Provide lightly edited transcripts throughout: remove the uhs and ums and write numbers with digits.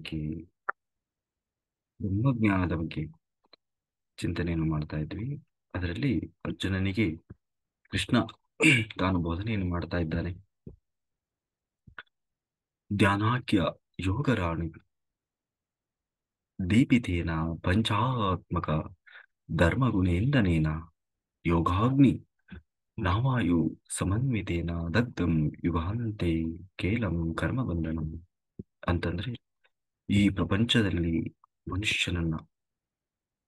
ಬಗ್ಗೆ, ಬ್ರಹ್ಮಜ್ಞಾನದ ಬಗ್ಗೆ ಚಿಂತನೆಯನ್ನು ಮಾಡ್ತಾ ಇದ್ವಿ. ಅದರಲ್ಲಿ ಅರ್ಜುನನಿಗೆ ಕೃಷ್ಣ ತಾನು ಬೋಧನೆಯನ್ನು ಮಾಡ್ತಾ ಇದ್ದಾನೆ. ಧ್ಯಾನಾಖ್ಯ ಯೋಗರಾಣಿ ದೀಪಿತೇನ ಪಂಚಾತ್ಮಕ ಧರ್ಮಗುಣೇಂದನೇನ ಯೋಗಾಗ್ನಿ ನಾವಾಯು ಸಮನ್ವಿತೇನ ದಗ್ಧಂ ಯುಗಾಂತೆ ಕೇಲಂ ಕರ್ಮಬಂಧನಂ. ಅಂತಂದ್ರೆ ಈ ಪ್ರಪಂಚದಲ್ಲಿ ಮನುಷ್ಯನನ್ನ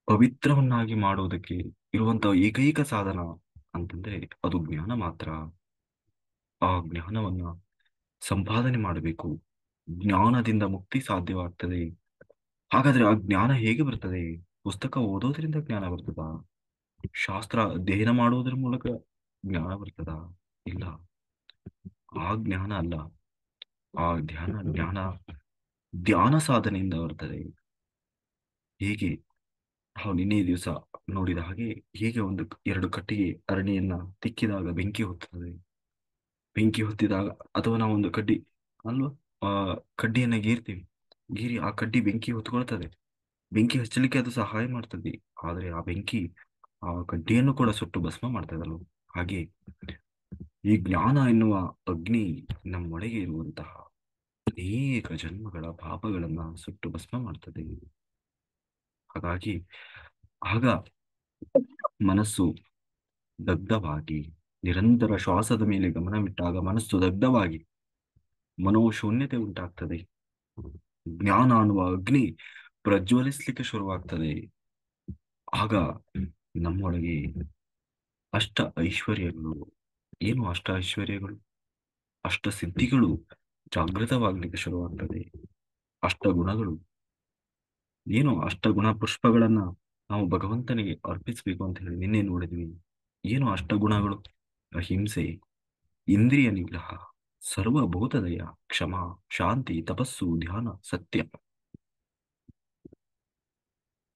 ಪವಿತ್ರವನ್ನಾಗಿ ಮಾಡುವುದಕ್ಕೆ ಇರುವಂತಹ ಏಕೈಕ ಸಾಧನ ಅಂತಂದ್ರೆ ಅದು ಜ್ಞಾನ ಮಾತ್ರ. ಆ ಜ್ಞಾನವನ್ನ ಸಂಪಾದನೆ ಮಾಡಬೇಕು. ಜ್ಞಾನದಿಂದ ಮುಕ್ತಿ ಸಾಧ್ಯವಾಗ್ತದೆ. ಹಾಗಾದ್ರೆ ಆ ಜ್ಞಾನ ಹೇಗೆ ಬರ್ತದೆ? ಪುಸ್ತಕ ಓದೋದ್ರಿಂದ ಜ್ಞಾನ ಬರ್ತದಾ? ಶಾಸ್ತ್ರ ಅಧ್ಯಯನ ಮಾಡುವುದರ ಮೂಲಕ ಜ್ಞಾನ ಬರ್ತದಾ? ಇಲ್ಲ, ಆ ಜ್ಞಾನ ಅಲ್ಲ. ಆ ಜ್ಞಾನ ಧ್ಯಾನ ಸಾಧನೆಯಿಂದ ಬರ್ತದೆ. ಹೇಗೆ ನಾವು ನಿನ್ನೆ ದಿವಸ ನೋಡಿದ ಹಾಗೆ, ಹೇಗೆ ಒಂದು ಎರಡು ಕಟ್ಟಿಗೆ ಅರಣಿಯನ್ನ ತಿಕ್ಕಿದಾಗ ಬೆಂಕಿ ಹೊತ್ತುತ್ತದೆ. ಬೆಂಕಿ ಹೊತ್ತಿದಾಗ ಅಥವಾ ನಾವು ಒಂದು ಕಡ್ಡಿ ಅಲ್ವಾ, ಆ ಕಡ್ಡಿಯನ್ನ ಗೀರ್ತೀವಿ. ಗೀರಿ ಆ ಕಡ್ಡಿ ಬೆಂಕಿ ಹೊತ್ಕೊಳ್ತದೆ. ಬೆಂಕಿ ಹಚ್ಚಲಿಕ್ಕೆ ಅದು ಸಹಾಯ ಮಾಡ್ತದೆ. ಆದ್ರೆ ಆ ಬೆಂಕಿ ಆ ಕಡ್ಡಿಯನ್ನು ಕೂಡ ಸುಟ್ಟು ಭಸ್ಮ ಮಾಡ್ತದಲ್ವ. ಹಾಗೆ ಈ ಜ್ಞಾನ ಎನ್ನುವ ಅಗ್ನಿ ನಮ್ಮೊಳಗೆ ಇರುವಂತಹ ಅನೇಕ ಜನ್ಮಗಳ ಪಾಪಗಳನ್ನ ಸುಟ್ಟು ಭಸ್ಮ ಮಾಡ್ತದೆ. ಹಾಗಾಗಿ ಆಗ ಮನಸ್ಸು ದಗ್ಧವಾಗಿ, ನಿರಂತರ ಶ್ವಾಸದ ಮೇಲೆ ಗಮನವಿಟ್ಟಾಗ ಮನಸ್ಸು ದಗ್ಧವಾಗಿ ಮನೋಶೂನ್ಯತೆ ಉಂಟಾಗ್ತದೆ. ಜ್ಞಾನ ಅನ್ನುವ ಅಗ್ನಿ ಪ್ರಜ್ವಲಿಸ್ಲಿಕ್ಕೆ ಶುರುವಾಗ್ತದೆ. ಆಗ ನಮ್ಮೊಳಗೆ ಅಷ್ಟ ಐಶ್ವರ್ಯಗಳು, ಏನು ಅಷ್ಟ ಐಶ್ವರ್ಯಗಳು, ಅಷ್ಟ ಸಿದ್ಧಿಗಳು ಜಾಗೃತವಾಗ್ಲಿಕ್ಕೆ ಶುರುವಾಗ್ತದೆ. ಅಷ್ಟ ಗುಣಗಳು, ಏನು ಅಷ್ಟ ಗುಣ ಪುಷ್ಪಗಳನ್ನ ನಾವು ಭಗವಂತನಿಗೆ ಅರ್ಪಿಸ್ಬೇಕು ಅಂತ ಹೇಳಿ ನಿನ್ನೆ ನೋಡಿದ್ವಿ. ಏನು ಅಷ್ಟ ಗುಣಗಳು? ಅಹಿಂಸೆ, ಇಂದ್ರಿಯ ನಿಗ್ರಹ, ಸರ್ವಭೂತದಯ, ಕ್ಷಮ, ಶಾಂತಿ, ತಪಸ್ಸು, ಧ್ಯಾನ, ಸತ್ಯ.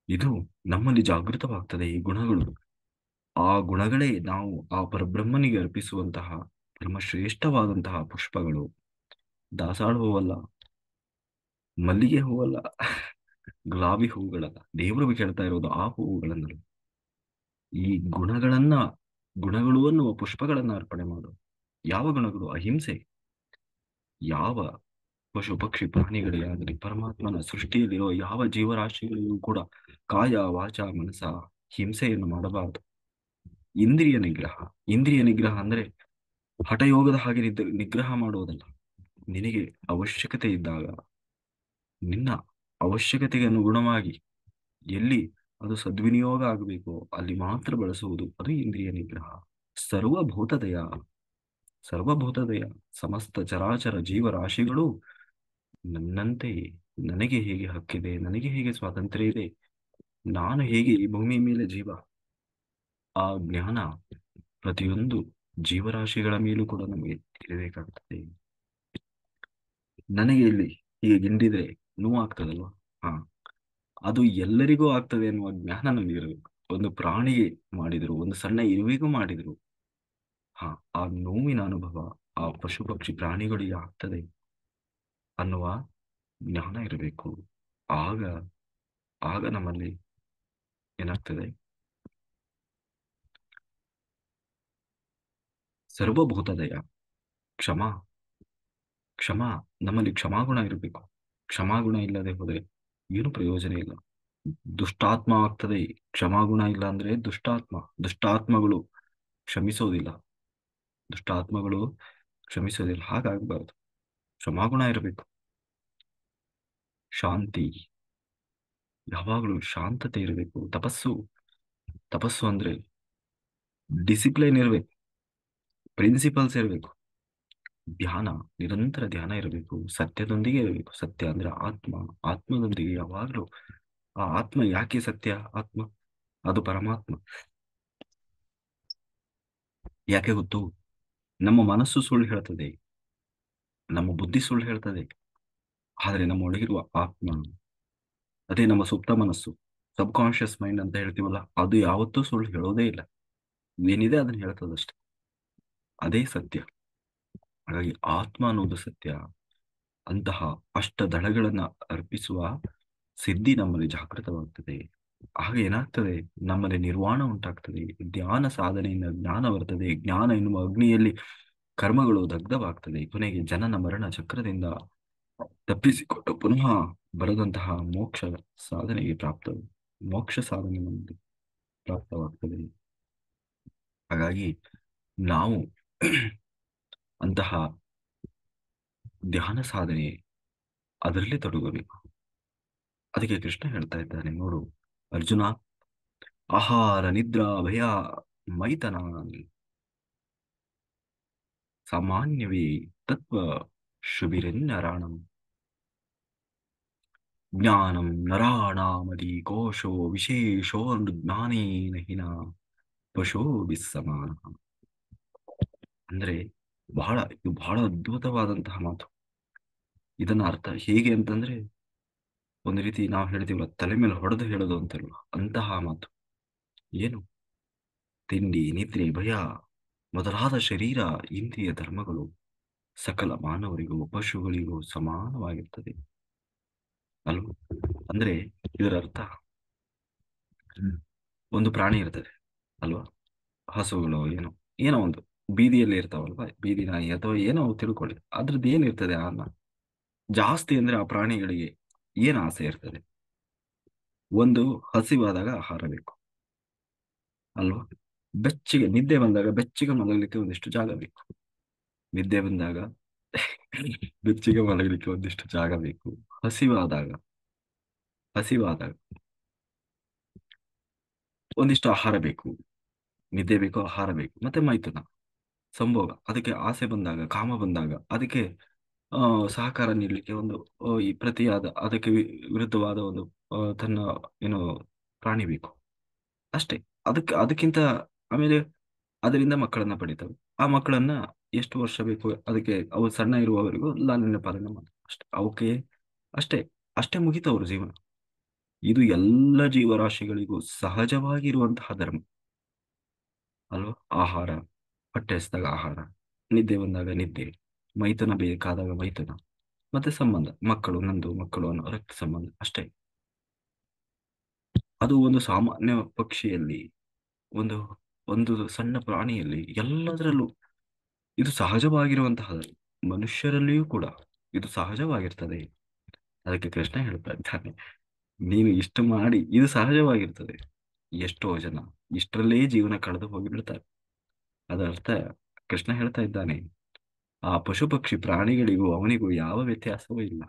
ಇದು ನಮ್ಮಲ್ಲಿ ಜಾಗೃತವಾಗ್ತದೆ. ಈ ಗುಣಗಳು, ಆ ಗುಣಗಳೇ ನಾವು ಆ ಪರಬ್ರಹ್ಮನಿಗೆ ಅರ್ಪಿಸುವಂತಹ ಪರಮಶ್ರೇಷ್ಠವಾದಂತಹ ಪುಷ್ಪಗಳು. ದಾಸಾಳ ಹೂವಲ್ಲ, ಮಲ್ಲಿಗೆ ಹೂವಲ್ಲ, ಗುಲಾಬಿ ಹೂಗಳಲ್ಲ. ದೇವರು ಕೇಳ್ತಾ ಇರೋದು ಆ ಹೂವುಗಳನ್ನಲ್ಲ, ಈ ಗುಣಗಳು ಅನ್ನುವ ಪುಷ್ಪಗಳನ್ನ ಅರ್ಪಣೆ ಮಾಡು. ಯಾವ ಗುಣಗಳು? ಅಹಿಂಸೆ. ಯಾವ ಪಶು ಪಕ್ಷಿ ಪ್ರಾಣಿಗಳೇ ಆಗಲಿ, ಪರಮಾತ್ಮನ ಸೃಷ್ಟಿಯಲ್ಲಿರುವ ಯಾವ ಜೀವರಾಶಿಗಳಿಗೂ ಕೂಡ ಕಾಯ ವಾಚ ಮನಸ ಹಿಂಸೆಯನ್ನು ಮಾಡಬಾರದು. ಇಂದ್ರಿಯ ನಿಗ್ರಹ. ಇಂದ್ರಿಯ ನಿಗ್ರಹ ಅಂದ್ರೆ ಹಠಯೋಗದ ಹಾಗೆ ನಿಗ್ರಹ ಮಾಡುವುದಲ್ಲ. ನಿನಗೆ ಅವಶ್ಯಕತೆ ಇದ್ದಾಗ, ನಿನ್ನ ಅವಶ್ಯಕತೆಗೆ ಅನುಗುಣವಾಗಿ ಎಲ್ಲಿ ಅದು ಸದ್ವಿನಿಯೋಗ ಆಗಬೇಕು ಅಲ್ಲಿ ಮಾತ್ರ ಬಳಸುವುದು, ಅದು ಇಂದ್ರಿಯ ನಿಗ್ರಹ. ಸರ್ವಭೂತದಯ, ಸರ್ವಭೂತದಯ, ಸಮಸ್ತ ಚರಾಚರ ಜೀವರಾಶಿಗಳು ನನ್ನಂತೆ, ನನಗೆ ಹೇಗೆ ಹಕ್ಕಿದೆ, ನನಗೆ ಹೇಗೆ ಸ್ವಾತಂತ್ರ್ಯ ಇದೆ, ನಾನು ಹೇಗೆ ಈ ಭೂಮಿ ಮೇಲೆ ಜೀವ, ಆ ಜ್ಞಾನ ಪ್ರತಿಯೊಂದು ಜೀವರಾಶಿಗಳ ಮೇಲೂ ಕೂಡ ನಮಗೆ ತಿಳಿಬೇಕಾಗ್ತದೆ. ನನಗೆ ಇಲ್ಲಿ ಹೀಗೆ ಗಿಂಡಿದ್ರೆ ನೋವಾಗ್ತದಲ್ವಾ? ಹಾ, ಅದು ಎಲ್ಲರಿಗೂ ಆಗ್ತದೆ ಅನ್ನುವ ಜ್ಞಾನ ನಮಗಿರಬೇಕು. ಒಂದು ಪ್ರಾಣಿಗೆ ಮಾಡಿದ್ರು, ಒಂದು ಸಣ್ಣ ಇರುವೆಗೂ ಮಾಡಿದ್ರು, ಹಾ, ಆ ನೋವಿನ ಅನುಭವ ಆ ಪಶು ಪಕ್ಷಿ ಪ್ರಾಣಿಗಳಿಗೆ ಆಗ್ತದೆ ಅನ್ನುವ ಜ್ಞಾನ ಇರಬೇಕು. ಆಗ ಆಗ ನಮ್ಮಲ್ಲಿ ಏನಾಗ್ತದೆ? ಸರ್ವಭೂತದಯ, ಕ್ಷಮ, ಕ್ಷಮ, ನಮ್ಮಲ್ಲಿ ಕ್ಷಮಾಗುಣ ಇರಬೇಕು. ಕ್ಷಮಾಗುಣ ಇಲ್ಲದೆ ಹೋದರೆ ಏನು ಪ್ರಯೋಜನ ಇಲ್ಲ. ದುಷ್ಟಾತ್ಮ ಆಗ್ತದೆ. ಕ್ಷಮಾಗುಣ ಇಲ್ಲ ಅಂದ್ರೆ ದುಷ್ಟಾತ್ಮಗಳು ಕ್ಷಮಿಸೋದಿಲ್ಲ. ದುಷ್ಟಾತ್ಮಗಳು ಕ್ಷಮಿಸೋದಿಲ್ಲ. ಹಾಗಾಗಬಾರ್ದು. ಕ್ಷಮಾಗುಣ ಇರಬೇಕು. ಶಾಂತಿ, ಯಾವಾಗಲೂ ಶಾಂತತೆ ಇರಬೇಕು. ತಪಸ್ಸು, ತಪಸ್ಸು ಅಂದ್ರೆ ಡಿಸಿಪ್ಲೈನ್ ಇರಬೇಕು, ಪ್ರಿನ್ಸಿಪಲ್ಸ್ ಇರಬೇಕು. ಧ್ಯಾನ, ನಿರಂತರ ಧ್ಯಾನ ಇರಬೇಕು. ಸತ್ಯದೊಂದಿಗೆ ಇರಬೇಕು. ಸತ್ಯ ಅಂದ್ರೆ ಆತ್ಮ, ಆತ್ಮದೊಂದಿಗೆ ಯಾವಾಗಲೂ. ಆ ಆತ್ಮ ಯಾಕೆ ಸತ್ಯ? ಆತ್ಮ ಅದು ಪರಮಾತ್ಮ. ಯಾಕೆ ಗೊತ್ತು? ನಮ್ಮ ಮನಸ್ಸು ಸುಳ್ಳು ಹೇಳ್ತದೆ, ನಮ್ಮ ಬುದ್ಧಿ ಸುಳ್ಳು ಹೇಳ್ತದೆ, ಆದ್ರೆ ನಮ್ಮ ಒಳಗಿರುವ ಆತ್ಮ, ಅದೇ ನಮ್ಮ ಸುಪ್ತ ಮನಸ್ಸು, ಸಬ್ ಕಾನ್ಶಿಯಸ್ ಮೈಂಡ್ ಅಂತ ಹೇಳ್ತೀವಲ್ಲ, ಅದು ಯಾವತ್ತೂ ಸುಳ್ಳು ಹೇಳೋದೇ ಇಲ್ಲ. ಏನಿದೆ ಅದನ್ನ ಹೇಳ್ತದಷ್ಟೆ. ಅದೇ ಸತ್ಯ. ಹಾಗಾಗಿ ಆತ್ಮ ಅನ್ನೋದು ಸತ್ಯ. ಅಂತಹ ಅಷ್ಟದಳಗಳನ್ನ ಅರ್ಪಿಸುವ ಸಿದ್ಧಿ ನಮ್ಮಲ್ಲಿ ಜಾಗೃತವಾಗ್ತದೆ. ಆಗ ಏನಾಗ್ತದೆ, ನಮ್ಮಲ್ಲಿ ನಿರ್ವಾಣ ಉಂಟಾಗ್ತದೆ. ಧ್ಯಾನ ಸಾಧನೆಯಿಂದ ಜ್ಞಾನ ಬರ್ತದೆ. ಜ್ಞಾನ ಎನ್ನುವ ಅಗ್ನಿಯಲ್ಲಿ ಕರ್ಮಗಳು ದಗ್ಧವಾಗ್ತದೆ. ಕೊನೆಗೆ ಜನನ ಮರಣ ಚಕ್ರದಿಂದ ತಪ್ಪಿಸಿಕೊಂಡು ಪುನಃ ಬರದಂತಹ ಮೋಕ್ಷ ಸಾಧನೆಗೆ ಮೋಕ್ಷ ಸಾಧನೆ ನಮಗೆ ಪ್ರಾಪ್ತವಾಗ್ತದೆ. ಹಾಗಾಗಿ ನಾವು ಅಂತಹ ಧ್ಯಾನ ಸಾಧನೆ ಅದರಲ್ಲಿ ತೊಡಗಬೇಕು. ಅದಕ್ಕೆ ಕೃಷ್ಣ ಹೇಳ್ತಾ ಇದ್ದಾನೆ ನೋಡು ಅರ್ಜುನ, ಆಹಾರ ನಿದ್ರಾ ಭಯ ಮೈತನ ಸಾಮಾನ್ಯವೇ ತತ್ವ ಶುಭಿರೆನ್ನರಾಣಂ ಜ್ಞಾನಂ ನರಾಣಾಮದಿ ಕೋಶೋ ವಿಶೇಷೋ ಜ್ಞಾನೇನ ಹಿನ ಪಶೋ ವಿಸ್ಸಮಾನ. ಅಂದ್ರೆ ಇದು ಬಹಳ ಅದ್ಭುತವಾದಂತಹ ಮಾತು. ಇದನ್ನ ಅರ್ಥ ಹೇಗೆ ಅಂತಂದ್ರೆ, ಒಂದು ರೀತಿ ನಾವು ಹೇಳ್ತೀವಲ್ಲ, ತಲೆ ಮೇಲೆ ಹೊಡೆದು ಹೇಳೋದು ಅಂತಲ್ವ, ಅಂತಹ ಮಾತು. ಏನು? ತಿಂಡಿ ನಿದ್ರೆ ಭಯ ಮೊದಲಾದ ಶರೀರ ಇಂದ್ರಿಯ ಧರ್ಮಗಳು ಸಕಲ ಮಾನವರಿಗೂ ಪಶುಗಳಿಗೂ ಸಮಾನವಾಗಿರ್ತದೆ ಅಲ್ವ. ಅಂದ್ರೆ ಇದರ ಅರ್ಥ, ಒಂದು ಪ್ರಾಣಿ ಇರ್ತದೆ ಅಲ್ವಾ, ಹಸುಗಳು ಏನೋ ಏನೋ ಒಂದು ಬೀದಿಯಲ್ಲಿ ಇರ್ತಾವಲ್ವಾ, ಬೀದಿ ನಾಯಿ ಅಥವಾ ಏನೋ ತಿಳ್ಕೊಳ್ಳಿ, ಅದ್ರದ್ದು ಏನಿರ್ತದೆ ಅನ್ನ ಜಾಸ್ತಿ ಅಂದ್ರೆ ಆ ಪ್ರಾಣಿಗಳಿಗೆ ಏನ್ ಆಸೆ ಇರ್ತದೆ? ಒಂದು, ಹಸಿವಾದಾಗ ಆಹಾರ ಬೇಕು ಅಲ್ವಾ. ನಿದ್ದೆ ಬಂದಾಗ ಬೆಚ್ಚಿಗೆ ಮಲಗಲಿಕ್ಕೆ ಒಂದಿಷ್ಟು ಜಾಗ ಬೇಕು. ನಿದ್ದೆ ಬಂದಾಗ ಬೆಚ್ಚಿಗೆ ಮಲಗಲಿಕ್ಕೆ ಒಂದಿಷ್ಟು ಜಾಗ ಬೇಕು. ಹಸಿವಾದಾಗ ಹಸಿವಾದಾಗ ಒಂದಿಷ್ಟು ಆಹಾರ ಬೇಕು. ನಿದ್ದೆ ಬೇಕು, ಆಹಾರ ಬೇಕು, ಮತ್ತೆ ಮೈಥುನ ಸಂಭೋಗ. ಅದಕ್ಕೆ ಆಸೆ ಬಂದಾಗ, ಕಾಮ ಬಂದಾಗ ಅದಕ್ಕೆ ಸಹಕಾರ ನೀಡಲಿಕ್ಕೆ ಒಂದು ಈ ಪ್ರತಿಯಾದ ಅದಕ್ಕೆ ವಿರುದ್ಧವಾದ ಒಂದು ತನ್ನ ಏನು ಪ್ರಾಣಿ ಬೇಕು ಅಷ್ಟೇ. ಅದಕ್ಕಿಂತ ಆಮೇಲೆ ಅದರಿಂದ ಮಕ್ಕಳನ್ನ ಪಡಿತವೆ. ಆ ಮಕ್ಕಳನ್ನ ಎಷ್ಟು ವರ್ಷ ಬೇಕು ಅದಕ್ಕೆ, ಅವು ಸಣ್ಣ ಇರುವವರೆಗೂ ಲಾಲನೆ ಪಾಲನೆ ಮಾಡಿ ಅಷ್ಟೇ. ಅವಕ್ಕೆ ಅಷ್ಟೇ ಅಷ್ಟೇ ಮುಗಿತು ಅವ್ರ ಜೀವನ. ಇದು ಎಲ್ಲ ಜೀವರಾಶಿಗಳಿಗೂ ಸಹಜವಾಗಿರುವಂತಹ ಧರ್ಮ ಅಲ್ವಾ. ಆಹಾರ, ಹೊಟ್ಟೆ ಹಸಿದಾಗ ಆಹಾರ, ನಿದ್ದೆ ಬಂದಾಗ ನಿದ್ದೆ, ಮೈಥುನ ಬೇಕಾದಾಗ ಮೈಥುನ, ಮತ್ತೆ ಸಂಬಂಧ ಮಕ್ಕಳು, ನಂದು ಮಕ್ಕಳು ಅನ್ನೋ ರಕ್ತ ಸಂಬಂಧ ಅಷ್ಟೇ. ಅದು ಒಂದು ಸಾಮಾನ್ಯ ಪಕ್ಷಿಯಲ್ಲಿ, ಒಂದು ಒಂದು ಸಣ್ಣ ಪ್ರಾಣಿಯಲ್ಲಿ, ಎಲ್ಲದರಲ್ಲೂ ಇದು ಸಹಜವಾಗಿರುವಂತಹ, ಮನುಷ್ಯರಲ್ಲಿಯೂ ಕೂಡ ಇದು ಸಹಜವಾಗಿರ್ತದೆ. ಅದಕ್ಕೆ ಕೃಷ್ಣ ಹೇಳ್ತಾ ಇದ್ದಾನೆ, ನೀನು ಇಷ್ಟು ಮಾಡಿ ಇದು ಸಹಜವಾಗಿರ್ತದೆ. ಎಷ್ಟೋ ಜನ ಇಷ್ಟರಲ್ಲೇ ಜೀವನ ಕಳೆದು ಹೋಗಿಬಿಡ್ತಾರೆ. ಅದರ ಅರ್ಥ ಕೃಷ್ಣ ಹೇಳ್ತಾ ಇದ್ದಾನೆ, ಆ ಪಶು ಪಕ್ಷಿ ಪ್ರಾಣಿಗಳಿಗೂ ಅವನಿಗೂ ಯಾವ ವ್ಯತ್ಯಾಸವೂ ಇಲ್ಲ.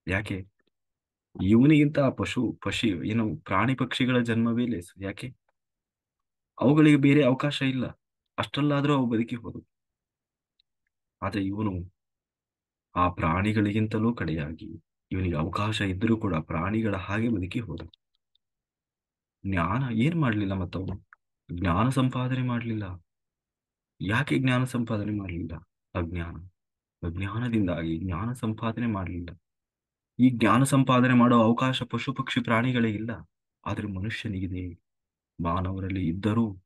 ಯಾಕೆ? ಇವನಿಗಿಂತ ಆ ಏನು ಪ್ರಾಣಿ ಪಕ್ಷಿಗಳ ಜನ್ಮವೇ ಲೇಸು. ಯಾಕೆ? ಅವುಗಳಿಗೆ ಬೇರೆ ಅವಕಾಶ ಇಲ್ಲ. ಅಷ್ಟರಲ್ಲಾದ್ರೂ ಅವು ಬದುಕಿ ಹೋದವು. ಆದ್ರೆ ಇವನು ಆ ಪ್ರಾಣಿಗಳಿಗಿಂತಲೂ ಕಡೆಯಾಗಿ, ಇವನಿಗೆ ಅವಕಾಶ ಇದ್ರೂ ಕೂಡ ಪ್ರಾಣಿಗಳ ಹಾಗೆ ಬದುಕಿ ಹೋದ. ಜ್ಞಾನ ಏನ್ ಮಾಡ್ಲಿಲ್ಲ ಮತ್ತವನು? ಜ್ಞಾನ ಸಂಪಾದನೆ ಮಾಡ್ಲಿಲ್ಲ. ಯಾಕೆ ಜ್ಞಾನ ಸಂಪಾದನೆ ಮಾಡಲಿಲ್ಲ? ಅಜ್ಞಾನದಿಂದಾಗಿ ಜ್ಞಾನ ಸಂಪಾದನೆ ಮಾಡಲಿಲ್ಲ. ಈ ಜ್ಞಾನ ಸಂಪಾದನೆ ಮಾಡೋ ಅವಕಾಶ ಪಶು ಪಕ್ಷಿ ಪ್ರಾಣಿಗಳೇ ಇಲ್ಲ. ಆದ್ರೆ ಮನುಷ್ಯನಿಗಿದೆ. ಮಾನವರಲ್ಲಿ ಇದ್ದರೂ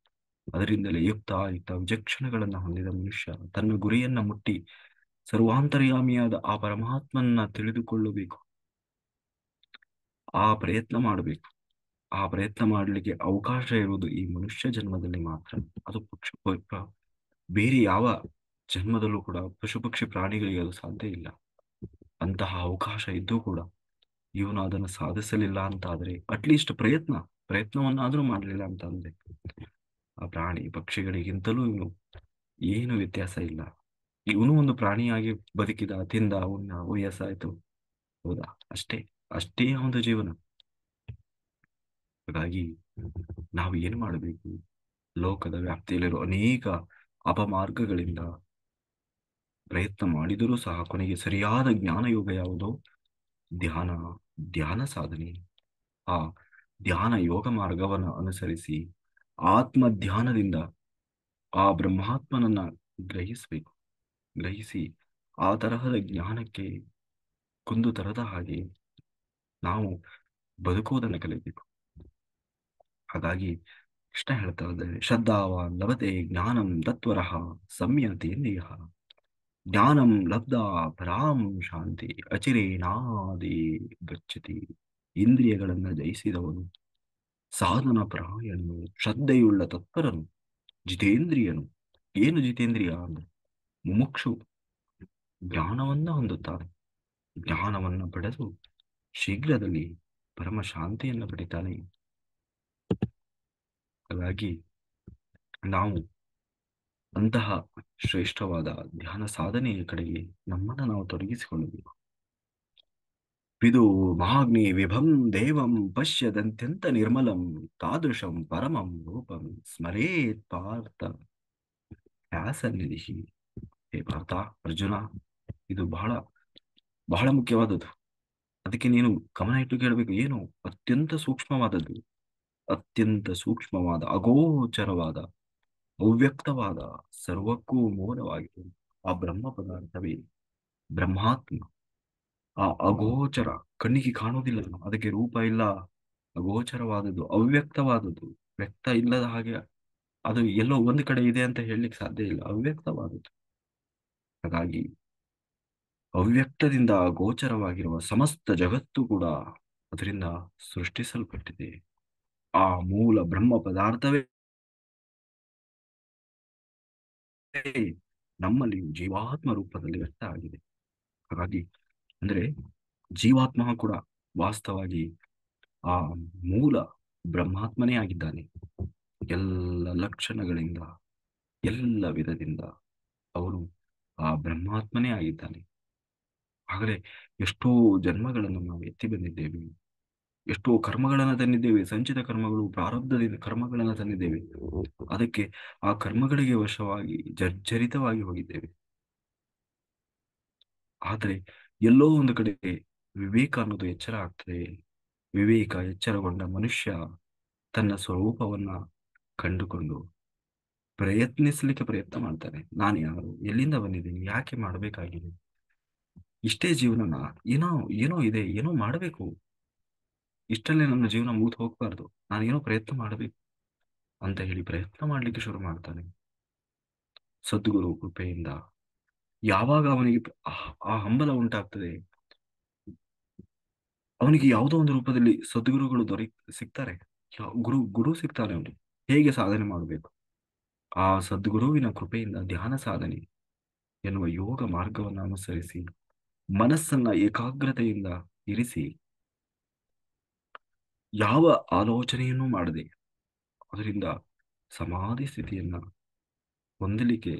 ಅದರಿಂದಲೇ ಯುಕ್ತ ವಿಚಕ್ಷಣಗಳನ್ನ ಹೊಂದಿದ ಮನುಷ್ಯ ತನ್ನ ಗುರಿಯನ್ನ ಮುಟ್ಟಿ ಸರ್ವಾಂತರ್ಯಾಮಿಯಾದ ಆ ಪರಮಾತ್ಮನ್ನ ತಿಳಿದುಕೊಳ್ಳಬೇಕು. ಆ ಪ್ರಯತ್ನ ಮಾಡಬೇಕು. ಆ ಪ್ರಯತ್ನ ಮಾಡಲಿಕ್ಕೆ ಅವಕಾಶ ಇರುವುದು ಈ ಮನುಷ್ಯ ಜನ್ಮದಲ್ಲಿ ಮಾತ್ರ. ಅದು ಬೇರೆ ಯಾವ ಜನ್ಮದಲ್ಲೂ ಕೂಡ ಪಶು ಪಕ್ಷಿ ಪ್ರಾಣಿಗಳಿಗೆ ಅದು ಸಾಧ್ಯ ಇಲ್ಲ. ಅಂತಹ ಅವಕಾಶ ಇದ್ದೂ ಕೂಡ ಇವನು ಅದನ್ನು ಸಾಧಿಸಲಿಲ್ಲ ಅಂತ ಆದ್ರೆ, ಅಟ್ಲೀಸ್ಟ್ ಪ್ರಯತ್ನವನ್ನಾದ್ರೂ ಮಾಡಲಿಲ್ಲ ಅಂತ ಅಂದ್ರೆ, ಆ ಪ್ರಾಣಿ ಪಕ್ಷಿಗಳಿಗಿಂತಲೂ ಇವನು ಏನು ವ್ಯತ್ಯಾಸ ಇಲ್ಲ. ಇವನು ಒಂದು ಪ್ರಾಣಿಯಾಗಿ ಬದುಕಿದ, ತಿಂದ, ಉಣ್ಣ, ವಯಸ್ಸಾಯ್ತು, ಹೌದಾ? ಅಷ್ಟೇ ಅಷ್ಟೇ ಒಂದು ಜೀವನ. ಹಾಗಾಗಿ ನಾವು ಏನು ಮಾಡಬೇಕು? ಲೋಕದ ವ್ಯಾಪ್ತಿಯಲ್ಲಿರುವ ಅನೇಕ ಅಪಮಾರ್ಗಗಳಿಂದ ಪ್ರಯತ್ನ ಮಾಡಿದರೂ ಸಹ ಕೊನೆಗೆ ಸರಿಯಾದ ಜ್ಞಾನಯೋಗ ಯಾವುದೋ ಧ್ಯಾನ ಸಾಧನೆ. ಆ ಧ್ಯಾನ ಯೋಗ ಮಾರ್ಗವನ್ನು ಅನುಸರಿಸಿ ಆತ್ಮ ಧ್ಯಾನದಿಂದ ಆ ಬ್ರಹ್ಮಾತ್ಮನನ್ನ ಗ್ರಹಿಸಿ ಆ ತರಹದ ಜ್ಞಾನಕ್ಕೆ ಕುಂದು ತರದ ಹಾಗೆ ನಾವು ಬದುಕುವುದನ್ನು ಕಲಿಯಬೇಕು. ಹಾಗಾಗಿ ಕೃಷ್ಣ ಹೇಳ್ತಾ ಇದ್ದಾರೆ, ಶ್ರದ್ಧಾವಾನ್ ಲಭತೆ ಜ್ಞಾನಂ ತತ್ವರಃ ಸಂಯತೇಂದ್ರಿಯ ಜ್ಞಾನಂ ಲಬ್ಧ ಪರಾಂ ಶಾಂತಿ ಅಚಿರೇನಾದಿ ಗಚ್ಚತಿ. ಇಂದ್ರಿಯಗಳನ್ನ ಜಯಿಸಿದವನು, ಸಾಧನ ಪರಾಯಣನು, ಶ್ರದ್ಧೆಯುಳ್ಳ ತತ್ಪರನು, ಜಿತೇಂದ್ರಿಯನು. ಏನು ಜಿತೇಂದ್ರಿಯ ಅಂದ್ರೆ ಮುಮುಕ್ಷು, ಜ್ಞಾನವನ್ನ ಹೊಂದುತ್ತಾನೆ. ಜ್ಞಾನವನ್ನು ಪಡೆದು ಶೀಘ್ರದಲ್ಲಿ ಪರಮ ಶಾಂತಿಯನ್ನು ಪಡಿತಾನೆ. ಹಾಗಾಗಿ ನಾವು ಅಂತಹ ಶ್ರೇಷ್ಠವಾದ ಧ್ಯಾನ ಸಾಧನೆಯ ಕಡೆಗೆ ನಮ್ಮನ್ನು ನಾವು ತೊಡಗಿಸಿಕೊಳ್ಳಬೇಕು. ವಿದು ಮಹಾಗ್ನಿ ವಿಭಂ ದೇವಂ ಪಶ್ಯದಂತ್ಯಂತ ನಿರ್ಮಲಂ ತಾದೃಶಂ ಪರಮಂ ರೂಪಂ ಸ್ಮರೇತ್ ಪಾರ್ಥ ವ್ಯಾಸನಿಧಿ. ಹೇ ಪಾರ್ಥ, ಅರ್ಜುನ, ಇದು ಬಹಳ ಬಹಳ ಮುಖ್ಯವಾದದ್ದು. ಅದಕ್ಕೆ ನೀನು ಗಮನ ಇಟ್ಟು ಕೇಳಬೇಕು. ಏನು ಅತ್ಯಂತ ಸೂಕ್ಷ್ಮವಾದದ್ದು, ಅತ್ಯಂತ ಸೂಕ್ಷ್ಮವಾದ, ಅಗೋಚರವಾದ, ಅವ್ಯಕ್ತವಾದ, ಸರ್ವಕ್ಕೂ ಮೂಲವಾಗಿದೆ ಆ ಬ್ರಹ್ಮ ಪದಾರ್ಥವೇ ಬ್ರಹ್ಮಾತ್ಮ. ಆ ಅಗೋಚರ, ಕಣ್ಣಿಗೆ ಕಾಣುವುದಿಲ್ಲ, ಅದಕ್ಕೆ ರೂಪ ಇಲ್ಲ, ಅಗೋಚರವಾದದ್ದು, ಅವ್ಯಕ್ತವಾದದ್ದು, ವ್ಯಕ್ತ ಇಲ್ಲದ ಹಾಗೆ ಅದು ಎಲ್ಲೋ ಒಂದು ಕಡೆ ಇದೆ ಅಂತ ಹೇಳಲಿಕ್ಕೆ ಸಾಧ್ಯ ಇಲ್ಲ, ಅವ್ಯಕ್ತವಾದದ್ದು. ಹಾಗಾಗಿ ಅವ್ಯಕ್ತದಿಂದ ಗೋಚರವಾಗಿರುವ ಸಮಸ್ತ ಜಗತ್ತು ಕೂಡ ಅದರಿಂದ ಸೃಷ್ಟಿಸಲ್ಪಟ್ಟಿದೆ. ಆ ಮೂಲ ಬ್ರಹ್ಮ ಪದಾರ್ಥವೇ ನಮ್ಮಲ್ಲಿ ಜೀವಾತ್ಮ ರೂಪದಲ್ಲಿ ವ್ಯಕ್ತ ಆಗಿದೆ. ಹಾಗಾಗಿ ಅಂದ್ರೆ ಜೀವಾತ್ಮ ಕೂಡ ವಾಸ್ತವವಾಗಿ ಆ ಮೂಲ ಬ್ರಹ್ಮಾತ್ಮನೇ ಆಗಿದ್ದಾನೆ. ಎಲ್ಲ ಲಕ್ಷಣಗಳಿಂದ, ಎಲ್ಲ ವಿಧದಿಂದ ಅವನು ಆ ಬ್ರಹ್ಮಾತ್ಮನೇ ಆಗಿದ್ದಾನೆ. ಹಾಗಲೇ ಎಷ್ಟೋ ಜನ್ಮಗಳನ್ನು ನಾವು ಎತ್ತಿ ಬಂದಿದ್ದೇವೆ, ಎಷ್ಟೋ ಕರ್ಮಗಳನ್ನು ತಂದಿದ್ದೇವೆ, ಸಂಚಿತ ಕರ್ಮಗಳು, ಪ್ರಾರಬ್ಧದಿಂದ ಕರ್ಮಗಳನ್ನು ತಂದಿದ್ದೇವೆ. ಅದಕ್ಕೆ ಆ ಕರ್ಮಗಳಿಗೆ ವಶವಾಗಿ ಜರ್ಜರಿತವಾಗಿ ಹೋಗಿದ್ದೇವೆ. ಆದರೆ ಎಲ್ಲೋ ಒಂದು ಕಡೆ ವಿವೇಕ ಅನ್ನೋದು ಎಚ್ಚರ ಆಗ್ತದೆ. ವಿವೇಕ ಎಚ್ಚರಗೊಂಡ ಮನುಷ್ಯ ತನ್ನ ಸ್ವರೂಪವನ್ನ ಕಂಡುಕೊಂಡು ಪ್ರಯತ್ನಿಸಲಿಕ್ಕೆ ಪ್ರಯತ್ನ ಮಾಡ್ತಾನೆ. ನಾನು ಯಾರು, ಎಲ್ಲಿಂದ ಬಂದಿದ್ದೀನಿ, ಯಾಕೆ ಮಾಡಬೇಕಾಗಿದೆ, ಇಷ್ಟೇ ಜೀವನನ, ಏನೋ ಏನೋ ಇದೆ, ಏನೋ ಮಾಡಬೇಕು, ಇಷ್ಟಲ್ಲೇ ನನ್ನ ಜೀವನ ಮುಗಿದು ಹೋಗ್ಬಾರ್ದು, ನಾನೇನೋ ಪ್ರಯತ್ನ ಮಾಡಬೇಕು ಅಂತ ಹೇಳಿ ಪ್ರಯತ್ನ ಮಾಡ್ಲಿಕ್ಕೆ ಶುರು ಮಾಡ್ತಾನೆ. ಸದ್ಗುರು ಕೃಪೆಯಿಂದ ಯಾವಾಗ ಅವನಿಗೆ ಆ ಹಂಬಲ ಉಂಟಾಗ್ತದೆ, ಅವನಿಗೆ ಯಾವುದೋ ಒಂದು ರೂಪದಲ್ಲಿ ಸದ್ಗುರುಗಳು ಸಿಗ್ತಾರೆ. ಗುರು ಸಿಗ್ತಾನೆ ಅವನಿಗೆ, ಹೇಗೆ ಸಾಧನೆ ಮಾಡಬೇಕು. ಆ ಸದ್ಗುರುವಿನ ಕೃಪೆಯಿಂದ ಧ್ಯಾನ ಸಾಧನೆ ಎನ್ನುವ ಯೋಗ ಮಾರ್ಗವನ್ನು ಅನುಸರಿಸಿ ಮನಸ್ಸನ್ನ ಏಕಾಗ್ರತೆಯಿಂದ ಇರಿಸಿ ಯಾವ ಆಲೋಚನೆಯನ್ನೂ ಮಾಡದೆ ಅದರಿಂದ ಸಮಾಧಿ ಸ್ಥಿತಿಯನ್ನ ಹೊಂದಲಿಕ್ಕೆ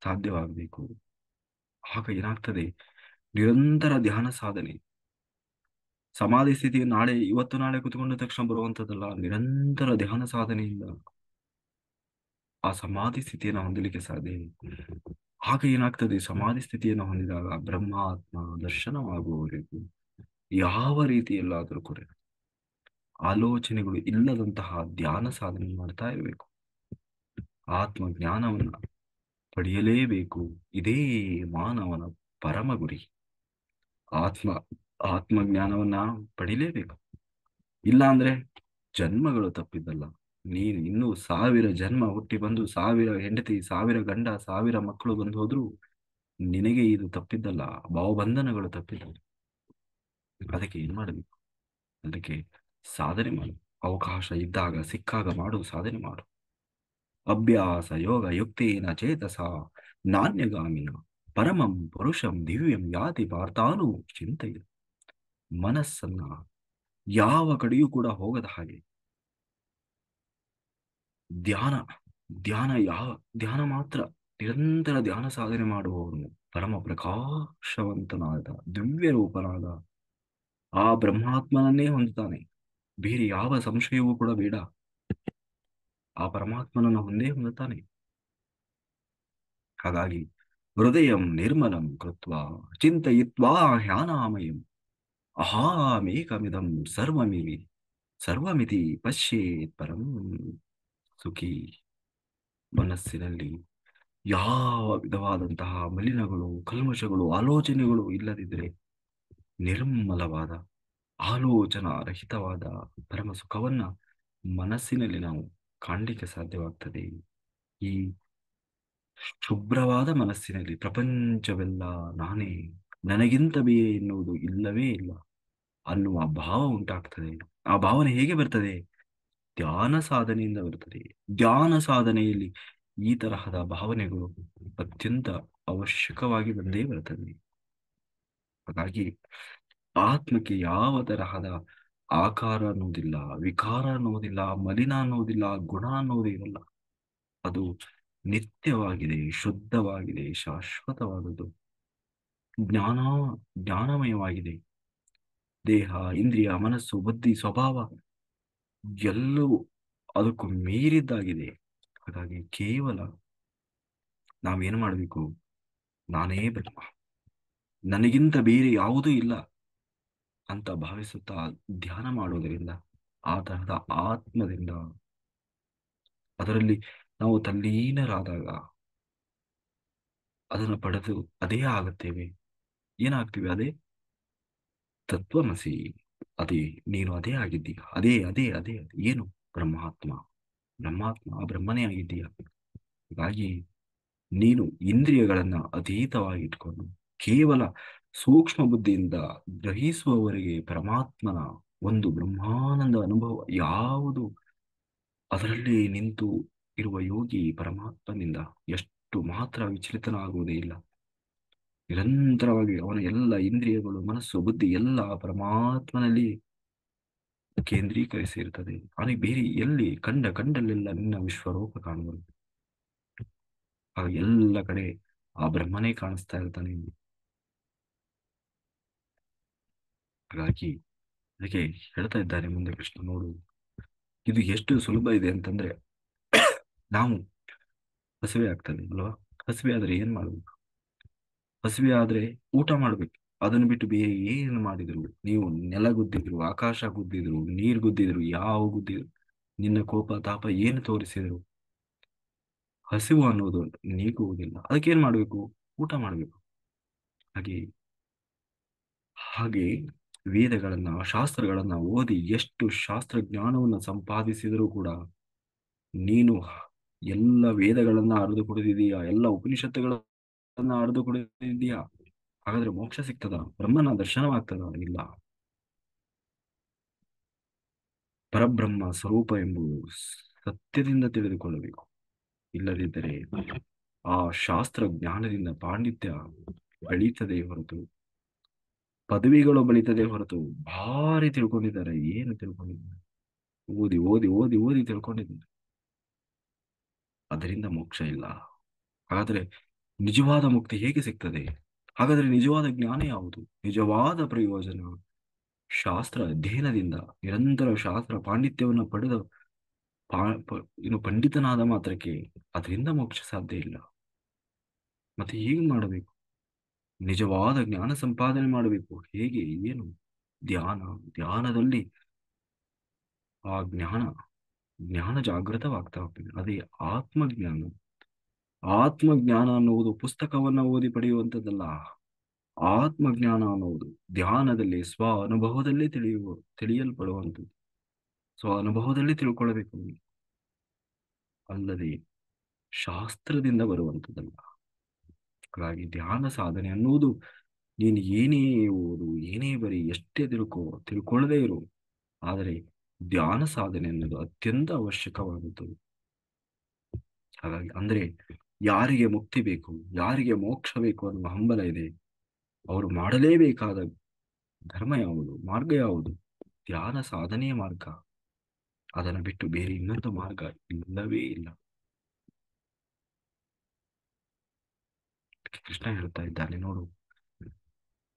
ಸಾಧ್ಯವಾಗಬೇಕು. ಆಗ ಏನಾಗ್ತದೆ, ನಿರಂತರ ಧ್ಯಾನ ಸಾಧನೆ, ಸಮಾಧಿ ಸ್ಥಿತಿ ನಾಳೆ ಇವತ್ತು ನಾಳೆ ಕುತ್ಕೊಂಡ ತಕ್ಷಣ ಬರುವಂತದ್ದಲ್ಲ. ನಿರಂತರ ಧ್ಯಾನ ಸಾಧನೆಯಿಂದ ಆ ಸಮಾಧಿ ಸ್ಥಿತಿಯನ್ನು ಹೊಂದಲಿಕ್ಕೆ ಸಾಧ್ಯ ಇದೆ. ಆಗ ಏನಾಗ್ತದೆ, ಸಮಾಧಿ ಸ್ಥಿತಿಯನ್ನು ಹೊಂದಿದಾಗ ಬ್ರಹ್ಮಾತ್ಮ ದರ್ಶನವಾಗುವವರೆಗೂ ಯಾವ ರೀತಿಯಲ್ಲಾದರೂ ಕೂಡ ಆಲೋಚನೆಗಳು ಇಲ್ಲದಂತಹ ಧ್ಯಾನ ಸಾಧನೆ ಮಾಡ್ತಾ ಇರಬೇಕು. ಆತ್ಮ ಜ್ಞಾನವನ್ನ ಪಡೆಯಲೇಬೇಕು. ಇದೇ ಮಾನವನ ಪರಮ ಗುರಿ. ಆತ್ಮ ಆತ್ಮಜ್ಞಾನವನ್ನ ಪಡಿಲೇಬೇಕು. ಇಲ್ಲ ಅಂದ್ರೆ ಜನ್ಮಗಳು ತಪ್ಪಿದ್ದಲ್ಲ. ನೀನು ಇನ್ನೂ 1000 ಜನ್ಮ ಹುಟ್ಟಿ ಬಂದು 1000 ಹೆಂಡತಿ, 1000 ಗಂಡ, 1000 ಮಕ್ಕಳು ಬಂದು ಹೋದ್ರು ನಿನಗೆ ಇದು ತಪ್ಪಿದ್ದಲ್ಲ, ಭಾವಬಂಧನಗಳು ತಪ್ಪಿದ್ದಲ್ಲ. ಅದಕ್ಕೆ ಏನ್ ಮಾಡಬೇಕು, ಅದಕ್ಕೆ ಸಾಧನೆ ಮಾಡು. ಅವಕಾಶ ಇದ್ದಾಗ ಸಿಕ್ಕಾಗ ಮಾಡು, ಸಾಧನೆ ಮಾಡು. ಅಭ್ಯಾಸ ಯೋಗ ಯುಕ್ತೇನ ಚೇತಸ ನಾಣ್ಯಗಾಮಿನ ಪರಮಂ ಪುರುಷಂ ದಿವ್ಯಂ ಯಾತಿ ಪಾರ್ಥಾನು ಚಿಂತೆಯ. ಮನಸ್ಸನ್ನ ಯಾವ ಕಡೆಯೂ ಕೂಡ ಹೋಗದ ಹಾಗೆ ಧ್ಯಾನ ಧ್ಯಾನ ಧ್ಯಾನ ಮಾತ್ರ, ನಿರಂತರ ಧ್ಯಾನ ಸಾಧನೆ ಮಾಡುವವನು ಪರಮ ಪ್ರಕಾಶವಂತನಾದ ದಿವ್ಯ ರೂಪನಾದ ಆ ಬ್ರಹ್ಮಾತ್ಮನನ್ನೇ ಹೊಂದುತ್ತಾನೆ. ಬೇರೆ ಯಾವ ಸಂಶಯವೂ ಕೂಡ ಬೇಡ, ಆ ಪರಮಾತ್ಮನನ್ನು ಹೊಂದೇ ಹೊಂದುತ್ತಾನೆ. ಹಾಗಾಗಿ ಹೃದಯಂ ನಿರ್ಮಲಂ ಕೃತ್ವಾ ಚಿಂತಯಿತ್ವಾ ಧ್ಯಾನಾಮಯಂ ಅಹಾಮೇಕಮಿದಂ ಸರ್ವಮಿತಿ ಪಶ್ಯೇತ್ ಪರಂ ಸುಖಿ. ಮನಸ್ಸಿನಲ್ಲಿ ಯಾವ ವಿಧವಾದಂತಹ ಮಲಿನಗಳು, ಕಲ್ಮಶಗಳು, ಆಲೋಚನೆಗಳು ಇಲ್ಲದಿದ್ದರೆ ನಿರ್ಮಲವಾದ, ಆಲೋಚನಾ ರಹಿತವಾದ ಪರಮ ಸುಖವನ್ನ ಮನಸ್ಸಿನಲ್ಲಿ ನಾವು ಕಾಣಲಿಕ್ಕೆ ಸಾಧ್ಯವಾಗ್ತದೆ. ಈ ಶುಭ್ರವಾದ ಮನಸ್ಸಿನಲ್ಲಿ ಪ್ರಪಂಚವೆಲ್ಲ ನಾನೇ, ನನಗಿಂತ ಬೇರೆ ಎನ್ನುವುದು ಇಲ್ಲವೇ ಇಲ್ಲ ಅನ್ನುವ ಭಾವ ಉಂಟಾಗ್ತದೆ. ಆ ಭಾವನೆ ಹೇಗೆ ಬರ್ತದೆ? ಧ್ಯಾನ ಸಾಧನೆಯಿಂದ ಬರ್ತದೆ. ಧ್ಯಾನ ಸಾಧನೆಯಲ್ಲಿ ಈ ತರಹದ ಭಾವನೆಗಳು ಅತ್ಯಂತ ಅವಶ್ಯಕವಾಗಿ ಬಂದೇ ಬರ್ತದೆ. ಹಾಗಾಗಿ ಆತ್ಮಕ್ಕೆ ಯಾವ ತರಹದ ಆಕಾರ ಅನ್ನೋದಿಲ್ಲ, ವಿಕಾರ ಅನ್ನೋದಿಲ್ಲ, ಮಲಿನ ಅನ್ನೋದಿಲ್ಲ, ಗುಣ ಅನ್ನೋದು ಇರಲ್ಲ. ಅದು ನಿತ್ಯವಾಗಿದೆ, ಶುದ್ಧವಾಗಿದೆ, ಶಾಶ್ವತವಾದದ್ದು, ಜ್ಞಾನ ಜ್ಞಾನಮಯವಾಗಿದೆ. ದೇಹ, ಇಂದ್ರಿಯ, ಮನಸ್ಸು, ಬುದ್ಧಿ, ಸ್ವಭಾವ ಎಲ್ಲವೂ ಅದಕ್ಕೂ ಮೀರಿದ್ದಾಗಿದೆ. ಹಾಗಾಗಿ ಕೇವಲ ನಾವೇನು ಮಾಡಬೇಕು? ನಾನೇ ಬ್ರಹ್ಮ, ನನಗಿಂತ ಬೇರೆ ಯಾವುದೂ ಇಲ್ಲ ಅಂತ ಭಾವಿಸುತ್ತಾ ಧ್ಯಾನ ಮಾಡುವುದರಿಂದ, ಆ ತರಹದ ಆತ್ಮದಿಂದ ಅದರಲ್ಲಿ ನಾವು ತಲ್ಲೀನರಾದಾಗ ಅದನ್ನು ಪಡೆದು ಅದೇ ಆಗುತ್ತೇವೆ. ಏನಾಗ್ತೀವಿ? ಅದೇ ತತ್ವಮಸಿ. ಅದೇ ನೀನು ಅದೇ ಆಗಿದ್ದೀಯ. ಅದೇ ಅದೇ ಅದೇ ಅದೇ ಏನು? ಬ್ರಹ್ಮಾತ್ಮ. ಬ್ರಹ್ಮಾತ್ಮ ಆ ಬ್ರಹ್ಮನೇ ಆಗಿದ್ದೀಯ. ಹೀಗಾಗಿ ನೀನು ಇಂದ್ರಿಯಗಳನ್ನ ಅತೀತವಾಗಿಟ್ಕೊಂಡು ಕೇವಲ ಸೂಕ್ಷ್ಮ ಬುದ್ಧಿಯಿಂದ ಗ್ರಹಿಸುವವರೆಗೆ ಪರಮಾತ್ಮನ ಒಂದು ಬ್ರಹ್ಮಾನಂದ ಅನುಭವ ಯಾವುದು ಅದರಲ್ಲಿ ನಿಂತು ಇರುವ ಯೋಗಿ ಪರಮಾತ್ಮನಿಂದ ಎಷ್ಟು ಮಾತ್ರ ವಿಚಲಿತನಾಗುವುದೇ ಇಲ್ಲ. ನಿರಂತರವಾಗಿ ಅವನ ಎಲ್ಲ ಇಂದ್ರಿಯಗಳು, ಮನಸ್ಸು, ಬುದ್ಧಿ ಎಲ್ಲ ಪರಮಾತ್ಮನಲ್ಲಿ ಕೇಂದ್ರೀಕರಿಸಿರ್ತದೆ. ಅವನಿಗೆ ಬೇರೆ ಎಲ್ಲಿ ಕಂಡಲ್ಲೆಲ್ಲ ನಿನ್ನ ವಿಶ್ವರೂಪ ಕಾಣುವುದು. ಆಗ ಎಲ್ಲ ಕಡೆ ಆ ಬ್ರಹ್ಮನೇ ಕಾಣಿಸ್ತಾ ಇರ್ತಾನೆ. ಹಾಗಾಗಿ ಅದಕ್ಕೆ ಹೇಳ್ತಾ ಇದ್ದಾರೆ ಮುಂದೆ ಕೃಷ್ಣ, ನೋಡು ಇದು ಎಷ್ಟು ಸುಲಭ ಇದೆ ಅಂತಂದ್ರೆ, ನಾವು ಹಸಿವೆ ಆಗ್ತದೆ ಅಲ್ವಾ? ಹಸಿವೆ ಆದ್ರೆ ಏನ್ ಮಾಡ್ಬೇಕು? ಹಸಿವೆ ಆದ್ರೆ ಊಟ ಮಾಡ್ಬೇಕು. ಅದನ್ನು ಬಿಟ್ಟು ಬೇರೆ ಏನು ಮಾಡಿದ್ರು, ನೀವು ನೆಲ ಗುದ್ದಿದ್ರು, ಆಕಾಶ ಗುದ್ದಿದ್ರು, ನೀರ್ ಗುದ್ದಿದ್ರು, ಯಾವ ಗುದ್ದಿದ್ರು, ನಿನ್ನ ಕೋಪ ತಾಪ ಏನು ತೋರಿಸಿದ್ರು ಹಸಿವು ಅನ್ನೋದು ನೀಗುವುದಿಲ್ಲ. ಅದಕ್ಕೆ ಏನ್ ಮಾಡ್ಬೇಕು? ಊಟ ಮಾಡ್ಬೇಕು. ಹಾಗೆ ಹಾಗೆ ವೇದಗಳನ್ನ, ಶಾಸ್ತ್ರಗಳನ್ನ ಓದಿ ಎಷ್ಟು ಶಾಸ್ತ್ರಜ್ಞಾನವನ್ನ ಸಂಪಾದಿಸಿದರೂ ಕೂಡ ನೀನು ಎಲ್ಲ ವೇದಗಳನ್ನ ಅರಿದು ಕುಡಿದಿದೀಯಾ, ಎಲ್ಲ ಉಪನಿಷತ್ತುಗಳನ್ನ ಅರಿದು ಕುಡಿದಿದೀಯಾ, ಹಾಗಾದ್ರೆ ಮೋಕ್ಷ ಸಿಗ್ತದ? ಬ್ರಹ್ಮನ ದರ್ಶನವಾಗ್ತದ? ಇಲ್ಲ. ಪರಬ್ರಹ್ಮ ಸ್ವರೂಪ ಎಂಬುದು ಸತ್ಯದಿಂದ ತಿಳಿದುಕೊಳ್ಳಬೇಕು. ಇಲ್ಲದಿದ್ದರೆ ಆ ಶಾಸ್ತ್ರ ಜ್ಞಾನದಿಂದ ಪಾಂಡಿತ್ಯ ಬೆಳೀತದೆ ಹೊರತು, ಪದವಿಗಳು ಬೆಳೀತದೆ ಹೊರತು, ಭಾರಿ ತಿಳ್ಕೊಂಡಿದ್ದಾರೆ. ಏನು ತಿಳ್ಕೊಂಡಿದ್ದಾರೆ? ಓದಿ ಓದಿ ಓದಿ ಓದಿ ತಿಳ್ಕೊಂಡಿದ್ದಾರೆ. ಅದರಿಂದ ಮೋಕ್ಷ ಇಲ್ಲ. ಹಾಗಾದ್ರೆ ನಿಜವಾದ ಮುಕ್ತಿ ಹೇಗೆ ಸಿಗ್ತದೆ? ಹಾಗಾದ್ರೆ ನಿಜವಾದ ಜ್ಞಾನ ಯಾವುದು? ನಿಜವಾದ ಪ್ರಯೋಜನ ಶಾಸ್ತ್ರ ಅಧ್ಯಯನದಿಂದ, ನಿರಂತರ ಶಾಸ್ತ್ರ ಪಾಂಡಿತ್ಯವನ್ನು ಪಡೆದ ಇನ್ನು ಪಂಡಿತನಾದ ಮಾತ್ರಕ್ಕೆ ಅದರಿಂದ ಮೋಕ್ಷ ಸಾಧ್ಯ ಇಲ್ಲ. ಮತ್ತೆ ಹೇಗೆ ಮಾಡಬೇಕು? ನಿಜವಾದ ಜ್ಞಾನ ಸಂಪಾದನೆ ಮಾಡಬೇಕು. ಹೇಗೆ? ಏನು? ಧ್ಯಾನ. ಧ್ಯಾನದಲ್ಲಿ ಆ ಜ್ಞಾನ ಜಾಗೃತವಾಗ್ತಾ ಹೋಗ್ತದೆ. ಅದೇ ಆತ್ಮಜ್ಞಾನ. ಆತ್ಮಜ್ಞಾನ ಅನ್ನುವುದು ಪುಸ್ತಕವನ್ನ ಓದಿ ಪಡೆಯುವಂಥದ್ದಲ್ಲ. ಆತ್ಮಜ್ಞಾನ ಅನ್ನುವುದು ಧ್ಯಾನದಲ್ಲಿ ಸ್ವ ಅನುಭವದಲ್ಲಿ ತಿಳಿಯಲ್ಪಡುವಂಥದ್ದು. ಸ್ವ ಅನುಭವದಲ್ಲಿ ತಿಳ್ಕೊಳ್ಬೇಕು, ಅಲ್ಲದೆ ಶಾಸ್ತ್ರದಿಂದ ಬರುವಂಥದ್ದಲ್ಲ. ಹಾಗಾಗಿ ಧ್ಯಾನ ಸಾಧನೆ ಅನ್ನುವುದು ನೀನು ಏನೇ ಓದು, ಏನೇ ಬರೀ, ಎಷ್ಟೇ ತಿಳ್ಕೊಳ್ಳದೇ ಇರು, ಆದರೆ ಧ್ಯಾನ ಸಾಧನೆ ಅನ್ನೋದು ಅತ್ಯಂತ ಅವಶ್ಯಕವಾದದ್ದು. ಹಾಗಾಗಿ ಅಂದ್ರೆ ಯಾರಿಗೆ ಮುಕ್ತಿ ಬೇಕು, ಯಾರಿಗೆ ಮೋಕ್ಷ ಬೇಕು ಅನ್ನುವ ಹಂಬಲ ಇದೆ, ಅವರು ಮಾಡಲೇಬೇಕಾದ ಧರ್ಮ ಯಾವುದು, ಮಾರ್ಗ ಯಾವುದು? ಧ್ಯಾನ ಸಾಧನೆಯ ಮಾರ್ಗ. ಅದನ್ನು ಬಿಟ್ಟು ಬೇರೆ ಇನ್ನೊಂದು ಮಾರ್ಗ ಇಲ್ಲವೇ ಇಲ್ಲ. ಕೃಷ್ಣ ಹೇಳ್ತಾ ಇದ್ದಾನೆ, ನೋಡು,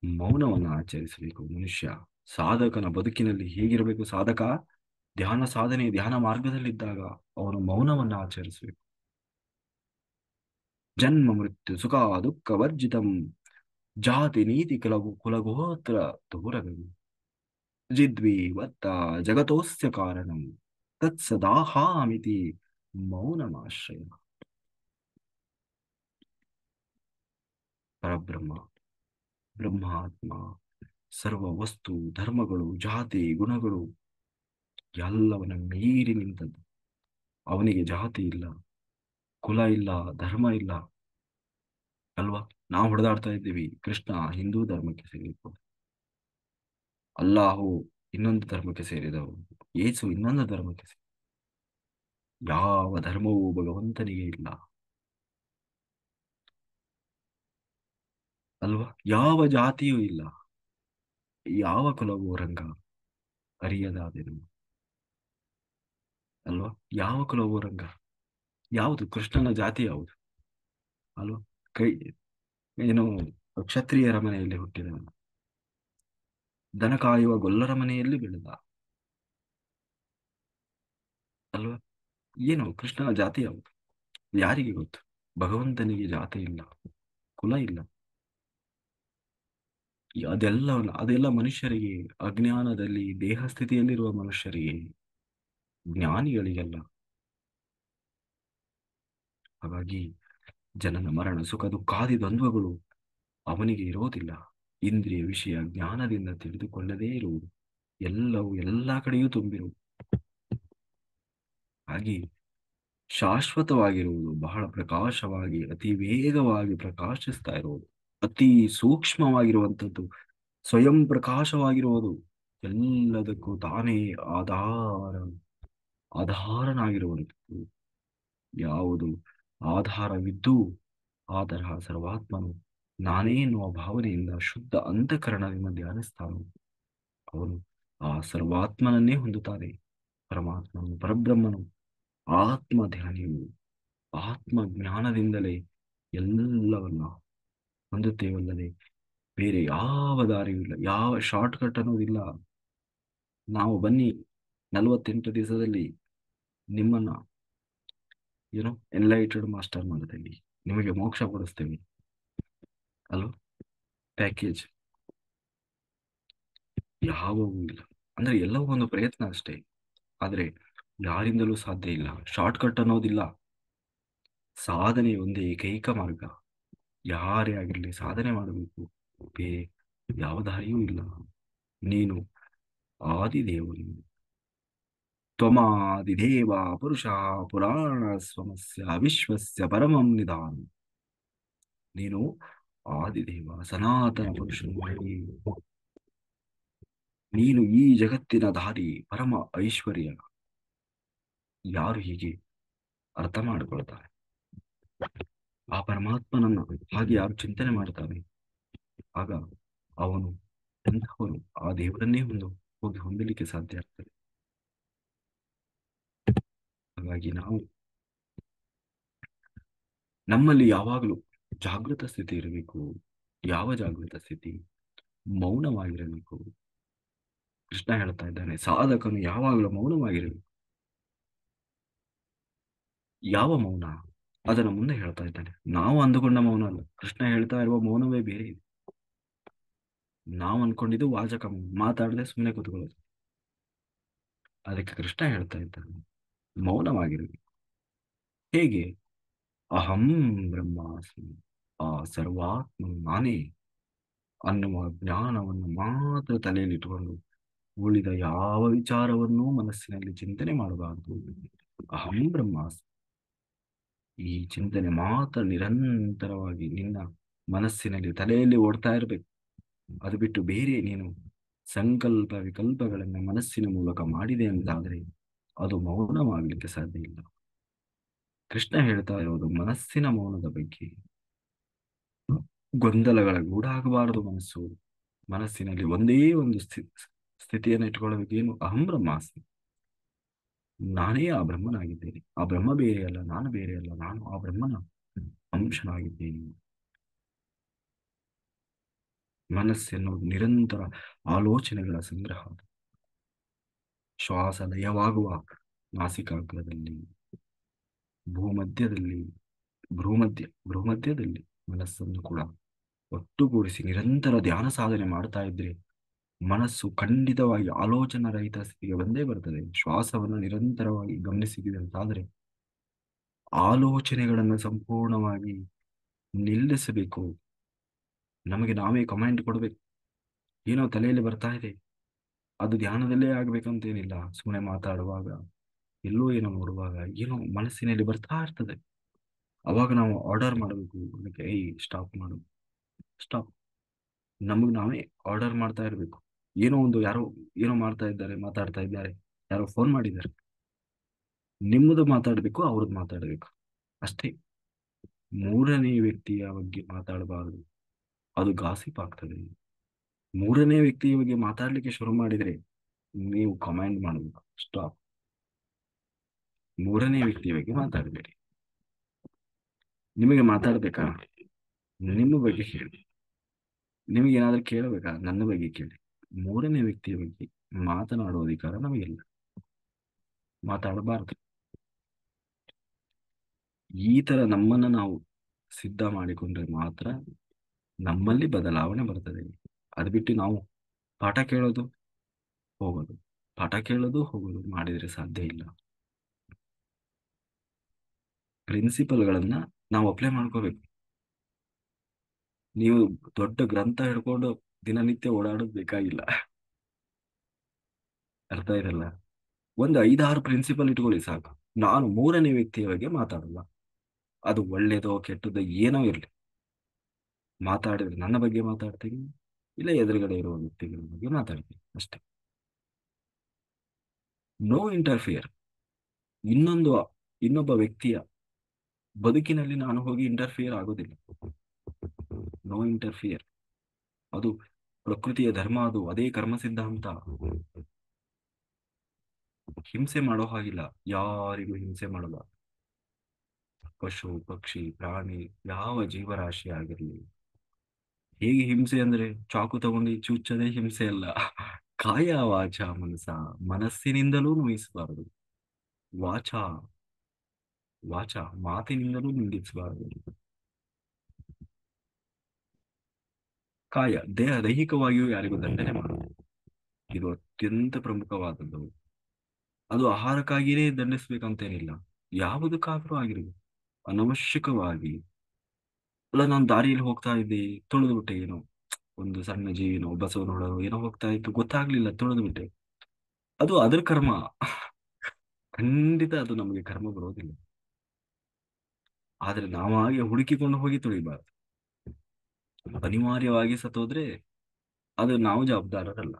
ಮೌನವನ್ನು ಆಚರಿಸಬೇಕು ಮನುಷ್ಯ. ಸಾಧಕನ ಬದುಕಿನಲ್ಲಿ ಹೇಗಿರಬೇಕು? ಸಾಧಕ ಧ್ಯಾನ ಸಾಧನೆ, ಧ್ಯಾನ ಮಾರ್ಗದಲ್ಲಿದ್ದಾಗ ಅವನು ಮೌನವನ್ನು ಆಚರಿಸಬೇಕು. ಜನ್ಮ ಮೃತ್ಯು ಸುಖ ದುಃಖ ವರ್ಜಿತಂ, ಜಾತಿ ನೀತಿ ಕುಲಗೋತ್ರ ದೂರಗಂ, ಜಿದ್ವಿ ವತ್ತ ಜಗತೋಸ್ಯ ಕಾರಣಂ, ತತ್ಸದಾಹಾಮಿತಿ ಮೌನಮಾಶ್ರಯ. ಪರಬ್ರಹ್ಮ, ಬ್ರಹ್ಮಾತ್ಮ, ಸರ್ವ ವಸ್ತು ಧರ್ಮಗಳು, ಜಾತಿ ಗುಣಗಳು ಎಲ್ಲವನ್ನ ಮೀರಿ ನಿಂತದ್ದು. ಅವನಿಗೆ ಜಾತಿ ಇಲ್ಲ, ಕುಲ ಇಲ್ಲ, ಧರ್ಮ ಇಲ್ಲ, ಅಲ್ವಾ? ನಾವು ಹೊಡೆದಾಡ್ತಾ ಇದ್ದೀವಿ ಕೃಷ್ಣ ಹಿಂದೂ ಧರ್ಮಕ್ಕೆ ಸೇರಿಕೊಂಡು, ಅಲ್ಲಾಹು ಇನ್ನೊಂದು ಧರ್ಮಕ್ಕೆ ಸೇರಿದವು, ಯೇಸು ಇನ್ನೊಂದು ಧರ್ಮಕ್ಕೆ ಯಾವ ಧರ್ಮವೂ ಭಗವಂತನಿಗೆ ಇಲ್ಲ ಅಲ್ವಾ? ಯಾವ ಜಾತಿಯೂ ಇಲ್ಲ, ಯಾವ ಕುಲವೂ ರಂಗ ಅರಿಯದಾದೆನು ಅಲ್ವಾ? ಯಾವ ಕುಲವೂ ರಂಗ, ಯಾವುದು ಕೃಷ್ಣನ ಜಾತಿ ಯಾವುದು ಅಲ್ವಾ? ಕೈ ಏನು, ಕ್ಷತ್ರಿಯರ ಮನೆಯಲ್ಲಿ ಹುಟ್ಟಿದ, ದನ ಕಾಯುವ ಗೊಲ್ಲರ ಮನೆಯಲ್ಲಿ ಬೆಳೆದ ಅಲ್ವಾ? ಏನು ಕೃಷ್ಣನ ಜಾತಿ ಯಾವುದು? ಯಾರಿಗೆ ಗೊತ್ತು? ಭಗವಂತನಿಗೆ ಜಾತಿ ಇಲ್ಲ, ಕುಲ ಇಲ್ಲ. ಅದೆಲ್ಲ ಮನುಷ್ಯರಿಗೆ, ಅಜ್ಞಾನದಲ್ಲಿ ದೇಹ ಸ್ಥಿತಿಯಲ್ಲಿರುವ ಮನುಷ್ಯರಿಗೆ, ಜ್ಞಾನಿಗಳಿಗೆಲ್ಲ. ಹಾಗಾಗಿ ಜನನ ಮರಣ ಸುಖ ದುಃಖಾದಿ ದ್ವಂದ್ವಗಳು ಅವನಿಗೆ ಇರೋದಿಲ್ಲ. ಇಂದ್ರಿಯ ವಿಷಯ ಜ್ಞಾನದಿಂದ ತಿಳಿದುಕೊಳ್ಳದೇ ಇರುವುದು, ಎಲ್ಲವೂ ಎಲ್ಲ ಕಡೆಯೂ ತುಂಬಿರುವುದು. ಹಾಗೆ ಶಾಶ್ವತವಾಗಿರುವುದು, ಬಹಳ ಪ್ರಕಾಶವಾಗಿ ಅತಿ ವೇಗವಾಗಿ ಪ್ರಕಾಶಿಸ್ತಾ ಇರುವುದು, ಅತಿ ಸೂಕ್ಷ್ಮವಾಗಿರುವಂಥದ್ದು, ಸ್ವಯಂ ಪ್ರಕಾಶವಾಗಿರುವುದು, ಎಲ್ಲದಕ್ಕೂ ತಾನೇ ಆಧಾರ ಆಧಾರನಾಗಿರುವಂಥದ್ದು. ಯಾವುದು ಆಧಾರವಿದ್ದು ಆ ತರಹ ಸರ್ವಾತ್ಮನು ನಾನೇ ಎನ್ನುವ ಭಾವನೆಯಿಂದ ಶುದ್ಧ ಅಂತಃಕರಣದಿಂದ ಧ್ಯಾನಿಸ್ತಾನೋ ಅವನು ಆ ಸರ್ವಾತ್ಮನನ್ನೇ ಹೊಂದುತ್ತಾನೆ. ಪರಮಾತ್ಮನು, ಪರಬ್ರಹ್ಮನು, ಆತ್ಮ ಧ್ಯಾನಿಯು, ಆತ್ಮ ಜ್ಞಾನದಿಂದಲೇ ಎಲ್ಲವನ್ನ ಹೊಂದುತ್ತೇವಲ್ಲದೆ ಬೇರೆ ಯಾವ ದಾರಿಯೂ ಇಲ್ಲ, ಯಾವ ಶಾರ್ಟ್ ಕಟ್ ಅನ್ನೋದಿಲ್ಲ. ನಾವು ಬನ್ನಿ 48 ದಿವಸದಲ್ಲಿ ನಿಮ್ಮನ್ನ ಎನ್ಲೈಟೆಡ್ ಮಾಸ್ಟರ್ ಮಾಡ್ತೇವೆ, ನಿಮಗೆ ಮೋಕ್ಷ ಕೊಡಿಸ್ತೇವೆ ಅಲ್ವ? ಪ್ಯಾಕೇಜ್ ಯಾವವೂ ಇಲ್ಲ. ಅಂದ್ರೆ ಎಲ್ಲವೂ ಒಂದು ಪ್ರಯತ್ನ ಅಷ್ಟೇ, ಆದ್ರೆ ಯಾರಿಂದಲೂ ಸಾಧ್ಯ ಇಲ್ಲ. ಶಾರ್ಟ್ ಕಟ್ ಅನ್ನೋದಿಲ್ಲ, ಸಾಧನೆ ಒಂದೇ ಏಕೈಕ ಮಾರ್ಗ. ಯಾರೇ ಆಗಿರಲಿ ಸಾಧನೆ ಮಾಡಬೇಕು, ಬೇರೆ ಯಾವ ದಾರಿಯೂ ಇಲ್ಲ. ನೀನು ಆದಿದೇವನು, ತ್ವಮಾದಿದೇವ ಪುರುಷ ಪುರಾಣ ಸ್ವಮಸ್ಯ ವಿಶ್ವಸ್ಯ ಪರಮಂ ನಿಧಾನ. ನೀನು ಆದಿದೇವ ಸನಾತನ ಪುರುಷನು, ನೀನು ಈ ಜಗತ್ತಿನ ದಾರಿ ಪರಮ ಐಶ್ವರ್ಯ. ಯಾರು ಹೀಗೆ ಅರ್ಥ ಮಾಡಿಕೊಳ್ತಾರೆ, ಆ ಪರಮಾತ್ಮನನ್ನ ಹಾಗೆ ಯಾರು ಚಿಂತನೆ ಮಾಡ್ತಾರೆ, ಆಗ ಅವನು ಎಂಥವನು ಆ ದೇವರನ್ನೇ ಹೋಗಿ ಹೊಂದಲಿಕ್ಕೆ ಸಾಧ್ಯ ಆಗ್ತದೆ. ಹಾಗಾಗಿ ನಮ್ಮಲ್ಲಿ ಯಾವಾಗಲೂ ಜಾಗೃತ ಸ್ಥಿತಿ ಇರಬೇಕು. ಯಾವ ಜಾಗೃತ ಸ್ಥಿತಿ? ಮೌನವಾಗಿರಬೇಕು. ಕೃಷ್ಣ ಹೇಳ್ತಾ ಇದ್ದಾನೆ, ಸಾಧಕನು ಯಾವಾಗಲೂ ಮೌನವಾಗಿರಬೇಕು. ಯಾವ ಮೌನ? ಅದನ್ನ ಮುಂದೆ ಹೇಳ್ತಾ ಇದ್ದಾನೆ. ನಾವು ಅಂದುಕೊಂಡ ಮೌನ ಅಲ್ಲ, ಕೃಷ್ಣ ಹೇಳ್ತಾ ಇರುವ ಮೌನವೇ ಬೇರೆ ಇದೆ. ನಾವು ಅನ್ಕೊಂಡಿದ್ದು ವಾಚಕ ಮೌನ, ಮಾತಾಡದೆ ಸುಮ್ಮನೆ ಕೂತ್ಕೊಳ್ಳೋದು. ಅದಕ್ಕೆ ಕೃಷ್ಣ ಹೇಳ್ತಾ ಇದ್ದಾನೆ ಮೌನವಾಗಿರಬೇಕು. ಹೇಗೆ? ಅಹಂ ಬ್ರಹ್ಮಾಸ್ಮಿ, ಆ ಸರ್ವಾತ್ಮ ನಾನೇ ಅನ್ನುವ ಜ್ಞಾನವನ್ನು ಮಾತ್ರ ತಲೆಯಲ್ಲಿ ಇಟ್ಟುಕೊಂಡು ಉಳಿದ ಯಾವ ವಿಚಾರವನ್ನೂ ಮನಸ್ಸಿನಲ್ಲಿ ಚಿಂತನೆ ಮಾಡಬಾರದು. ಅಹಂ ಬ್ರಹ್ಮಾಸ್ಮಿ, ಈ ಚಿಂತನೆ ಮಾತ್ರ ನಿರಂತರವಾಗಿ ನಿನ್ನ ಮನಸ್ಸಿನಲ್ಲಿ ತಲೆಯಲ್ಲಿ ಓಡ್ತಾ ಇರಬೇಕು. ಅದು ಬಿಟ್ಟು ಬೇರೆ ನೀನು ಸಂಕಲ್ಪ ವಿಕಲ್ಪಗಳನ್ನ ಮನಸ್ಸಿನ ಮೂಲಕ ಮಾಡಿದೆ ಅಂತಾದರೆ ಅದು ಮೌನವಾಗಲಿಕ್ಕೆ ಸಾಧ್ಯ ಇಲ್ಲ. ಕೃಷ್ಣ ಹೇಳ್ತಾ ಇರೋದು ಮನಸ್ಸಿನ ಮೌನದ ಬಗ್ಗೆ. ಗೊಂದಲಗಳ ಗೂಡಾಗಬಾರದು ಮನಸ್ಸು. ಮನಸ್ಸಿನಲ್ಲಿ ಒಂದೇ ಒಂದು ಸ್ಥಿತಿಯನ್ನು ಇಟ್ಕೊಳ್ಳಬೇಕು. ಏನು? ಅಹಂ ಬ್ರಹ್ಮಾಸ್ಮಿ, ನಾನೇ ಆ ಬ್ರಹ್ಮನಾಗಿದ್ದೇನೆ. ಆ ಬ್ರಹ್ಮ ಬೇರೆ ಅಲ್ಲ, ನಾನು ಬೇರೆ ಅಲ್ಲ, ನಾನು ಆ ಬ್ರಹ್ಮನ ಅಂಶನಾಗಿದ್ದೇನೆ. ಮನಸ್ಸೆನ್ನುವುದು ನಿರಂತರ ಆಲೋಚನೆಗಳ ಸಂಗ್ರಹ. ಶ್ವಾಸ ಲಯವಾಗುವ ನಾಸಿಕಾಗ್ರದಲ್ಲಿ, ಭೂಮಧ್ಯದಲ್ಲಿ, ಭ್ರೂಮಧ್ಯದಲ್ಲಿ ಮನಸ್ಸನ್ನು ಕೂಡ ಒಟ್ಟುಗೂಡಿಸಿ ನಿರಂತರ ಧ್ಯಾನ ಸಾಧನೆ ಮಾಡ್ತಾ ಇದ್ರೆ ಮನಸ್ಸು ಖಂಡಿತವಾಗಿ ಆಲೋಚನಾ ರಹಿತ ಸ್ಥಿತಿಗೆ ಬಂದೇ ಬರ್ತದೆ. ಶ್ವಾಸವನ್ನು ನಿರಂತರವಾಗಿ ಗಮನಿಸಿದೆ ಅಂತಾದ್ರೆ ಆಲೋಚನೆಗಳನ್ನು ಸಂಪೂರ್ಣವಾಗಿ ನಿಲ್ಲಿಸಬೇಕು. ನಮಗೆ ನಾವೇ ಕಮಾಂಡ್ ಕೊಡ್ಬೇಕು. ಏನೋ ತಲೆಯಲ್ಲಿ ಬರ್ತಾ ಇದೆ, ಅದು ಧ್ಯಾನದಲ್ಲೇ ಆಗ್ಬೇಕಂತೇನಿಲ್ಲ. ಸುಮ್ಮನೆ ಮಾತಾಡುವಾಗ, ಎಲ್ಲೋ ಏನೋ ನೋಡುವಾಗ ಏನೋ ಮನಸ್ಸಿನಲ್ಲಿ ಬರ್ತಾ ಇರ್ತದೆ. ಅವಾಗ ನಾವು ಆರ್ಡರ್ ಮಾಡಬೇಕು, ಅದಕ್ಕೆ ಏಯ್ ಸ್ಟಾಪ್ ಮಾಡು, ಸ್ಟಾಪ್. ನಮಗೆ ನಾವೇ ಆರ್ಡರ್ ಮಾಡ್ತಾ ಇರಬೇಕು. ಏನೋ ಒಂದು ಯಾರೋ ಏನೋ ಮಾಡ್ತಾ ಇದ್ದಾರೆ, ಮಾತಾಡ್ತಾ ಇದ್ದಾರೆ, ಯಾರೋ ಫೋನ್ ಮಾಡಿದ್ದಾರೆ, ನಿಮ್ಮದು ಮಾತಾಡಬೇಕು, ಅವ್ರದ್ದು ಮಾತಾಡಬೇಕು ಅಷ್ಟೇ. ಮೂರನೇ ವ್ಯಕ್ತಿಯ ಬಗ್ಗೆ ಮಾತಾಡಬಾರದು, ಅದು ಗಾಸಿಪ್ ಆಗ್ತದೆ. ಮೂರನೇ ವ್ಯಕ್ತಿಯ ಬಗ್ಗೆ ಮಾತಾಡ್ಲಿಕ್ಕೆ ಶುರು ಮಾಡಿದ್ರೆ ನೀವು ಕಮೆಂಟ್ ಮಾಡಬೇಕು, ಸ್ಟಾಪ್. ಮೂರನೇ ವ್ಯಕ್ತಿಯ ಬಗ್ಗೆ ಮಾತಾಡಬೇಡಿ. ನಿಮಗೆ ಮಾತಾಡ್ಬೇಕಾ, ನಿಮ್ಮ ಬಗ್ಗೆ ಹೇಳಿ. ನಿಮಗೆ ಏನಾದ್ರೂ ಕೇಳಬೇಕಾ, ನನ್ನ ಬಗ್ಗೆ ಕೇಳಿ. ಮೂರನೇ ವ್ಯಕ್ತಿಯ ಬಗ್ಗೆ ಮಾತನಾಡುವ ಅಧಿಕಾರ ನಮಗಿಲ್ಲ, ಮಾತಾಡಬಾರದು. ಈ ತರ ನಮ್ಮನ್ನ ನಾವು ಸಿದ್ಧ ಮಾಡಿಕೊಂಡ್ರೆ ಮಾತ್ರ ನಮ್ಮಲ್ಲಿ ಬದಲಾವಣೆ ಬರ್ತದೆ. ಅದು ಬಿಟ್ಟು ನಾವು ಪಾಠ ಕೇಳೋದು ಹೋಗೋದು, ಪಾಠ ಕೇಳೋದು ಹೋಗೋದು ಮಾಡಿದ್ರೆ ಸಾಧ್ಯ ಇಲ್ಲ. ಪ್ರಿನ್ಸಿಪಲ್ಗಳನ್ನ ನಾವು ಅಪ್ಲೈ ಮಾಡ್ಕೋಬೇಕು. ನೀವು ದೊಡ್ಡ ಗ್ರಂಥ ಹಿಡ್ಕೊಂಡು ದಿನನಿತ್ಯ ಓಡಾಡೋದು ಬೇಕಾಗಿಲ್ಲ. ಅರ್ಥ ಇರಲ್ಲ. ಒಂದು 5-6 ಪ್ರಿನ್ಸಿಪಲ್ ಇಟ್ಕೊಳ್ಳಿ ಸಾಕು. ನಾನು ಮೂರನೇ ವ್ಯಕ್ತಿಯ ಬಗ್ಗೆ ಮಾತಾಡಲ್ಲ, ಅದು ಒಳ್ಳೇದೋ ಕೆಟ್ಟದ್ದೋ ಏನೋ ಇರಲಿ, ಮಾತಾಡಿದ್ರೆ ನನ್ನ ಬಗ್ಗೆ ಮಾತಾಡ್ತೀನಿ, ಇಲ್ಲ ಎದುರುಗಡೆ ಇರುವ ವ್ಯಕ್ತಿಗಳ ಬಗ್ಗೆ ಮಾತಾಡ್ತೀನಿ ಅಷ್ಟೇ. No interfere. ಇನ್ನೊಂದು ಇನ್ನೊಬ್ಬ ವ್ಯಕ್ತಿಯ ಬದುಕಿನಲ್ಲಿ ನಾನು ಹೋಗಿ ಇಂಟರ್ಫಿಯರ್ ಆಗೋದಿಲ್ಲ. No interfere. ಅದು ಪ್ರಕೃತಿಯ ಧರ್ಮ, ಅದು ಅದೇ ಕರ್ಮ ಸಿದ್ಧಾಂತ. ಹಿಂಸೆ ಮಾಡೋ ಹಾಗಿಲ್ಲ, ಯಾರಿಗೂ ಹಿಂಸೆ ಮಾಡಲ್ಲ. ಪಶು ಪಕ್ಷಿ ಪ್ರಾಣಿ ಯಾವ ಜೀವರಾಶಿ ಆಗಿರಲಿ. ಹೇಗೆ ಹಿಂಸೆ ಅಂದ್ರೆ ಚಾಕು ತಗೊಂಡು ಚುಚ್ಚದೇ ಹಿಂಸೆ ಅಲ್ಲ. ಕಾಯ ವಾಚ ಮನಸ, ಮನಸ್ಸಿನಿಂದಲೂ ನೋಯಿಸಬಾರದು. ವಾಚ ವಾಚ ಮಾತಿನಿಂದಲೂ ನಿಂದಿಸಬಾರದು. ಕಾಯ ದೈಹಿಕವಾಗಿಯೂ ಯಾರಿಗೂ ದಂಡನೆ ಮಾಡುವುದು, ಇದು ಅತ್ಯಂತ ಪ್ರಮುಖವಾದದ್ದು. ಅದು ಆಹಾರಕ್ಕಾಗಿಯೇ ದಂಡಿಸ್ಬೇಕಂತೇನಿಲ್ಲ, ಯಾವುದಕ್ಕಾದ್ರೂ ಆಗಿರ್ಬೋದು. ಅನವಶ್ಯಕವಾಗಿ ಅಲ್ಲ, ನಾನು ದಾರಿಯಲ್ಲಿ ಹೋಗ್ತಾ ಇದ್ದೆ, ತುಳಿದು ಬಿಟ್ಟೆ, ಏನೋ ಒಂದು ಸಣ್ಣ ಜೀವಿನೋ ಬಸವನೋಡೋ ಏನೋ ಹೋಗ್ತಾ ಇತ್ತು, ಗೊತ್ತಾಗ್ಲಿಲ್ಲ, ತುಳಿದು ಬಿಟ್ಟೆ, ಅದು ಅದ್ರ ಕರ್ಮ. ಖಂಡಿತ ಅದು ನಮಗೆ ಕರ್ಮ ಬರೋದಿಲ್ಲ. ಆದ್ರೆ ನಾವಾಗೆ ಹುಡುಕಿಕೊಂಡು ಹೋಗಿ ತುಳಿಬಾರ್ದು. ಅನಿವಾರ್ಯವಾಗಿ ಸತ್ತೋದ್ರೆ ಅದು ನಾವು ಜವಾಬ್ದಾರರಲ್ಲ.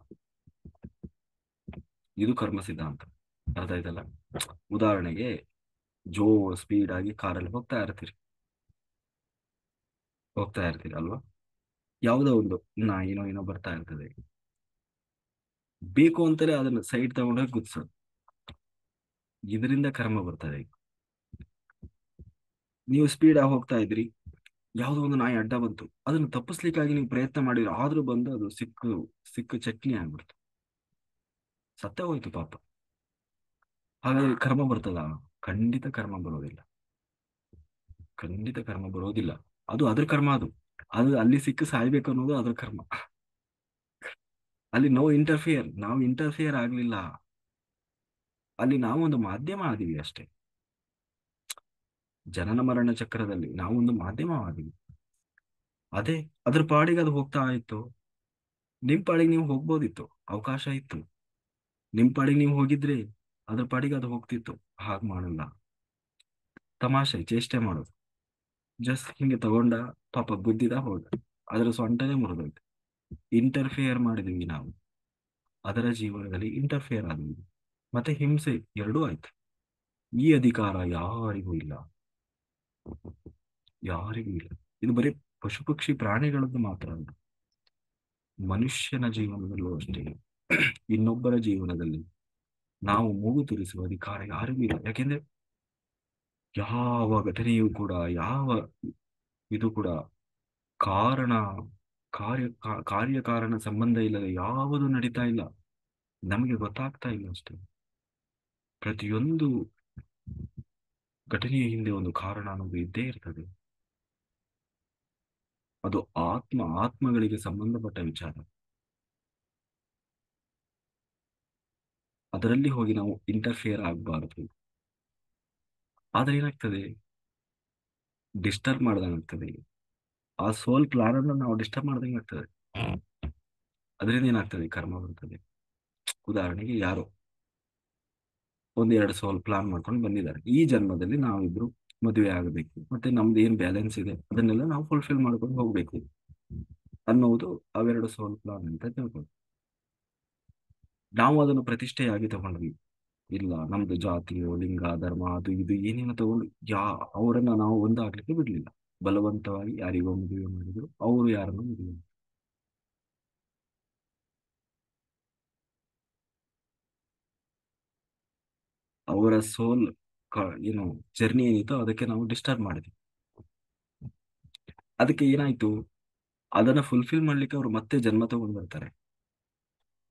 ಇದು ಕರ್ಮ ಸಿದ್ಧಾಂತ. ಅರ್ಥ ಆಯ್ತಲ್ಲ. ಉದಾಹರಣೆಗೆ ಜೋರ್ ಸ್ಪೀಡ್ ಆಗಿ ಕಾರಲ್ಲಿ ಹೋಗ್ತಾ ಇರ್ತೀರಿ ಅಲ್ವಾ. ಯಾವುದೋ ಒಂದು ನಾಯಿನೋ ಏನೋ ಬರ್ತಾ ಇರ್ತದೆ, ಬೇಕು ಅಂತಲೇ ಅದನ್ನ ಸೈಡ್ ತಗೊಂಡೋಗಿ ಗುದ್ಸೋದು, ಇದರಿಂದ ಕರ್ಮ ಬರ್ತದೆ. ನೀವು ಸ್ಪೀಡ್ ಆಗಿ ಹೋಗ್ತಾ ಇದ್ರಿ, ಯಾವುದೋ ಒಂದು ನಾಯಿ ಅಡ್ಡ ಬಂತು, ಅದನ್ನು ತಪ್ಪಿಸ್ಲಿಕ್ಕಾಗಿ ನೀವು ಪ್ರಯತ್ನ ಮಾಡಿದ್ರೆ ಆದ್ರೂ ಬಂದು ಅದು ಸಿಕ್ಕು ಚಟ್ನಿ ಆಗ್ಬಿಡ್ತು, ಸತ್ತೇ ಹೋಯ್ತು ಪಾಪ. ಹಾಗಾದ್ರೆ ಕರ್ಮ ಬರ್ತದ? ಖಂಡಿತ ಕರ್ಮ ಬರೋದಿಲ್ಲ, ಖಂಡಿತ ಕರ್ಮ ಬರೋದಿಲ್ಲ. ಅದು ಅದ್ರ ಕರ್ಮ, ಅದು ಅದು ಅಲ್ಲಿ ಸಿಕ್ಕು ಸಾಯ್ಬೇಕು ಅನ್ನೋದು ಅದ್ರ ಕರ್ಮ. ಅಲ್ಲಿ ನೋ ಇಂಟರ್ಫಿಯರ್, ನಾವು ಇಂಟರ್ಫಿಯರ್ ಆಗ್ಲಿಲ್ಲ, ಅಲ್ಲಿ ನಾವು ಒಂದು ಮಾಧ್ಯಮ ಆದಿವಿ ಅಷ್ಟೇ. ಜನನ ಮರಣ ಚಕ್ರದಲ್ಲಿ ನಾವು ಒಂದು ಮಾಧ್ಯಮವಾದಿವಿ. ಅದೇ ಅದ್ರ ಪಾಡಿಗೆ ಅದು ಹೋಗ್ತಾ ಇತ್ತು, ನಿಮ್ ಪಾಡಿಗೆ ನೀವು ಹೋಗ್ಬೋದಿತ್ತು, ಅವಕಾಶ ಇತ್ತು. ನಿಮ್ ಪಾಡಿಗೆ ನೀವು ಹೋಗಿದ್ರೆ ಅದ್ರ ಪಾಡಿಗೆ ಅದು ಹೋಗ್ತಿತ್ತು. ಹಾಗೆ ಮಾಡಲ್ಲ, ತಮಾಷೆ ಚೇಷ್ಟೆ ಮಾಡೋದು. ಜಸ್ಟ್ ಹಿಂಗೆ ತಗೊಂಡ ಪಾಪ ಗುದ್ದಿದ ಹೋದ, ಅದ್ರ ಸೊಂಟನೇ ಮುರಿದೋಯ್ತು. ಇಂಟರ್ಫಿಯರ್ ಮಾಡಿದ್ವಿ ನಾವು, ಅದರ ಜೀವನದಲ್ಲಿ ಇಂಟರ್ಫಿಯರ್ ಆದ್ವಿ, ಮತ್ತೆ ಹಿಂಸೆ ಎರಡೂ ಆಯ್ತು. ಈ ಅಧಿಕಾರ ಯಾರಿಗೂ ಇಲ್ಲ, ಯಾರಿಗೂ ಇಲ್ಲ. ಇದು ಬರೀ ಪಶು ಪಕ್ಷಿ ಪ್ರಾಣಿಗಳದ್ದು ಮಾತ್ರ ಅಲ್ಲ, ಮನುಷ್ಯನ ಜೀವನದಲ್ಲೂ ಅಷ್ಟೇ. ಇನ್ನೊಬ್ಬರ ಜೀವನದಲ್ಲಿ ನಾವು ಮೂಗು ತುರಿಸುವ ಅಧಿಕಾರ ಯಾರಿಗೂ ಇಲ್ಲ. ಯಾಕೆಂದ್ರೆ ಯಾವ ಘಟನೆಯೂ ಕೂಡ, ಯಾವ ಇದು ಕೂಡ ಕಾರಣ ಕಾರ್ಯಕಾರಣ ಸಂಬಂಧ ಇಲ್ಲದೆ ಯಾವುದು ನಡೀತಾ ಇಲ್ಲ, ನಮಗೆ ಗೊತ್ತಾಗ್ತಾ ಇಲ್ಲ ಅಷ್ಟೇ. ಪ್ರತಿಯೊಂದು ಘಟನೆಯ ಹಿಂದೆ ಒಂದು ಕಾರಣ ಅನ್ನೋದು ಇದ್ದೇ ಇರ್ತದೆ. ಅದು ಆತ್ಮಗಳಿಗೆ ಸಂಬಂಧಪಟ್ಟ ವಿಚಾರ. ಅದರಲ್ಲಿ ಹೋಗಿ ನಾವು ಇಂಟರ್ಫಿಯರ್ ಆಗಬಾರದು. ಆದ್ರೆ ಏನಾಗ್ತದೆ, ಡಿಸ್ಟರ್ಬ್ ಮಾಡ್ದಂಗಾಗ್ತದೆ. ಆ ಸೋಲ್ ಪ್ಲಾನ್ ಅನ್ನು ನಾವು ಡಿಸ್ಟರ್ಬ್ ಮಾಡ್ದಂಗೆ ಆಗ್ತದೆ. ಅದರಿಂದ ಏನಾಗ್ತದೆ, ಕರ್ಮ ಬರ್ತದೆ. ಉದಾಹರಣೆಗೆ ಯಾರೋ ಒಂದೆರಡು ಸೋಲ್ ಪ್ಲಾನ್ ಮಾಡ್ಕೊಂಡು ಬಂದಿದ್ದಾರೆ, ಈ ಜನ್ಮದಲ್ಲಿ ನಾವಿಬ್ರು ಮದುವೆ ಆಗಬೇಕು, ಮತ್ತೆ ನಮ್ದು ಏನ್ ಬ್ಯಾಲೆನ್ಸ್ ಇದೆ ಅದನ್ನೆಲ್ಲ ನಾವು ಫುಲ್ಫಿಲ್ ಮಾಡ್ಕೊಂಡು ಹೋಗ್ಬೇಕು ಅನ್ನೋದು ಅವೆರಡು ಸೋಲ್ ಪ್ಲಾನ್ ಅಂತ ತಿಳ್ಕೊಂಡು ನಾವು ಅದನ್ನು ಪ್ರತಿಷ್ಠೆಯಾಗಿ ತಗೊಂಡ್ವಿ. ಇಲ್ಲ, ನಮ್ದು ಜಾತಿಯೋ ಲಿಂಗ ಧರ್ಮ ಅದು ಇದು ಏನೇನೋ ತಗೊಂಡು ಅವರನ್ನ ನಾವು ಒಂದಾಗ್ಲಿಕ್ಕೆ ಬಿಡ್ಲಿಲ್ಲ. ಬಲವಂತವಾಗಿ ಯಾರಿಗೋ ಮದುವೆ ಮಾಡಿದ್ರು, ಅವರು ಯಾರನ್ನೋ ಮದುವೆ ಅವರ ಸೋಲ್ ಏನು ಜರ್ನಿ ಏನಿತ್ತು ಅದಕ್ಕೆ ನಾವು ಡಿಸ್ಟರ್ಬ್ ಮಾಡಿದ್ವಿ. ಅದಕ್ಕೆ ಏನಾಯ್ತು, ಅದನ್ನ ಫುಲ್ಫಿಲ್ ಮಾಡ್ಲಿಕ್ಕೆ ಅವ್ರು ಮತ್ತೆ ಜನ್ಮ ತಗೊಂಡು ಬರ್ತಾರೆ.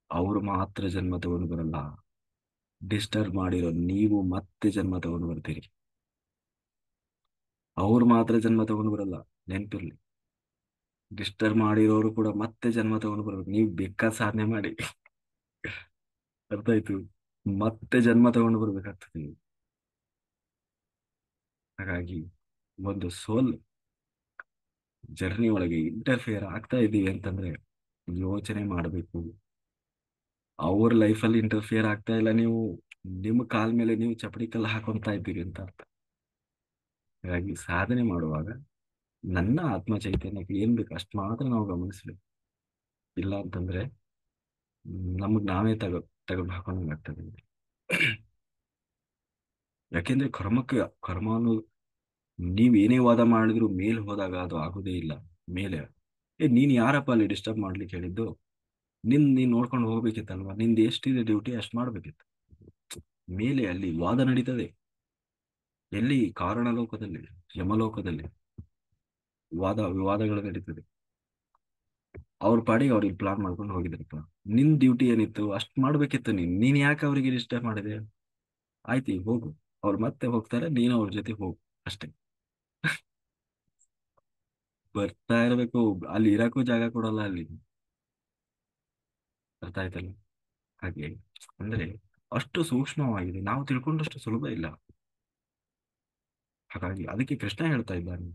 ಅವರು ಮಾತ್ರ ಜನ್ಮ ತಗೊಂಡು ಬರಲ್ಲ, ಡಿಸ್ಟರ್ಬ್ ಮಾಡಿರೋ ನೀವು ಮತ್ತೆ ಜನ್ಮ ತಗೊಂಡು ಬರ್ತೀರಿ. ಅವ್ರು ಮಾತ್ರ ಜನ್ಮ ತಗೊಂಡು ಬರಲ್ಲ, ನೆನ್ಪಿರ್ಲಿ. ಡಿಸ್ಟರ್ಬ್ ಮಾಡಿರೋರು ಕೂಡ ಮತ್ತೆ ಜನ್ಮ ತಗೊಂಡು ಬರ್ಬೇಕು, ನೀವು ಬೇಕಾದ ಸಾಧನೆ ಮಾಡಿ. ಅರ್ಥ ಆಯ್ತು, ಮತ್ತೆ ಜನ್ಮ ತಗೊಂಡು ಬರ್ಬೇಕಾಗ್ತದೆ ನೀವು. ಹಾಗಾಗಿ ಒಂದು ಸೋಲ್ ಜರ್ನಿ ಒಳಗೆ ಇಂಟರ್ಫಿಯರ್ ಆಗ್ತಾ ಇದೀವಿ ಅಂತಂದ್ರೆ ಯೋಚನೆ ಮಾಡಬೇಕು. ಅವ್ರ ಲೈಫಲ್ಲಿ ಇಂಟರ್ಫಿಯರ್ ಆಗ್ತಾ ಇಲ್ಲ, ನೀವು ನಿಮ್ಮ ಕಾಲ್ ಮೇಲೆ ನೀವು ಚಪಡಿ ಕಲ್ಲು ಹಾಕೊಂತಾ ಇದ್ದೀರಿ ಅಂತ ಅರ್ಥ. ಹಾಗಾಗಿ ಸಾಧನೆ ಮಾಡುವಾಗ ನನ್ನ ಆತ್ಮ ಚೈತನ್ಯಕ್ಕೆ ಏನ್ ಬೇಕು ಅಷ್ಟು ಮಾತ್ರ ನಾವು ಗಮನಿಸ್ಬೇಕು. ಇಲ್ಲ ಅಂತಂದ್ರೆ ನಮಗ್ ನಾವೇ ತಗೊಂಡು ಹಾಕೊಂಡಂಗೆ ಆಗ್ತದೆ. ಯಾಕೆಂದ್ರೆ ಕರ್ಮ ಅನ್ನೋದು, ನೀವ್ ಏನೇ ವಾದ ಮಾಡಿದ್ರು ಮೇಲ್ ಹೋದಾಗ ಅದು ಆಗುದೇ ಇಲ್ಲ. ಮೇಲೆ ನೀನ್ ಯಾರಪ್ಪ ಅಲ್ಲಿ ಡಿಸ್ಟರ್ಬ್ ಮಾಡ್ಲಿಕ್ಕೆ ಹೇಳಿದ್ದು? ನೀನ್ ನೋಡ್ಕೊಂಡು ಹೋಗ್ಬೇಕಿತ್ತಲ್ವಾ, ನಿಂದ ಎಷ್ಟಿದೆ ಡ್ಯೂಟಿ ಅಷ್ಟು ಮಾಡ್ಬೇಕಿತ್ತು. ಮೇಲೆ ಅಲ್ಲಿ ವಾದ ನಡೀತದೆ. ಎಲ್ಲಿ? ಕಾರಣ ಲೋಕದಲ್ಲಿ, ಯಮಲೋಕದಲ್ಲಿ ವಿವಾದಗಳು ನಡೀತದೆ. ಅವ್ರ ಪಾಡಿಗೆ ಅವ್ರಿಗೆ ಪ್ಲಾನ್ ಮಾಡ್ಕೊಂಡು ಹೋಗಿದ್ರಪ್ಪ. ನಿನ್ ಡ್ಯೂಟಿ ಏನಿತ್ತು ಅಷ್ಟ್ ಮಾಡ್ಬೇಕಿತ್ತು. ನೀನ್ ಯಾಕೆ ಅವರಿಗೆ ಡಿಸ್ಟರ್ಬ್ ಮಾಡಿದೆ? ಆಯ್ತು, ಈಗ ಹೋಗು. ಅವ್ರು ಮತ್ತೆ ಹೋಗ್ತಾರೆ, ನೀನು ಅವ್ರ ಜೊತೆ ಹೋಗು ಅಷ್ಟೇ. ಬರ್ತಾ ಇರ್ಬೇಕು, ಅಲ್ಲಿ ಇರಕ್ಕೂ ಜಾಗ ಕೊಡಲ್ಲ ಅಲ್ಲಿ. ಅರ್ಥ ಆಯ್ತಲ್ಲ? ಹಾಗೆ ಅಂದ್ರೆ ಅಷ್ಟು ಸೂಕ್ಷ್ಮವಾಗಿದೆ, ನಾವು ತಿಳ್ಕೊಂಡಷ್ಟು ಸುಲಭ ಇಲ್ಲ. ಹಾಗಾಗಿ ಅದಕ್ಕೆ ಕೃಷ್ಣ ಹೇಳ್ತಾ ಇದ್ದಾನೆ,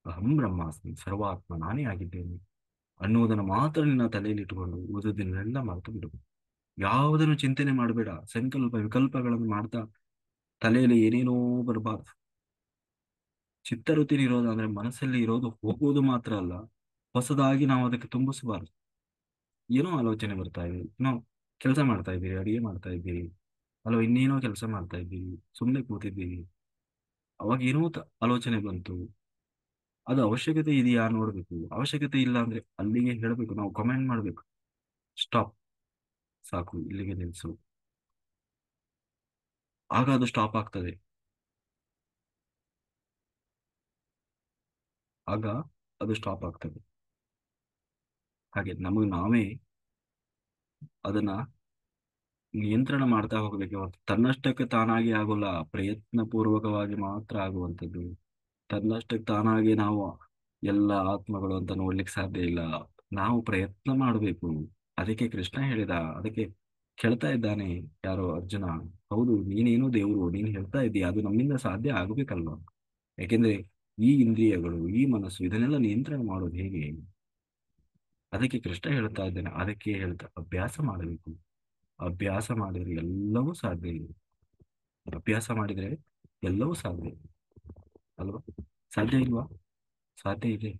ಅಹಂ ಬ್ರಹ್ಮಾಸ್ಮಿ, ಸರ್ವಾತ್ಮ ನಾನೇ ಆಗಿದ್ದೇನೆ ಅನ್ನುವುದನ್ನು ಮಾತ್ರ ನಿನ್ನ ತಲೆಯಲ್ಲಿ ಇಟ್ಟುಕೊಂಡು ಉಳಿದದನ್ನೆಲ್ಲ ಮರೆತು ಬಿಡು. ಯಾವುದನ್ನು ಚಿಂತನೆ ಮಾಡಬೇಡ. ಸಂಕಲ್ಪ ವಿಕಲ್ಪಗಳನ್ನು ಮಾಡ್ತಾ ತಲೆಯಲ್ಲಿ ಏನೇನೋ ಬರಬಾರ್ದು. ಚಿತ್ತವೃತ್ತಿ ನಿರೋಧ ಅಂದ್ರೆ ಮನಸ್ಸಲ್ಲಿ ಇರೋದು ಹೋಗುವುದು ಮಾತ್ರ ಅಲ್ಲ, ಹೊಸದಾಗಿ ನಾವು ಅದಕ್ಕೆ ತುಂಬಿಸಬಾರದು. ಏನೋ ಆಲೋಚನೆ ಬರ್ತಾ ಇದೆ, ಏನೋ ಕೆಲಸ ಮಾಡ್ತಾ ಇದ್ದೀರಿ, ಅಡಿಗೆ ಮಾಡ್ತಾ ಇದ್ದೀರಿ, ಅಲ್ವಾ ಇನ್ನೇನೋ ಕೆಲಸ ಮಾಡ್ತಾ ಇದ್ದೀವಿ, ಸುಮ್ಮನೆ ಕೂತಿದ್ದೀವಿ, ಅವಾಗ ಏನೋ ಆಲೋಚನೆ ಬಂತು, ಅದು ಅವಶ್ಯಕತೆ ಇದೆಯಾ ನೋಡ್ಬೇಕು. ಅವಶ್ಯಕತೆ ಇಲ್ಲ ಅಂದ್ರೆ ಅಲ್ಲಿಗೆ ಹೇಳಬೇಕು, ನಾವು ಕಮೆಂಟ್ ಮಾಡ್ಬೇಕು, ಸ್ಟಾಪ್, ಸಾಕು, ಇಲ್ಲಿಗೆ ನಿಲ್ಸು. ಆಗ ಅದು ಸ್ಟಾಪ್ ಆಗ್ತದೆ. ಆಗ ಅದು ಸ್ಟಾಪ್ ಆಗ್ತದೆ. ಹಾಗೆ ನಮಗೆ ನಾವೇ ಅದನ್ನ ನಿಯಂತ್ರಣ ಮಾಡ್ತಾ ಹೋಗ್ಬೇಕು ಹೊರತು ತನ್ನಷ್ಟಕ್ಕೆ ತಾನಾಗಿ ಆಗೋಲ್ಲ. ಪ್ರಯತ್ನ ಪೂರ್ವಕವಾಗಿ ಮಾತ್ರ ಆಗುವಂಥದ್ದು. ತನ್ನಷ್ಟಕ್ಕೆ ತಾನಾಗಿ ನಾವು ಎಲ್ಲ ಆತ್ಮಗಳು ಅಂತ ನೋಡ್ಲಿಕ್ಕೆ ಸಾಧ್ಯ ಇಲ್ಲ. ನಾವು ಪ್ರಯತ್ನ ಮಾಡಬೇಕು. ಅದಕ್ಕೆ ಕೃಷ್ಣ ಹೇಳಿದ, ಅದಕ್ಕೆ ಕೇಳ್ತಾ ಇದ್ದಾನೆ ಯಾರೋ ಅರ್ಜುನ, ಹೌದು ನೀನೇನು ದೇವರು, ನೀನ್ ಹೇಳ್ತಾ ಇದ್ದೀಯ, ಅದು ನಮ್ಮಿಂದ ಸಾಧ್ಯ ಆಗ್ಬೇಕಲ್ವಾ? ಯಾಕೆಂದ್ರೆ ಈ ಇಂದ್ರಿಯಗಳು, ಈ ಮನಸ್ಸು, ಇದನ್ನೆಲ್ಲ ನಿಯಂತ್ರಣ ಮಾಡೋದು ಹೇಗೆ? ಅದಕ್ಕೆ ಕೃಷ್ಣ ಹೇಳ್ತಾ ಇದ್ದಾನೆ, ಅದಕ್ಕೆ ಹೇಳ್ತಾ ಅಭ್ಯಾಸ ಮಾಡಬೇಕು. ಅಭ್ಯಾಸ ಮಾಡಿದ್ರೆ ಎಲ್ಲವೂ ಸಾಧ್ಯ ಇದೆ. ಅಭ್ಯಾಸ ಮಾಡಿದ್ರೆ ಎಲ್ಲವೂ ಸಾಧ್ಯ ಇದೆ, ಅಲ್ವಾ? ಸಾಧ್ಯ ಇಲ್ವಾ? ಸಾಧ್ಯ ಇದೆ.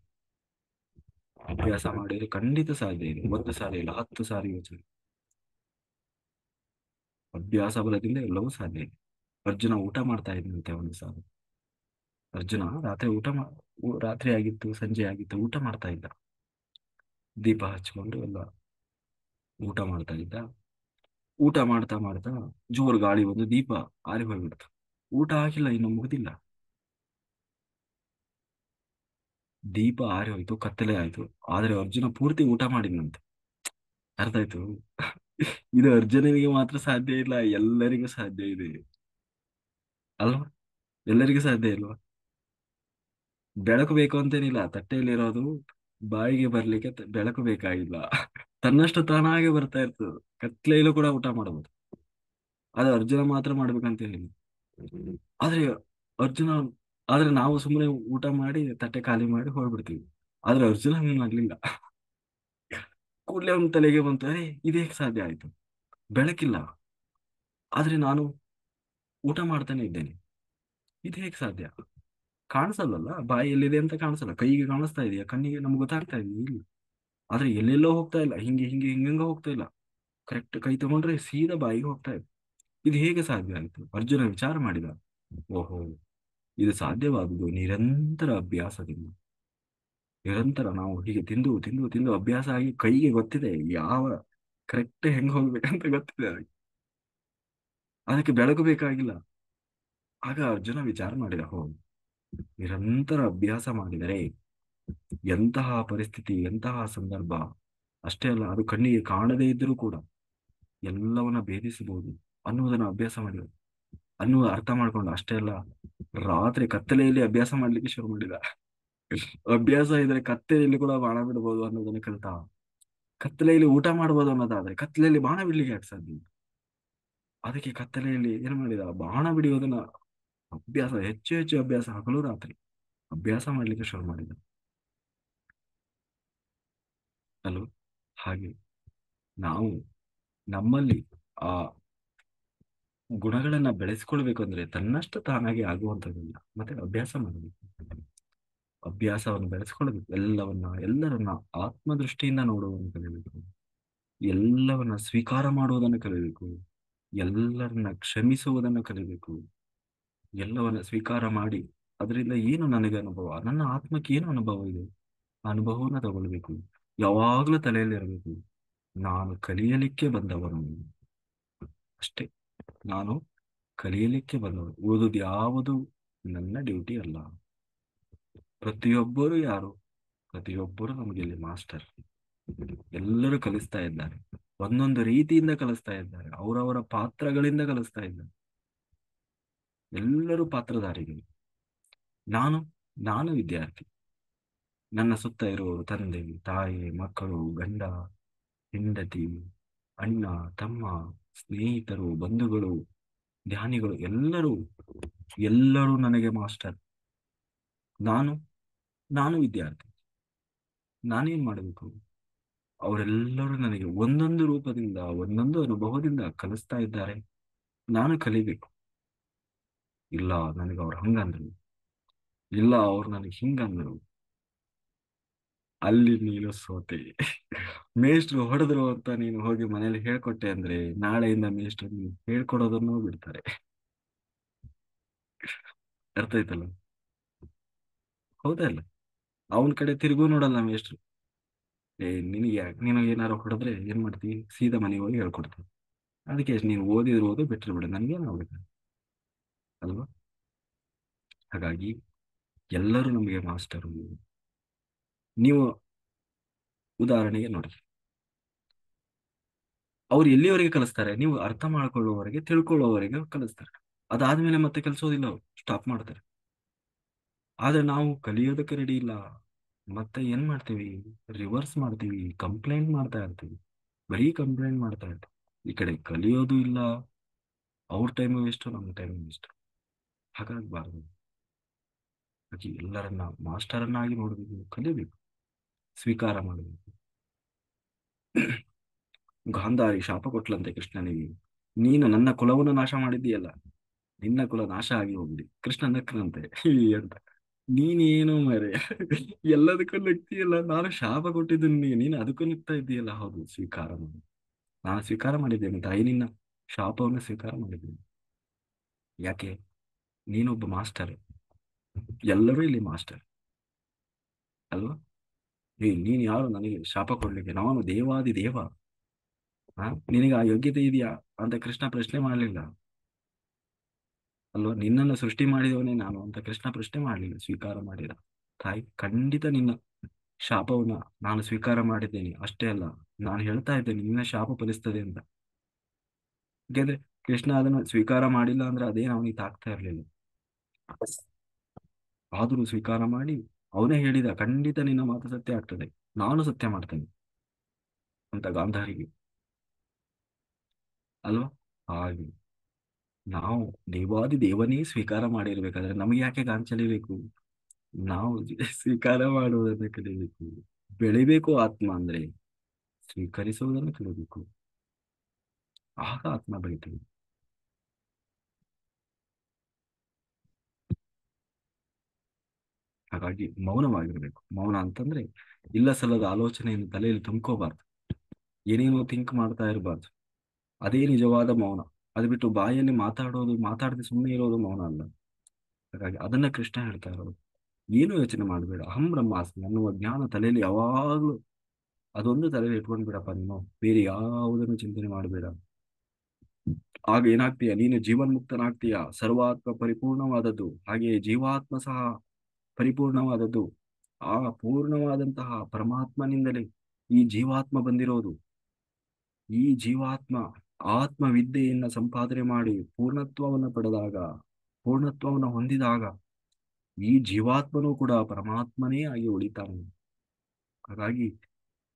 ಅಭ್ಯಾಸ ಮಾಡಿದ್ರೆ ಖಂಡಿತ ಸಾಧ್ಯ ಇದೆ. ಒಂದು ಸಾರಿ ಇಲ್ಲ, 10 ಸಾರಿ ಯೋಚನೆ. ಅಭ್ಯಾಸ ಬಲದಿಂದ ಎಲ್ಲವೂ ಸಾಧ್ಯ ಇದೆ. ಅರ್ಜುನ ಊಟ ಮಾಡ್ತಾ ಇದ್ದಂತೆ ಒಂದು ಸಾರಿ. ಅರ್ಜುನ ರಾತ್ರಿ ರಾತ್ರಿ ಆಗಿತ್ತು, ಸಂಜೆ ಆಗಿತ್ತು, ಊಟ ಮಾಡ್ತಾ ಇದ್ದ. ದೀಪ ಹಚ್ಕೊಂಡು ಎಲ್ಲ ಊಟ ಮಾಡ್ತಾ ಇದ್ದ. ಊಟ ಮಾಡ್ತಾ ಮಾಡ್ತಾ ಜೋರು ಗಾಳಿ ಬಂದು ದೀಪ ಆರಿ ಹೋಗ್ಬಿಡ್ತು. ಊಟ ಆಗಿಲ್ಲ, ಇನ್ನು ಮುಗ್ದಿಲ್ಲ. ದೀಪ ಆರಿ ಹೋಯ್ತು, ಕತ್ತಲೆ ಆಯ್ತು. ಆದ್ರೆ ಅರ್ಜುನ ಪೂರ್ತಿ ಊಟ ಮಾಡಿದ್ನಂತೆ. ಅರ್ಥ ಆಯ್ತು? ಇದು ಅರ್ಜುನನಿಗೆ ಮಾತ್ರ ಸಾಧ್ಯ ಇಲ್ಲ, ಎಲ್ಲರಿಗೂ ಸಾಧ್ಯ ಇದೆ, ಅಲ್ವಾ? ಎಲ್ಲರಿಗೂ ಸಾಧ್ಯ ಇಲ್ವಾ? ಬೆಳಕು ಬೇಕು ಅಂತೇನಿಲ್ಲ, ತಟ್ಟೆಯಲ್ಲಿರೋದು ಬಾಯಿಗೆ ಬರ್ಲಿಕ್ಕೆ ಬೆಳಕು ಬೇಕಾಗಿಲ್ಲ. ತನ್ನಷ್ಟು ತಾನಾಗೆ ಬರ್ತಾ ಇರ್ತದೆ. ಕತ್ಲೆಯಲ್ಲೂ ಕೂಡ ಊಟ ಮಾಡಬಹುದು. ಅದು ಅರ್ಜುನ ಮಾತ್ರ ಮಾಡ್ಬೇಕಂತೇನಿಲ್ಲ. ಆದ್ರೆ ಅರ್ಜುನ ಆದ್ರೆ ನಾವು ಸುಮ್ಮನೆ ಊಟ ಮಾಡಿ ತಟ್ಟೆ ಖಾಲಿ ಮಾಡಿ ಹೋಗ್ಬಿಡ್ತೀವಿ. ಆದ್ರೆ ಅರ್ಜುನ ಹಂಗಾಗ್ಲಿಲ್ಲ. ಕೂಡ್ಲೆ ಅವನ ತಲೆಗೆ ಬಂತು, ಅರೆ ಇದೇ ಸಾಧ್ಯ ಆಯ್ತು. ಬೆಳಕಿಲ್ಲ, ಆದ್ರೆ ನಾನು ಊಟ ಮಾಡ್ತಾನೆ ಇದ್ದೇನೆ. ಇದು ಹೇಗೆ ಸಾಧ್ಯ? ಕಾಣಿಸಲ್ಲಲ್ಲ, ಬಾಯಿ ಎಲ್ಲಿದೆ ಅಂತ ಕಾಣಿಸಲ್ಲ, ಕೈಗೆ ಕಾಣಿಸ್ತಾ ಇದೆಯಾ, ಕಣ್ಣಿಗೆ ನಮ್ಗೆ ಗೊತ್ತಾಗ್ತಾ ಇದೆಯಾ? ಇಲ್ಲ. ಆದ್ರೆ ಎಲ್ಲೆಲ್ಲೋ ಹೋಗ್ತಾ ಇಲ್ಲ, ಹಿಂಗೆ ಹಿಂಗೆ ಹಿಂಗಂಗ ಹೋಗ್ತಾ ಇಲ್ಲ, ಕರೆಕ್ಟ್ ಕೈ ತಗೊಂಡ್ರೆ ಸೀದಾ ಬಾಯಿಗೆ ಹೋಗ್ತಾ ಇದೆ. ಇದು ಹೇಗೆ ಸಾಧ್ಯ ಆಯ್ತು? ಅರ್ಜುನ ವಿಚಾರ ಮಾಡಿದ. ಓಹೋ, ಇದು ಸಾಧ್ಯವಾದುದು ನಿರಂತರ ಅಭ್ಯಾಸದಿಂದ. ನಿರಂತರ ನಾವು ಹೀಗೆ ತಿಂದು ತಿಂದು ತಿಂದು ಅಭ್ಯಾಸ ಆಗಿ ಕೈಗೆ ಗೊತ್ತಿದೆ ಯಾವ ಕರೆಕ್ಟ್ ಹೆಂಗ್ ಹೋಗ್ಬೇಕಂತ ಗೊತ್ತಿದೆ ಅದಕ್ಕೆ. ಅದಕ್ಕೆ ಬೆಳಕು ಬೇಕಾಗಿಲ್ಲ. ಆಗ ಅರ್ಜುನ ವಿಚಾರ ಮಾಡಿದ, ಹೋ, ನಿರಂತರ ಅಭ್ಯಾಸ ಮಾಡಿದರೆ ಎಂತಹ ಪರಿಸ್ಥಿತಿ, ಎಂತಹ ಸಂದರ್ಭ, ಅಷ್ಟೇ ಅಲ್ಲ ಅದು ಕಣ್ಣಿಗೆ ಕಾಣದೇ ಇದ್ದರೂ ಕೂಡ ಎಲ್ಲವನ್ನ ಭೇದಿಸಬಹುದು ಅನ್ನುವುದನ್ನು ಅಭ್ಯಾಸ ಮಾಡಿದ, ಅನ್ನುವ ಅರ್ಥ ಮಾಡ್ಕೊಂಡು. ಅಷ್ಟೇ ಅಲ್ಲ, ರಾತ್ರಿ ಕತ್ತಲೆಯಲ್ಲಿ ಅಭ್ಯಾಸ ಮಾಡ್ಲಿಕ್ಕೆ ಶುರು ಮಾಡಿದ. ಅಭ್ಯಾಸ ಇದ್ರೆ ಕತ್ತಲೆಯಲ್ಲಿ ಕೂಡ ಬಾಣ ಬಿಡಬಹುದು ಅನ್ನೋದನ್ನ ಕಲಿತ. ಕತ್ತಲೆಯಲ್ಲಿ ಊಟ ಮಾಡಬಹುದು ಅನ್ನೋದಾದ್ರೆ ಕತ್ತಲೆಯಲ್ಲಿ ಬಾಣ ಬಿಡ್ಲಿಕ್ಕೆ ಯಾಕೆ ಸಾಧ್ಯ? ಅದಕ್ಕೆ ಕತ್ತಲೆಯಲ್ಲಿ ಏನ್ ಮಾಡಿದ, ಬಾಣ ಬಿಡಿಯೋದನ್ನ ಅಭ್ಯಾಸ, ಹೆಚ್ಚು ಹೆಚ್ಚು ಅಭ್ಯಾಸ, ಹಗಲು ರಾತ್ರಿ ಅಭ್ಯಾಸ ಮಾಡ್ಲಿಕ್ಕೆ ಶುರು ಮಾಡಿದ. ಅಲ್ವ? ಹಾಗೆ ನಾವು ನಮ್ಮಲ್ಲಿ ಆ ಗುಣಗಳನ್ನ ಬೆಳೆಸ್ಕೊಳ್ಬೇಕು ಅಂದ್ರೆ ತನ್ನಷ್ಟು ತಾನಾಗಿ ಆಗುವಂಥದ್ದಿಲ್ಲ, ಮತ್ತೆ ಅಭ್ಯಾಸ ಮಾಡಬೇಕು. ಅಭ್ಯಾಸವನ್ನು ಬೆಳೆಸ್ಕೊಳ್ಬೇಕು. ಎಲ್ಲರನ್ನ ಆತ್ಮದೃಷ್ಟಿಯಿಂದ ನೋಡುವುದನ್ನು ಕಲಿಬೇಕು. ಎಲ್ಲವನ್ನ ಸ್ವೀಕಾರ ಮಾಡುವುದನ್ನು ಕಲಿಬೇಕು. ಎಲ್ಲರನ್ನ ಕ್ಷಮಿಸುವುದನ್ನು ಕಲಿಬೇಕು. ಎಲ್ಲವನ್ನ ಸ್ವೀಕಾರ ಮಾಡಿ ಅದರಿಂದ ಏನು ನನಗೆ ಅನುಭವ, ನನ್ನ ಆತ್ಮಕ್ಕೆ ಏನು ಅನುಭವ ಇದೆ, ಆ ಅನುಭವವನ್ನ ತಗೊಳ್ಬೇಕು. ಯಾವಾಗ್ಲೂ ತಲೆಯಲ್ಲಿ ಇರಬೇಕು, ನಾನು ಕಲಿಯಲಿಕ್ಕೆ ಬಂದವನು ಅಷ್ಟೇ. ನಾನು ಕಲಿಯಲಿಕ್ಕೆ ಬಂದವನು. ಓದುದು ಯಾವುದು ನನ್ನ ಡ್ಯೂಟಿ ಅಲ್ಲ. ಪ್ರತಿಯೊಬ್ಬರು ಯಾರು? ಪ್ರತಿಯೊಬ್ಬರು ನಮಗೆ ಇಲ್ಲಿ ಮಾಸ್ಟರ್. ಎಲ್ಲರೂ ಕಲಿಸ್ತಾ ಇದ್ದಾರೆ, ಒಂದೊಂದು ರೀತಿಯಿಂದ ಕಲಿಸ್ತಾ ಇದ್ದಾರೆ, ಅವರವರ ಪಾತ್ರಗಳಿಂದ ಕಲಿಸ್ತಾ ಇದ್ದಾರೆ. ಎಲ್ಲರೂ ಪಾತ್ರಧಾರಿಗಳು. ನಾನು ನಾನು ವಿದ್ಯಾರ್ಥಿ. ನನ್ನ ಸುತ್ತ ಇರುವವರು ತಂದೆ, ತಾಯಿ, ಮಕ್ಕಳು, ಗಂಡ, ಹೆಂಡತಿ, ಅಣ್ಣ, ತಮ್ಮ, ಸ್ನೇಹಿತರು, ಬಂಧುಗಳು, ಧ್ಯಾನಿಗಳು, ಎಲ್ಲರೂ ಎಲ್ಲರೂ ನನಗೆ ಮಾಸ್ಟರ್. ನಾನು ನಾನು ವಿದ್ಯಾರ್ಥಿ. ನಾನೇನ್ ಮಾಡಬೇಕು? ಅವರೆಲ್ಲರೂ ನನಗೆ ಒಂದೊಂದು ರೂಪದಿಂದ, ಒಂದೊಂದು ಅನುಭವದಿಂದ ಕಲಿಸ್ತಾ ಇದ್ದಾರೆ. ನಾನು ಕಲಿಬೇಕು. ಇಲ್ಲ, ನನಗೆ ಅವ್ರು ಹಂಗಂದ್ರು, ಇಲ್ಲ ಅವ್ರು ನನಗೆ ಹಿಂಗಂದ್ರು, ಅಲ್ಲಿ ನೀನು ಸೋತೆ. ಮೇಷ್ಟ್ರು ಹೊಡೆದ್ರು ಅಂತ ನೀನು ಹೋಗಿ ಮನೇಲಿ ಹೇಳ್ಕೊಟ್ಟೆ ಅಂದ್ರೆ ನಾಳೆಯಿಂದ ಮೇಷ್ಟ್ರು ನೀನು ಹೇಳ್ಕೊಡೋದನ್ನು ಬಿಡ್ತಾರೆ. ಅರ್ಥ ಆಯ್ತಲ್ಲ? ಹೌದಾ ಇಲ್ಲ? ಅವನ ಕಡೆ ತಿರುಗೂ ನೋಡಲ್ಲ ಮೇಷ್ಟ್ರು. ನಿನಗೆ ಯಾಕೆ, ನಿನಗೆ ಏನಾರು ಹೊಡೆದ್ರೆ ಏನ್ ಮಾಡ್ತೀವಿ? ಸೀದಾ ಮನೆಗೆ ಹೋಗಿ ಹೇಳ್ಕೊಡ್ತೀವಿ. ಅದಕ್ಕೆ ನೀನು ಓದಿದ್ರು ಓದು, ಬಿಟ್ಟರು ಬಿಡು, ನನ್ಗೇನು ಆಗ್ಬೇಕು? ಅಲ್ವಾ? ಹಾಗಾಗಿ ಎಲ್ಲರೂ ನಮಗೆ ಮಾಸ್ಟರು. ನೀವು ಉದಾಹರಣೆಗೆ ನೋಡಿ, ಅವ್ರು ಎಲ್ಲಿವರೆಗೆ ಕಲಿಸ್ತಾರೆ? ನೀವು ಅರ್ಥ ಮಾಡ್ಕೊಳ್ಳುವವರೆಗೆ, ತಿಳ್ಕೊಳ್ಳುವವರೆಗೆ ಕಲಿಸ್ತಾರೆ. ಅದಾದ್ಮೇಲೆ ಮತ್ತೆ ಕಲಿಸೋದಿಲ್ಲ, ಅವ್ರು ಸ್ಟಾಪ್ ಮಾಡ್ತಾರೆ. ಆದ್ರೆ ನಾವು ಕಲಿಯೋದಕ್ಕೆ ರೆಡಿ ಇಲ್ಲ. ಮತ್ತೆ ಏನ್ ಮಾಡ್ತೀವಿ? ರಿವರ್ಸ್ ಮಾಡ್ತೀವಿ, ಕಂಪ್ಲೇಂಟ್ ಮಾಡ್ತಾ ಇರ್ತೀವಿ, ಬರೀ ಕಂಪ್ಲೇಂಟ್ ಮಾಡ್ತಾ ಇರ್ತೀವಿ. ಈ ಕಡೆ ಕಲಿಯೋದು ಇಲ್ಲ, ಅವ್ರ ಟೈಮು ವೇಸ್ಟ್, ನಮ್ಮ ಟೈಮು ವೇಸ್ಟ್. ಹಾಗಾಗಬಾರ್ದು. ಹಾಗೆ ಎಲ್ಲರನ್ನ ಮಾಸ್ಟರನ್ನಾಗಿ ನೋಡಬೇಕು, ಕಲಿಬೇಕು, ಸ್ವೀಕಾರ ಮಾಡಬೇಕು. ಗಾಂಧಾರಿ ಶಾಪ ಕೊಟ್ಲಂತೆ ಕೃಷ್ಣನಿಗೆ, ನೀನು ನನ್ನ ಕುಲವನ್ನು ನಾಶ ಮಾಡಿದ್ದೀಯಲ್ಲ, ನಿನ್ನ ಕುಲ ನಾಶ ಆಗಿ ಹೋಗ್ಲಿ. ಕೃಷ್ಣ ನಕ್ಕನಂತೆ, ಹೀ ಅಂತ. ನೀನೇನು ಮರೆ, ಎಲ್ಲದಕ್ಕೂ ನಗ್ತೀಯಲ್ಲ, ನಾನು ಶಾಪ ಕೊಟ್ಟಿದ್ದು ನೀನು ಅದಕ್ಕೂ ನಗ್ತಾ ಇದ್ದೀಯಲ್ಲ. ಹೌದು, ಸ್ವೀಕಾರ ಮಾಡಿ. ನಾನು ಸ್ವೀಕಾರ ಮಾಡಿದ್ದೇನೆ ತಾಯಿ, ನಿನ್ನ ಶಾಪವನ್ನು ಸ್ವೀಕಾರ ಮಾಡಿದ್ದೇನೆ. ಯಾಕೆ? ನೀನೊಬ್ಬ ಮಾಸ್ಟರ್. ಎಲ್ಲರೂ ಇಲ್ಲಿ ಮಾಸ್ಟರ್ ಅಲ್ವಾ? ನೀನ್ ಯಾರು ನನಗೆ ಶಾಪ ಕೊಡ್ಲಿಕ್ಕೆ? ನಾನು ದೇವಾದಿ ದೇವ. ನಿನಗೆ ಆ ಯೋಗ್ಯತೆ ಇದೆಯಾ ಅಂತ ಕೃಷ್ಣ ಪ್ರಶ್ನೆ ಮಾಡಲಿಲ್ಲ ಅಲ್ವಾ? ನಿನ್ನನ್ನು ಸೃಷ್ಟಿ ಮಾಡಿದವನೇ ನಾನು ಅಂತ ಕೃಷ್ಣ ಪ್ರಶ್ನೆ ಮಾಡಲಿಲ್ಲ, ಸ್ವೀಕಾರ ಮಾಡಿದ. ತಾಯಿ, ಖಂಡಿತ ನಿನ್ನ ಶಾಪವನ್ನ ನಾನು ಸ್ವೀಕಾರ ಮಾಡಿದ್ದೇನೆ. ಅಷ್ಟೇ ಅಲ್ಲ, ನಾನು ಹೇಳ್ತಾ ಇದ್ದೇನೆ ನಿನ್ನ ಶಾಪ ಫಲಿಸ್ತದೆ ಅಂತ. ಯಾಕೆಂದ್ರೆ ಕೃಷ್ಣ ಅದನ್ನು ಸ್ವೀಕಾರ ಮಾಡಿಲ್ಲ ಅಂದ್ರೆ ಅದೇನು ಅವನಿಗೆ ತಾಗ್ತಾ ಇರ್ಲಿಲ್ಲ. ಆದರೂ ಸ್ವೀಕಾರ ಮಾಡಿ ಅವನೇ ಹೇಳಿದ, ಖಂಡಿತ ನಿನ್ನ ಮಾತು ಸತ್ಯ ಆಗ್ತದೆ, ನಾನು ಸತ್ಯ ಮಾಡ್ತೇನೆ ಅಂತ ಗಾಂಧಾರಿಗೆ. ಅಲ್ವಾ? ಹಾಗೆ ನಾವು ದೇವಾದಿ ದೇವನೇ ಸ್ವೀಕಾರ ಮಾಡಿರ್ಬೇಕಾದ್ರೆ ನಮಗೆ ಯಾಕೆ ಗಾಂಚಲಿ ಬೇಕು? ನಾವು ಸ್ವೀಕಾರ ಮಾಡುವುದನ್ನು ಕಲಿಬೇಕು. ಬೆಳಿಬೇಕು ಆತ್ಮ ಅಂದ್ರೆ ಸ್ವೀಕರಿಸುವುದನ್ನು ಕಲಿಬೇಕು. ಆಗ ಆತ್ಮ ಬೆಳಿತೀವಿ. ಹಾಗಾಗಿ ಮೌನವಾಗಿರ್ಬೇಕು. ಮೌನ ಅಂತಂದ್ರೆ ಇಲ್ಲ ಸಲ್ಲದ ಆಲೋಚನೆಯನ್ನು ತಲೆಯಲ್ಲಿ ತುಂಬ್ಕೋಬಾರ್ದು, ಏನೇನೋ ಥಿಂಕ್ ಮಾಡ್ತಾ ಇರಬಾರ್ದು. ಅದೇ ನಿಜವಾದ ಮೌನ. ಅದು ಬಿಟ್ಟು ಬಾಯಲ್ಲಿ ಮಾತಾಡದೆ ಸುಮ್ಮನೆ ಇರೋದು ಮೌನ ಅಲ್ಲ. ಹಾಗಾಗಿ ಅದನ್ನ ಕೃಷ್ಣ ಹೇಳ್ತಾ ಇರೋದು. ಏನು ಯೋಚನೆ ಮಾಡಬೇಡ, ಅಹಂ ಬ್ರಹ್ಮಾಸ್ಮಿ ಅನ್ನುವ ಜ್ಞಾನ ತಲೆಯಲ್ಲಿ ಯಾವಾಗ್ಲೂ ಅದೊಂದು ತಲೆಯಲ್ಲಿ ಇಟ್ಕೊಂಡ್ ಬಿಡಪ್ಪ ನೀನು, ಬೇರೆ ಯಾವುದನ್ನು ಚಿಂತನೆ ಮಾಡಬೇಡ. ಆಗ ಏನಾಗ್ತೀಯ, ನೀನು ಜೀವನ್ಮುಕ್ತನಾಗ್ತೀಯ. ಸರ್ವಾತ್ಮ ಪರಿಪೂರ್ಣವಾದದ್ದು, ಹಾಗೆಯೇ ಜೀವಾತ್ಮ ಸಹ ಪರಿಪೂರ್ಣವಾದದ್ದು. ಆ ಪೂರ್ಣವಾದಂತಹ ಪರಮಾತ್ಮನಿಂದಲೇ ಈ ಜೀವಾತ್ಮ ಬಂದಿರೋದು. ಈ ಜೀವಾತ್ಮ ಆತ್ಮವಿದ್ಯೆಯನ್ನ ಸಂಪಾದನೆ ಮಾಡಿ ಪೂರ್ಣತ್ವವನ್ನು ಪಡೆದಾಗ, ಪೂರ್ಣತ್ವವನ್ನು ಹೊಂದಿದಾಗ ಈ ಜೀವಾತ್ಮನೂ ಕೂಡ ಪರಮಾತ್ಮನೇ ಆಗಿ ಉಳಿತಾನೆ. ಹಾಗಾಗಿ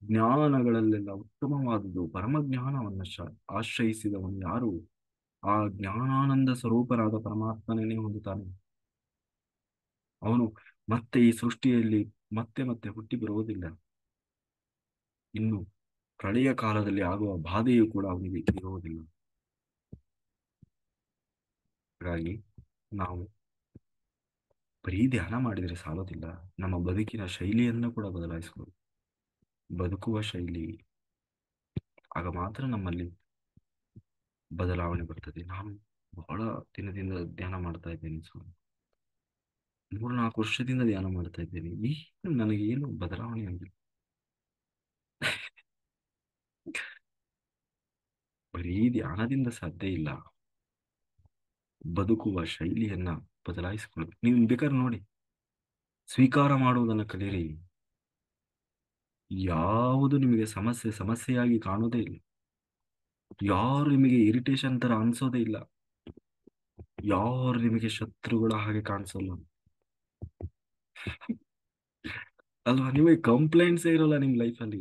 ಜ್ಞಾನಗಳಲ್ಲೆಲ್ಲ ಉತ್ತಮವಾದುದು ಪರಮಜ್ಞಾನವನ್ನು ಆಶ್ರಯಿಸಿದವನು ಯಾರು, ಆ ಜ್ಞಾನಾನಂದ ಸ್ವರೂಪನಾದ ಪರಮಾತ್ಮನೇ ಹೊಂದುತ್ತಾನೆ. ಅವನು ಮತ್ತೆ ಈ ಸೃಷ್ಟಿಯಲ್ಲಿ ಮತ್ತೆ ಮತ್ತೆ ಹುಟ್ಟಿ ಬರುವುದಿಲ್ಲ. ಇನ್ನು ಪ್ರಳಯ ಕಾಲದಲ್ಲಿ ಆಗುವ ಬಾಧೆಯೂ ಕೂಡ ಅವನಿಗೆ ಇರುವುದಿಲ್ಲ. ಹಾಗಾಗಿ ನಾವು ಬರೀ ಧ್ಯಾನ ಮಾಡಿದರೆ ಸಾಲೋದಿಲ್ಲ, ನಮ್ಮ ಬದುಕಿನ ಶೈಲಿಯನ್ನು ಕೂಡ ಬದಲಾಯಿಸಬಹುದು. ಬದುಕುವ ಶೈಲಿ, ಆಗ ಮಾತ್ರ ನಮ್ಮಲ್ಲಿ ಬದಲಾವಣೆ ಬರ್ತದೆ. ನಾನು ಬಹಳ ದಿನದಿಂದ ಧ್ಯಾನ ಮಾಡ್ತಾ ಇದ್ದೇನೆ ಸ್ವಾಮಿ, 3-4 ವರ್ಷದಿಂದ ಧ್ಯಾನ ಮಾಡ್ತಾ ಇದ್ದೇನೆ, ನನಗೆ ಏನು ಬದಲಾವಣೆ ಆಗಿಲ್ಲ. ಬರೀ ಧ್ಯಾನದಿಂದ ಸಾಧ್ಯ ಇಲ್ಲ, ಬದುಕುವ ಶೈಲಿಯನ್ನ ಬದಲಾಯಿಸಿಕೊಳ್ಳಿ. ನೀವು ಬೇಕಾದ್ರೆ ನೋಡಿ, ಸ್ವೀಕಾರ ಮಾಡುವುದನ್ನು ಕಲಿಯಿರಿ. ಯಾವುದು ನಿಮಗೆ ಸಮಸ್ಯೆಯಾಗಿ ಕಾಣೋದೇ ಇಲ್ಲ. ಯಾರು ನಿಮಗೆ ಇರಿಟೇಷನ್ ತರ ಅನ್ಸೋದೇ ಇಲ್ಲ. ಯಾರು ನಿಮಗೆ ಶತ್ರುಗಳ ಹಾಗೆ ಕಾಣಿಸಲ್ಲ ಅಲ್ವಾ? ನಿಮಗೆ ಕಂಪ್ಲೇಂಟ್ಸೇ ಇರೋಲ್ಲ ನಿಮ್ ಲೈಫಲ್ಲಿ.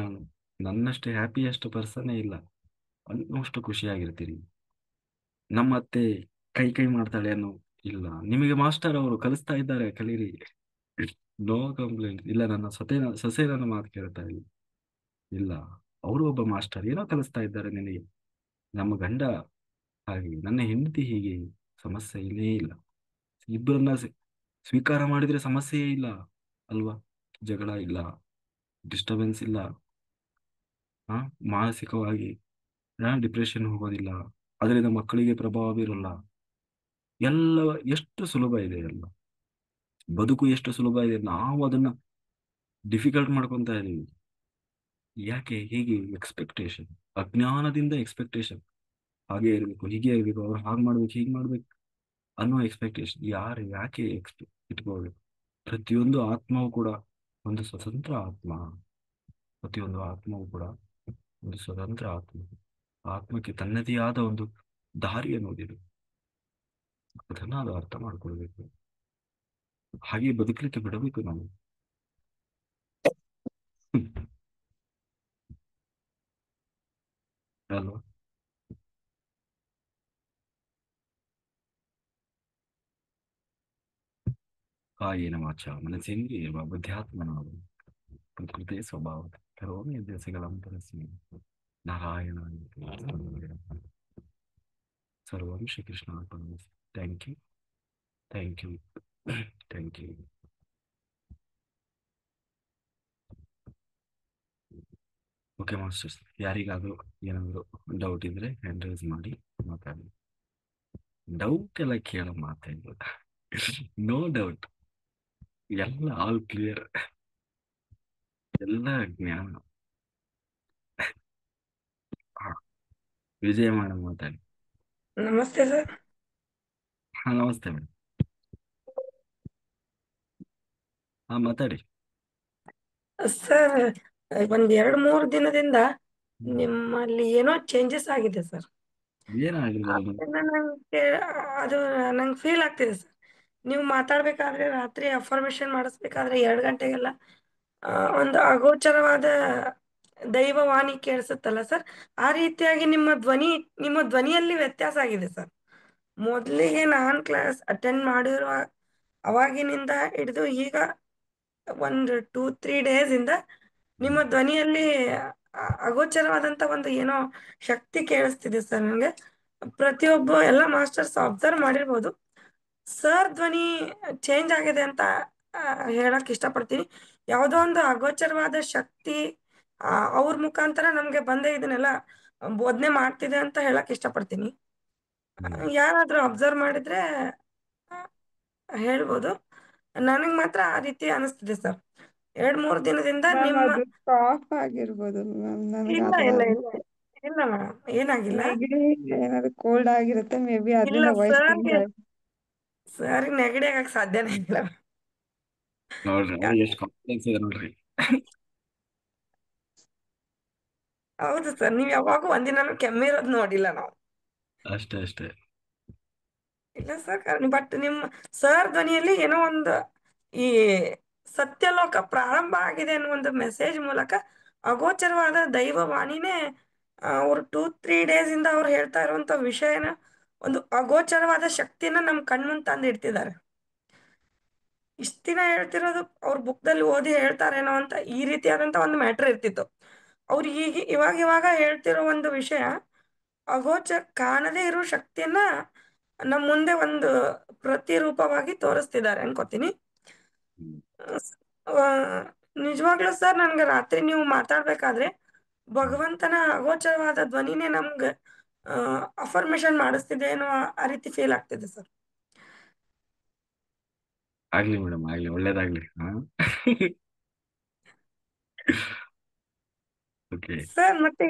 ನಾನು ನನ್ನಷ್ಟು ಹ್ಯಾಪಿಯೆಸ್ಟ್ ಪರ್ಸನ್ನೇ ಇಲ್ಲ ಅನ್ನೋಷ್ಟು ಖುಷಿಯಾಗಿರ್ತೀರಿ. ನಮ್ಮತ್ತೆ ಕೈ ಕೈ ಮಾಡ್ತಾಳೆ ಅನ್ನೋ ಇಲ್ಲ. ನಿಮಗೆ ಮಾಸ್ಟರ್ ಅವರು ಕಲಿಸ್ತಾ ಇದ್ದಾರೆ, ಕಲೀರಿ. ನೋ ಕಂಪ್ಲೇಂಟ್ ಇಲ್ಲ. ನನ್ನ ಸೊಸೆ ನನ್ನ ಮಾತು ಕೇಳ್ತಾ ಇಲ್ಲ. ಇಲ್ಲ, ಅವರು ಒಬ್ಬ ಮಾಸ್ಟರ್ ಏನೋ ಕಲಿಸ್ತಾ ಇದ್ದಾರೆ ನಿನಗೆ. ನಮ್ಮ ಗಂಡ ಹಾಗೆ, ನನ್ನ ಹೆಂಡತಿ ಹೀಗೆ, ಸಮಸ್ಯೆ ಇಲ್ಲೇ ಇಲ್ಲ. ಇಬ್ಬರನ್ನ ಸ್ವೀಕಾರ ಮಾಡಿದ್ರೆ ಸಮಸ್ಯೆಯೇ ಇಲ್ಲ ಅಲ್ವಾ? ಜಗಳ ಇಲ್ಲ, ಡಿಸ್ಟರ್ಬೆನ್ಸ್ ಇಲ್ಲ, ಆ ಮಾನಸಿಕವಾಗಿ ಡಿಪ್ರೆಷನ್ ಹೋಗೋದಿಲ್ಲ, ಅದರಿಂದ ಮಕ್ಕಳಿಗೆ ಪ್ರಭಾವ ಬೀರಲ್ಲ. ಎಲ್ಲ ಎಷ್ಟು ಸುಲಭ ಇದೆ ಎಲ್ಲ. ಬದುಕು ಎಷ್ಟು ಸುಲಭ ಇದೆ, ನಾವು ಅದನ್ನ ಡಿಫಿಕಲ್ಟ್ ಮಾಡ್ಕೊಂತ ಇದೀವಿ. ಯಾಕೆ? ಹೀಗೆ ಎಕ್ಸ್ಪೆಕ್ಟೇಷನ್, ಅಜ್ಞಾನದಿಂದ ಎಕ್ಸ್ಪೆಕ್ಟೇಷನ್. ಹಾಗೆ ಇರ್ಬೇಕು, ಹೀಗೆ ಇರ್ಬೇಕು, ಅವ್ರು ಹಾಗೆ ಮಾಡ್ಬೇಕು, ಹೀಗೆ ಮಾಡ್ಬೇಕು ಅನ್ನೋ ಎಕ್ಸ್ಪೆಕ್ಟೇಷನ್. ಯಾಕೆ ಇಟ್ಕೋಬೇಕು? ಪ್ರತಿಯೊಂದು ಆತ್ಮವು ಕೂಡ ಒಂದು ಸ್ವತಂತ್ರ ಆತ್ಮ. ಪ್ರತಿಯೊಂದು ಆತ್ಮವು ಕೂಡ ಒಂದು ಸ್ವತಂತ್ರ ಆತ್ಮ. ಆತ್ಮಕ್ಕೆ ತನ್ನದೇ ಆದ ಒಂದು ದಾರಿ ಅನ್ನೋದಿದೆ. ಅದನ್ನ ಅದು ಅರ್ಥ ಮಾಡ್ಕೊಳ್ಬೇಕು. ಹಾಗೆ ಬದುಕಲಿಕ್ಕೆ ಬಿಡಬೇಕು ನಾವು. ಅಲ್ವಾ? ಕಾಯೇನ ವಾಚ ಮನಸ್ಸೇಂದ್ರಿಯ ಬುದ್ಧ್ಯಾತ್ಮನಾದ ಪ್ರಕೃತಿ ಸ್ವಭಾವ ಕರೋಮಿ ಅಭ್ಯಾಸಗಳಂತರಸ್ಮಿ ನಾರಾಯಣ ಸರ್ವಂ ಶ್ರೀಕೃಷ್ಣ ಅರ್ಪಣಮಸ್ತು. Thank you, thank you, thank you. Okay masters, ಯಾರಿಗಾದ್ರೂ ಏನಾದ್ರು ಡೌಟ್ ಇದ್ರೆ ಹ್ಯಾಂಡ್ ರೈಸ್ ಮಾಡಿ ಮಾತಾಡಿ. ಡೌಟ್ ಎಲ್ಲ ಕೇಳೋ ಮಾತಾಡಿಲ್ಲ, ನೋ ಡೌಟ್, ಎಲ್ಲ ಆಲ್ ಕ್ಲಿಯರ್, ಎಲ್ಲ ಜ್ಞಾನ. ಹಾ, ವಿಜಯ ಮೇಡಮ್ ಮಾತಾಡಿ. ನಮಸ್ತೆ ಸರ್. ಹಾ, ನಮಸ್ತೆ ಮೇಡಮ್. ಹಾ, ಮಾತಾಡಿ. ಸರ್, ಒಂದ್ 2-3 ದಿನದಿಂದ ಹ್ಮ್. ನಿಮ್ಮಲ್ಲಿ ಏನೋ ಚೇಂಜಸ್ ಆಗಿದೆ ಸರ್. ಏನಾಗಿರ್ಬೋದು? ಅದನ್ನ ಅದು ನಂಗೆ ಫೀಲ್ ಆಗ್ತಿದೆ ಸರ್. ನೀವು ಮಾತಾಡ್ಬೇಕಾದ್ರೆ ರಾತ್ರಿ ಅಫರ್ಮೇಶನ್ ಮಾಡಿಸ್ಬೇಕಾದ್ರೆ 2 ಗಂಟೆಗೆಲ್ಲ ಆ, ಒಂದು ಅಗೋಚರವಾದ ದೈವವಾಣಿ ಕೇಳಿಸುತ್ತಲ್ಲ ಸರ್, ಆ ರೀತಿಯಾಗಿ ನಿಮ್ಮ ಧ್ವನಿಯಲ್ಲಿ ವ್ಯತ್ಯಾಸ ಆಗಿದೆ ಸರ್. ಮೊದಲಿಗೆ ನಾನು ಕ್ಲಾಸ್ ಅಟೆಂಡ್ ಮಾಡಿರುವ ಅವಾಗಿನಿಂದ ಹಿಡಿದು ಈಗ ಒಂದು 2-3 ಡೇಸ್ ಇಂದ ನಿಮ್ಮ ಧ್ವನಿಯಲ್ಲಿ ಅಗೋಚರವಾದಂತ ಒಂದು ಏನೋ ಶಕ್ತಿ ಕೇಳಿಸ್ತಿದೆ ಸರ್ ನನಗೆ. ಪ್ರತಿಯೊಬ್ಬ ಎಲ್ಲ ಮಾಸ್ಟರ್ಸ್ ಅಬ್ಸರ್ವ್ ಮಾಡಿರ್ಬೋದು. ಸರ್ ಧ್ವನಿ ಚೇಂಜ್ ಆಗಿದೆ ಅಂತ ಹೇಳಕ್ ಇಷ್ಟಪಡ್ತೀನಿ. ಯಾವುದೋ ಒಂದು ಅಗೋಚರವಾದ ಶಕ್ತಿ ಅವ್ರ ಮುಖಾಂತರ ನಮ್ಗೆ ಬಂದೇ ಇದನ್ನೆಲ್ಲ ಬೋಧನೆ ಮಾಡ್ತಿದೆ ಅಂತ ಹೇಳಕ್ ಇಷ್ಟಪಡ್ತೀನಿ. ಹ್ಮ್ ಯಾರಾದ್ರೂ ಅಬ್ಸರ್ವ್ ಮಾಡಿದ್ರೆ ಹೇಳ್ಬೋದು. ನನಗ್ ಮಾತ್ರ ಆ ರೀತಿ ಅನಿಸ್ತಿದೆ ಸರ್. 2-3 ದಿನದಿಂದ ಮ್ಯಾಮ್ ನಿಮ್ಮ ಅದು ಕಾಫ್ ಆಗಿರ್ಬೋದು ಮ್ಯಾಮ್, ನನಗೆ ಇಲ್ಲ ಆತರ ಇಲ್ಲ ಇಲ್ಲ ಇಲ್ಲ ಮೇಡಮ್, ಏನಾಗಿಲ್ಲ. ನೆಗಡಿ ಏನಾದ್ರು ಕೋಲ್ಡ್ ಆಗಿರುತ್ತೆ, ಮೇ ಬಿ ಇಲ್ಲ ಅದರಿಂದ ವಾಯ್ಸ್ ಚೇಂಜ್ ಸರ್ಗೆ ಆಯ್ತು. ಸರ್ ನೆಗಡಿ ಆಗಕ್ ಸಾಧ್ಯನೇ ಇಲ್ಲ. ನೋಡ್ರಿ ಯಾ- ಅವ್ರಿಗೆ ಎಷ್ಟು ಕಾನ್ಫಿಡೆನ್ಸ್ ಇದೆ ನೋಡ್ರಿ. ಹೌದು ಸರ್, ನೀವ್ ಯಾವಾಗೂ ಒಂದಿನಾನು ಕೆಮ್ಮಿರೋದ್ ನೋಡಿಲ್ಲ ನಾವು. ಅಷ್ಟೇ ಅಷ್ಟೇ. ಇಲ್ಲ ಸರ್, ಬಟ್ ನಿಮ್ಮ ಸರ್ ಧ್ವನಿಯಲ್ಲಿ ಏನೋ ಒಂದು ಈ ಸತ್ಯಲೋಕ ಪ್ರಾರಂಭ ಆಗಿದೆ ಅನ್ನೋ ಒಂದು ಮೆಸೇಜ್ ಮೂಲಕ ಅಗೋಚರವಾದ ದೈವವಾಣಿನೇ ಅವ್ರು 2-3 ಡೇಸ್ ಇಂದ ಅವ್ರು ಹೇಳ್ತಾ ಇರುವಂತ ವಿಷಯನ ಒಂದು ಅಗೋಚರವಾದ ಶಕ್ತಿನ ನಮ್ ಕಣ್ಮುಂದ್ ತಂದು ಇಡ್ತಿದ್ದಾರೆ. ಇಷ್ಟ ದಿನ ಹೇಳ್ತಿರೋದು ಅವ್ರ ಬುಕ್ದಲ್ಲಿ ಓದಿ ಹೇಳ್ತಾರೇನೋ ಅಂತ ಈ ರೀತಿಯಾದಂತ ಒಂದು ಮ್ಯಾಟ್ರ್ ಇರ್ತಿತ್ತು. ಅವ್ರು ಈಗ ಇವಾಗ ಹೇಳ್ತಿರೋ ಒಂದು ವಿಷಯ ಕಾಣದೇ ಇರೋ ಶಕ್ತಿಯನ್ನ ನಮ್ ಮುಂದೆ ಒಂದು ಪ್ರತಿರೂಪವಾಗಿ ತೋರಿಸ್ತಿದ್ದಾರೆ ಅನ್ಕೋತೀನಿ. ಹ್ಮ್ ಆ, ನಿಜವಾಗ್ಲೂ ಸರ್ ನನ್ಗೆ ರಾತ್ರಿ ನೀವು ಮಾತಾಡ್ಬೇಕಾದ್ರೆ ಹ್ಮ್. ಭಗವಂತನ ಅಗೋಚರವಾದ ಧ್ವನಿನೇ ನಮ್ಗೆ ಅಫರ್ಮೇಶನ್ ಮಾಡಿಸ್ತಿದೆ ಅನ್ನೋ ಆ ರೀತಿ ಫೀಲ್ ಆಗ್ತಿದೆ ಸರ್. ಆಗ್ಲಿ ಮೇಡಮ್, ಆಗ್ಲಿ, ಒಳ್ಳೇದಾಗ್ಲಿ. ಹಾ. ಓಕೆ. ಸರ್ ಮತ್ತೆ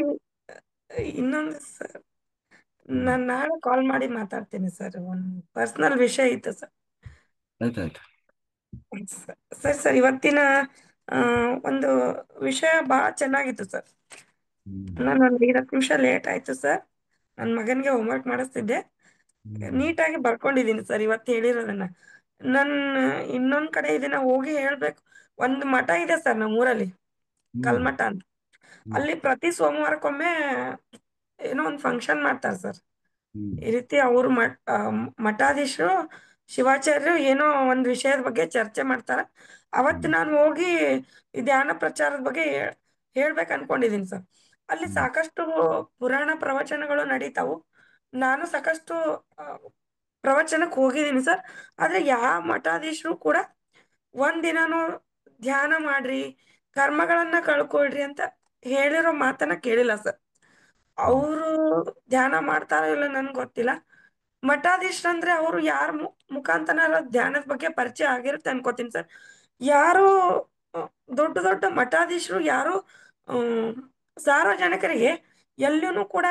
ಇನ್ನೊಂದು ಸರ್, ಹ್ಮ್ ನಾನು ನಾಳೆ ಕಾಲ್ ಮಾಡಿ ಮಾತಾಡ್ತೀನಿ ಸರ್, ಒಂದು ಪರ್ಸನಲ್ ವಿಷಯ ಇತ್ತು ಸರ್. ಆಯ್ತಾಯ್ತು. ಸರ್ ಇವತ್ತಿನ ಆ, ಒಂದು ವಿಷಯ ಬಹಳ ಚೆನ್ನಾಗಿತ್ತು ಸರ್. ಹ್ಮ್ ನಾನು ಒಂದು 20 ನಿಮಿಷ ಲೇಟ್ ಆಯ್ತು ಸರ್. ನನ್ನ ಮಗನಿಗೆ ಹೋಮ್ವರ್ಕ್ ಮಾಡಿಸ್ತಿದ್ದೆ, ಹ್ಮ್ ನೀಟಾಗಿ ಬರ್ಕೊಂಡಿದ್ದೀನಿ ಸರ್ ಇವತ್ತು ಹೇಳಿರೋದನ್ನ. ನನ್ನ ಇನ್ನೊಂದ್ ಕಡೆ ಇದನ್ನ ಹೋಗಿ ಹೇಳ್ಬೇಕು. ಒಂದು ಮಠ ಇದೆ ಸರ್ ನಮ್ಮ ಊರಲ್ಲಿ, ಹ್ಮ್ ಕಲ್ಮಠ ಅಂತ. ಹ್ಮ್ ಅಲ್ಲಿ ಪ್ರತಿ ಸೋಮವಾರಕ್ಕೊಮ್ಮೆ ಏನೋ ಒಂದು ಫಂಕ್ಷನ್ ಮಾಡ್ತಾರೆ ಸರ್. ಹ್ಮ್ ಈ ರೀತಿ ಅವರು ಮಠಾಧೀಶರು ಶಿವಾಚಾರ್ಯರು ಏನೋ ಒಂದು ವಿಷಯದ ಬಗ್ಗೆ ಚರ್ಚೆ ಮಾಡ್ತಾರ. ಅವತ್ತು ಹ್ಮ್ ನಾನು ಹೋಗಿ ಈ ಧ್ಯಾನ ಪ್ರಚಾರದ ಬಗ್ಗೆ ಹೇಳ್ಬೇಕು ಅನ್ಕೊಂಡಿದೀನಿ ಸರ್. ಅಲ್ಲಿ ಹ್ಮ್ ಸಾಕಷ್ಟು ಪುರಾಣ ಪ್ರವಚನಗಳು ನಡೀತಾವು. ನಾನು ಸಾಕಷ್ಟು ಆ, ಪ್ರವಚನಕ್ಕೆ ಹೋಗಿದ್ದೀನಿ ಸರ್. ಆದ್ರೆ ಯಾವ ಮಠಾಧೀಶರು ಕೂಡ ಒಂದಿನಾನು ಧ್ಯಾನ ಮಾಡ್ರಿ, ಕರ್ಮಗಳನ್ನ ಕಳ್ಕೊಳ್ರಿ ಅಂತ ಹೇಳಿರೋ ಮಾತನ್ನ ಕೇಳಿಲ್ಲ ಸರ್. ಹ್ಮ್ ಅವರು ಧ್ಯಾನ ಮಾಡ್ತಾರೋ ಇಲ್ಲ ನನ್ಗೆ ಗೊತ್ತಿಲ್ಲ. ಮಠಾಧೀಶರಂದ್ರೆ ಅವರು ಯಾರ ಮುಖಾಂತರ ಧ್ಯಾನದ ಬಗ್ಗೆ ಪರಿಚಯ ಆಗಿರುತ್ತೆ ಅನ್ಕೋತೀನಿ ಸರ್. ಯಾರು ಆ, ದೊಡ್ಡ ದೊಡ್ಡ ಮಠಾಧೀಶರು ಯಾರು ಆಮ್, ಸಾರ್ವಜನಿಕರಿಗೆ ಎಲ್ಲೂ ಕೂಡ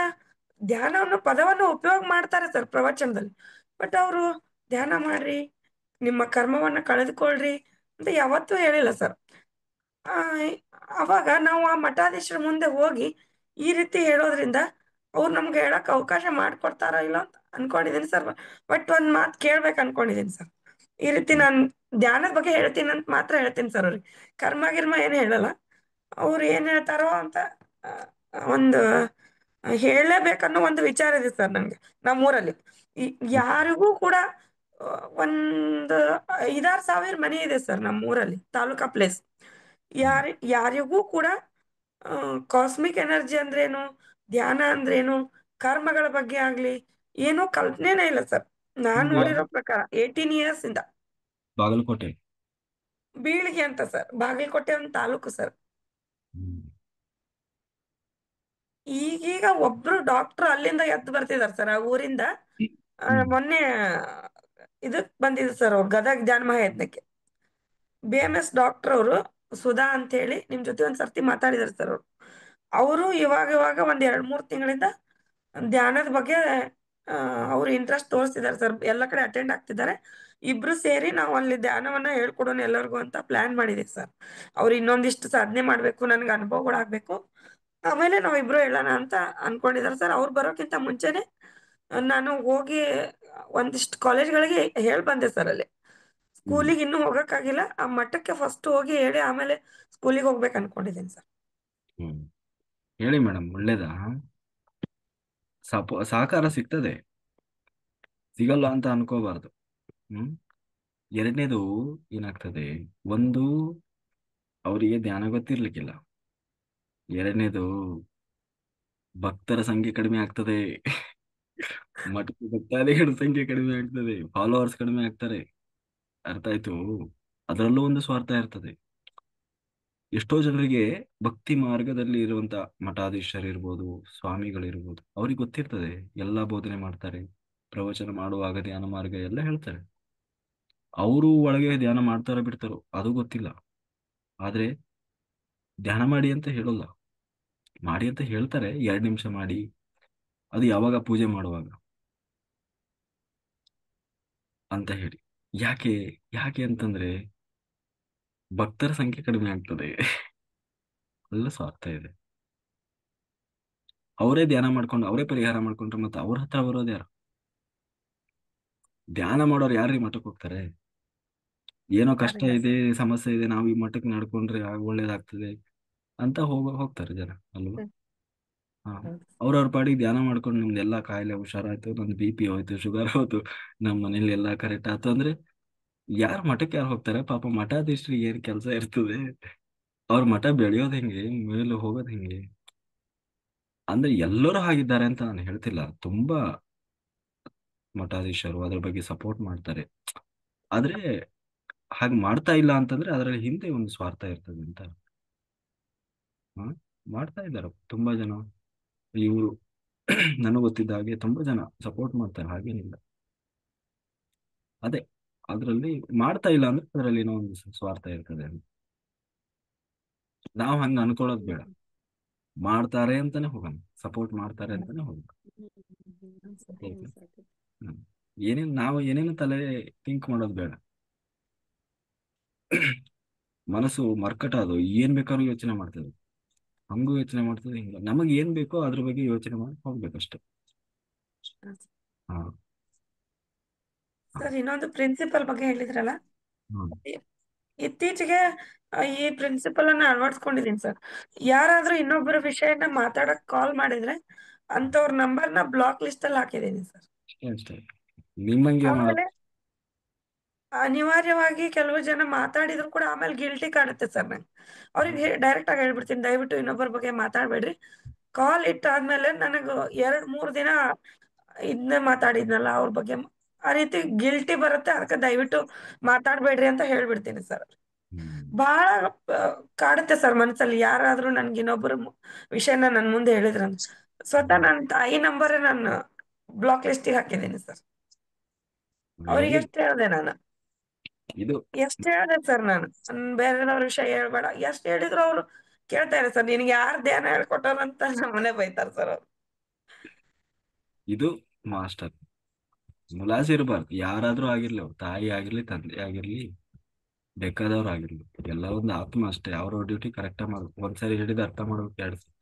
ಧ್ಯಾನ ಅನ್ನೋ ಪದವನ್ನು ಉಪಯೋಗ ಮಾಡ್ತಾರೆ ಸರ್ ಪ್ರವಚನದಲ್ಲಿ. ಬಟ್ ಅವರು ಧ್ಯಾನ ಮಾಡ್ರಿ, ನಿಮ್ಮ ಕರ್ಮವನ್ನ ಕಳೆದುಕೊಳ್ರಿ ಅಂತ ಯಾವತ್ತೂ ಹೇಳಿಲ್ಲ ಸರ್. ಆ, ಅವಾಗ ನಾವು ಆ ಮಠಾಧೀಶರ ಮುಂದೆ ಹೋಗಿ ಈ ರೀತಿ ಹೇಳೋದ್ರಿಂದ ಅವ್ರು ನಮ್ಗೆ ಹೇಳಕ್ ಅವಕಾಶ ಮಾಡ್ಕೊಡ್ತಾರೋ ಇಲ್ಲ ಅಂತ ಅನ್ಕೊಂಡಿದೀನಿ ಸರ್. ಬಟ್ ಒಂದ್ ಮಾತು ಕೇಳ್ಬೇಕು ಅನ್ಕೊಂಡಿದೀನಿ ಸರ್. ಈ ರೀತಿ ಹ್ಮ್ ನಾನು ಧ್ಯಾನದ ಬಗ್ಗೆ ಹೇಳ್ತೀನಿ ಅಂತ ಮಾತ್ರ ಹೇಳ್ತೀನಿ ಸರ್ ಅವ್ರಿಗೆ, ಕರ್ಮ ಗಿರ್ಮ ಏನು ಹೇಳಲ್ಲ. ಅವ್ರು ಏನ್ ಹೇಳ್ತಾರೋ ಅಂತ ಆ, ಒಂದು ಹೇಳಲೇಬೇಕನ್ನೋ ಒಂದು ವಿಚಾರ ಇದೆ ಸರ್ ನಂಗೆ. ನಮ್ಮೂರಲ್ಲಿ ಯಾರಿಗೂ ಕೂಡ ಆ, ಒಂದು 5-6 ಸಾವಿರ ಮನೆ ಇದೆ ಸರ್ ನಮ್ಮೂರಲ್ಲಿ, ತಾಲೂಕಾ ಪ್ಲೇಸ್. ಹ್ಮ್ ಯಾರಿಗೂ ಕೂಡ ಕಾಸ್ಮಿಕ್ ಎನರ್ಜಿ ಅಂದ್ರೇನು, ಧ್ಯಾನ ಅಂದ್ರೇನು, ಕರ್ಮಗಳ ಬಗ್ಗೆ ಆಗ್ಲಿ ಏನೂ ಕಲ್ಪನೆನೇ ಇಲ್ಲ ಸರ್. ನಾನ್ ನಿಮ್ದು ನೋಡಿರೋ ಯಾವ್ದು? ಪ್ರಕಾರ 18 ಇಯರ್ಸ್ ಇಂದ. ಬಾಗಲಕೋಟೆ. ಬೀಳಿಗೆ ಅಂತ ಸರ್, ಬಾಗಲಕೋಟೆ ಒಂದು ತಾಲೂಕು ಸರ್. ಹ್ಮ್ ಈಗೀಗ ಒಬ್ರು ಡಾಕ್ಟರ್ ಅಲ್ಲಿಂದ ಎದ್ದು ಬರ್ತಿದಾರೆ ಸರ್ ಆ ಊರಿಂದ. ಹ್ಮ್ ಮೊನ್ನೆ ಇದಕ್ ಬಂದಿದ್ರು ಸರ್ ಅವ್ರು ಗದಗ ಧ್ಯಾನ ಮಹಾಯಜ್ಞಕ್ಕೆ. BMS ಡಾಕ್ಟರ್ ಅವರು, ಸುಧಾ ಅಂತ ಹೇಳಿ, ನಿಮ್ ಜೊತೆ ಒಂದ್ ಸರ್ತಿ ಮಾತಾಡಿದಾರೆ ಸರ್ ಅವರು. ಅವರು ಇವಾಗ ಒಂದ್ 2-3 ತಿಂಗಳಿಂದ ಧ್ಯಾನದ ಬಗ್ಗೆ ಅವ್ರು ಇಂಟ್ರೆಸ್ಟ್ ತೋರಿಸ್ತಿದ್ದಾರೆ ಸರ್. ಎಲ್ಲ ಕಡೆ ಅಟೆಂಡ್ ಆಗ್ತಿದ್ದಾರೆ. ಇಬ್ರು ಸೇರಿ ನಾವು ಅಲ್ಲಿ ಧ್ಯಾನವನ್ನ ಹೇಳ್ಕೊಡೋಣ ಎಲ್ಲರಿಗೂ ಅಂತ ಪ್ಲಾನ್ ಮಾಡಿದೀವಿ ಸರ್. ಅವ್ರು ಇನ್ನೊಂದಿಷ್ಟು ಸಾಧನೆ ಮಾಡ್ಬೇಕು, ನನ್ಗೆ ಅನುಭವಗಳಾಗ್ಬೇಕು, ಆಮೇಲೆ ನಾವಿಬ್ರು ಹೇಳೋಣ ಅಂತ ಅನ್ಕೊಂಡಿದ್ದಾರೆ ಸರ್. ಅವ್ರು ಬರೋಕ್ಕಿಂತ ಮುಂಚೆನೆ ನಾನು ಹೋಗಿ ಒಂದಿಷ್ಟು ಕಾಲೇಜ್ಗಳಿಗೆ ಹೇಳ್ ಬಂದೆ ಸರ್ ಅಲ್ಲಿ. ಹ್ಮ್ ಸ್ಕೂಲಿಗೆ ಇನ್ನೂ ಹೋಗಕ್ಕಾಗಿಲ್ಲ, ಆ ಮಠಕ್ಕೆ ಫಸ್ಟ್ ಹೋಗಿ ಹೇಳಿ ಆಮೇಲೆ ಸ್ಕೂಲಿಗೆ ಹೋಗ್ಬೇಕು ಅನ್ಕೊಂಡಿದ್ದೀನಿ ಸರ್. ಹ್ಮ್ ಹೇಳಿ ಮೇಡಮ್, ಒಳ್ಳೇದಾ. ಸಹಕಾರ ಸಿಗ್ತದೆ, ಸಿಗಲ್ಲ ಅಂತ ಅನ್ಕೋಬಾರ್ದು. ಹ್ಮ್ ಎರಡನೇದು ಏನಾಗ್ತದೆ, ಒಂದು ಅವರಿಗೆ ಧ್ಯಾನ ಗೊತ್ತಿರ್ಲಿಕ್ಕಿಲ್ಲ. ಎರಡನೇದು ಭಕ್ತರ ಸಂಖ್ಯೆ ಕಡಿಮೆ ಆಗ್ತದೆ. ಮಠದ ಭಕ್ತಾದಿಗಳ ಸಂಖ್ಯೆ ಕಡಿಮೆ ಆಗ್ತದೆ, ಫಾಲೋವರ್ಸ್ ಕಡಿಮೆ ಆಗ್ತಾರೆ. ಅರ್ಥ ಆಯ್ತು. ಅದರಲ್ಲೂ ಒಂದು ಸ್ವಾರ್ಥ ಇರ್ತದೆ. ಎಷ್ಟೋ ಜನರಿಗೆ ಭಕ್ತಿ ಮಾರ್ಗದಲ್ಲಿ ಇರುವಂತ ಮಠಾಧೀಶರಿರ್ಬೋದು, ಸ್ವಾಮಿಗಳಿರ್ಬೋದು, ಅವ್ರಿಗೆ ಗೊತ್ತಿರ್ತದೆ, ಎಲ್ಲಾ ಬೋಧನೆ ಮಾಡ್ತಾರೆ, ಪ್ರವಚನ ಮಾಡುವಾಗ ಧ್ಯಾನ ಮಾರ್ಗ ಎಲ್ಲ ಹೇಳ್ತಾರೆ. ಅವರು ಒಳಗೆ ಧ್ಯಾನ ಮಾಡ್ತಾರೋ ಬಿಡ್ತಾರೋ ಅದು ಗೊತ್ತಿಲ್ಲ. ಆದ್ರೆ ಧ್ಯಾನ ಮಾಡಿ ಅಂತ ಹೇಳೋಲ್ಲ, ಮಾಡಿ ಅಂತ ಹೇಳ್ತಾರೆ, 2 ನಿಮಿಷ ಮಾಡಿ. ಅದು ಯಾವಾಗ? ಪೂಜೆ ಮಾಡುವಾಗ ಅಂತ ಹೇಳಿ. ಯಾಕೆ? ಯಾಕೆ ಅಂತಂದ್ರೆ ಭಕ್ತರ ಸಂಖ್ಯೆ ಕಡಿಮೆ ಆಗ್ತದೆ. ಅಲ್ಲ ಸ್ವಾರ್ಥ ಇದೆ. ಅವರೇ ಧ್ಯಾನ ಮಾಡ್ಕೊಂಡು ಅವರೇ ಪರಿಹಾರ ಮಾಡ್ಕೊಂಡ್ರೆ ಮತ್ತೆ ಅವ್ರ ಹತ್ರ ಬರೋದು ಯಾರು? ಧ್ಯಾನ ಮಾಡೋರು ಯಾರ್ರೀ ಮಠಕ್ಕೆ ಹೋಗ್ತಾರೆ? ಏನೋ ಕಷ್ಟ ಯಾರಿಲ್ಲ ಇದೆ, ಸರ್. ಸಮಸ್ಯೆ ಇದೆ, ನಾವು ಈ ಮಠಕ್ಕೆ ನಡ್ಕೊಂಡ್ರೆ ಒಳ್ಳೇದಾಗ್ತದೆ ಅಂತ ಹೋಗ್ತಾರೆ ಜನ ಅಲ್ವಾ? ಹ್ಮ್. ಹಾ, ಹೌದು. ಅವ್ರವ್ರ ಪಾಡಿಗೆ ಧ್ಯಾನ ಮಾಡ್ಕೊಂಡು ನಮ್ದೆಲ್ಲಾ ಕಾಯಿಲೆ ಹುಷಾರಾಯ್ತು, ನಂದು BP ಹೋಯ್ತು, ಶುಗರ್ ಹೋಯ್ತು, ನಮ್ಮ ಮನೇಲಿ ಎಲ್ಲ ಕರೆಕ್ಟ್ ಆಯ್ತು ಅಂದ್ರೆ ಯಾರು ಮಠಕ್ಕೆ ಯಾರು ಹೋಗ್ತಾರೆ? ಪಾಪ ಮಠಾಧೀಶರಿಗೆ ಏನ್ ಕೆಲಸ ಇರ್ತದೆ? ಅವ್ರ ಮಠ ಬೆಳೆಯೋದ್ ಹೆಂಗೆ, ಮೇಲೆ ಹೋಗೋದ್ ಹೆಂಗೆ? ಅಂದ್ರೆ ಎಲ್ಲರೂ ಹಾಗಿದ್ದಾರೆ ಅಂತ ನಾನು ಹೇಳ್ತಿಲ್ಲ. ತುಂಬಾ ಮಠಾಧೀಶರು ಅದ್ರ ಬಗ್ಗೆ ಸಪೋರ್ಟ್ ಮಾಡ್ತಾರೆ. ಆದ್ರೆ ಹಾಗೆ ಮಾಡ್ತಾ ಇಲ್ಲ ಅಂತಂದ್ರೆ ಅದರಲ್ಲಿ ಹಿಂದೆ ಒಂದು ಸ್ವಾರ್ಥ ಇರ್ತದೆ ಅಂತ. ಹಾ, ಮಾಡ್ತಾ ಇದ್ದಾರೆ ತುಂಬಾ ಜನ. ಇವರು ನನಗೆ ಗೊತ್ತಿದ್ದ ಹಾಗೆ ತುಂಬಾ ಜನ ಸಪೋರ್ಟ್ ಮಾಡ್ತಾರೆ, ಹಾಗೇನಿಲ್ಲ. ಅದೇ ಅದ್ರಲ್ಲಿ ಮಾಡ್ತಾ ಇಲ್ಲ ಅಂದ್ರೆ ಅದರಲ್ಲಿ ಏನೋ ಒಂದು ಸ್ವಾರ್ಥ ಇರ್ತದೆ ಅಂತ. ನಾವು ಹಂಗ ಅನ್ಕೊಳ್ಳೋದು ಬೇಡ. ಮಾಡ್ತಾರೆ ಅಂತಾನೆ ಹೋಗೋಣ, ಸಪೋರ್ಟ್ ಮಾಡ್ತಾರೆ ಅಂತಾನೆ ಹೋಗೋಣ. ಆಯ್ತಾ? ಹ್ಮ್. ನಾವು ಏನೇನು ತಲೆ ಥಿಂಕ್ ಮಾಡೋದು ಬೇಡ. ಮನಸ್ಸು ಮರ್ಕಟ, ಅದು ಏನ್ ಬೇಕಾದ್ರೂ ಯೋಚನೆ ಮಾಡ್ತದೆ, ಹಂಗೂ ಯೋಚನೆ ಮಾಡ್ತದೆ, ಹಿಂಗ ನಮಗೆ ಏನ್ ಬೇಕೋ ಅದ್ರ ಬಗ್ಗೆ ಯೋಚನೆ ಮಾಡಿ ಹೋಗ್ಬೇಕಷ್ಟೆ. ಹಾ, ಹಾ, ಸರ್, ಇನ್ನೊಂದು ಪ್ರಿನ್ಸಿಪಲ್ ಬಗ್ಗೆ ಹೇಳಿದ್ರಲ್ಲ, ಹ್ಮ್. ಇತ್ತೀಚೆಗೆ ಈ ಪ್ರಿನ್ಸಿಪಲ್ ಅನ್ನ ಅಳವಡಿಸ್ಕೊಂಡಿದೀನಿ ಸರ್. ಯಾರಾದ್ರೂ ಇನ್ನೊಬ್ಬರ ವಿಷಯನ ಮಾತಾಡಕ್ ಕಾಲ್ ಮಾಡಿದ್ರೆ ಅಂತವ್ರ ನಂಬರ್ನ ಬ್ಲಾಕ್ ಲಿಸ್ಟ್ ಅಲ್ಲಿ ಹಾಕಿದೀನಿ ಸರ್. ಅಷ್ಟೇ ಅಷ್ಟೇ. ನಿಮ್ಮಂಗೆ ಆಮೇಲೆ ಅನಿವಾರ್ಯವಾಗಿ ಕೆಲವು ಜನ ಮಾತಾಡಿದ್ರು ಕೂಡ ಆಮೇಲೆ ಗಿಲ್ಟಿ ಕಾಡುತ್ತೆ ಸರ್ ನಂಗೆ. ಅವ್ರಿಗೆ ಡೈರೆಕ್ಟ್ ಆಗಿ ಹೇಳ್ಬಿಡ್ತೀನಿ, ದಯವಿಟ್ಟು ಇನ್ನೊಬ್ಬರ ಬಗ್ಗೆ ಮಾತಾಡ್ಬೇಡ್ರಿ. ಕಾಲ್ ಇಟ್ಟಾದ್ಮೇಲೆ ನನಗೆ 2-3 ದಿನ ಇದನ್ನೇ ಮಾತಾಡಿದ್ನಲ್ಲ ಅವ್ರ ಬಗ್ಗೆ ಆ ರೀತಿ ಗಿಲ್ಟಿ ಬರುತ್ತೆ. ಅದಕ್ಕೆ ದಯವಿಟ್ಟು ಮಾತಾಡ್ಬೇಡ್ರಿ ಅಂತ ಹೇಳ್ಬಿಡ್ತೀನಿ ಸರ್. ಹ್ಮ್. ಬಹಳ ಕಾಡುತ್ತೆ ಸರ್ ಮನ್ಸಲ್ಲಿ, ಯಾರಾದ್ರೂ ನನ್ಗೆ ಇನ್ನೊಬ್ಬರ ವಿಷಯನ ನನ್ ಮುಂದೆ ಹೇಳಿದ್ರಂತ. ಸ್ವತಃ ನನ್ನ ತಾಯಿ ನಂಬರೇ ನಾನು ಬ್ಲಾಕ್ ಲಿಸ್ಟಿಗೆ ಹಾಕಿದ್ದೀನಿ ಸರ್. ಅವ್ರಿಗೆ ವೆರಿ ಎಷ್ಟು ಹೇಳ್ದೆ ನಾನು, ಇದು ಎಷ್ಟು ಹೇಳ್ದೆ ಸರ್ ನಾನು, ಬೇರೆಯವ್ರ ವಿಷಯ ಹೇಳ್ಬೇಡ, ಎಷ್ಟು ಹೇಳಿದ್ರು ಅವ್ರು ಕೇಳ್ತಾ ಇಲ್ಲ ಸರ್. ನಿನ್ಗೆ ಯಾರು ಧ್ಯಾನ ಹೇಳ್ಕೊಟ್ಟವ್ರಂತ ನಮ್ಮನೆ ಬೈತಾರ ಸರ್ ಅವ್ರು. ಇದು ಮಾಸ್ಟರ್. ಮುಲಾಜಿರ್ಬಾರ್ದು. ಯಾರಾದ್ರೂ ಆಗಿರ್ಲಿ, ಅವ್ರ ತಾಯಿ ಆಗಿರ್ಲಿ, ತಂದೆ ಆಗಿರ್ಲಿ, ಬೇಕಾದವ್ರು ಆಗಿರ್ಲಿ, ಎಲ್ಲ ಒಂದು ಆತ್ಮ ಅಷ್ಟೇ. ಅವ್ರ ಡ್ಯೂಟಿ ಕರೆಕ್ಟಾಗಿ ಮಾಡ್ಬೇಕು. ಒಂದ್ಸರಿ ಹಿಡಿದು ಅರ್ಥ ಮಾಡ್ಬೇಕು. 2 ಸರಿ.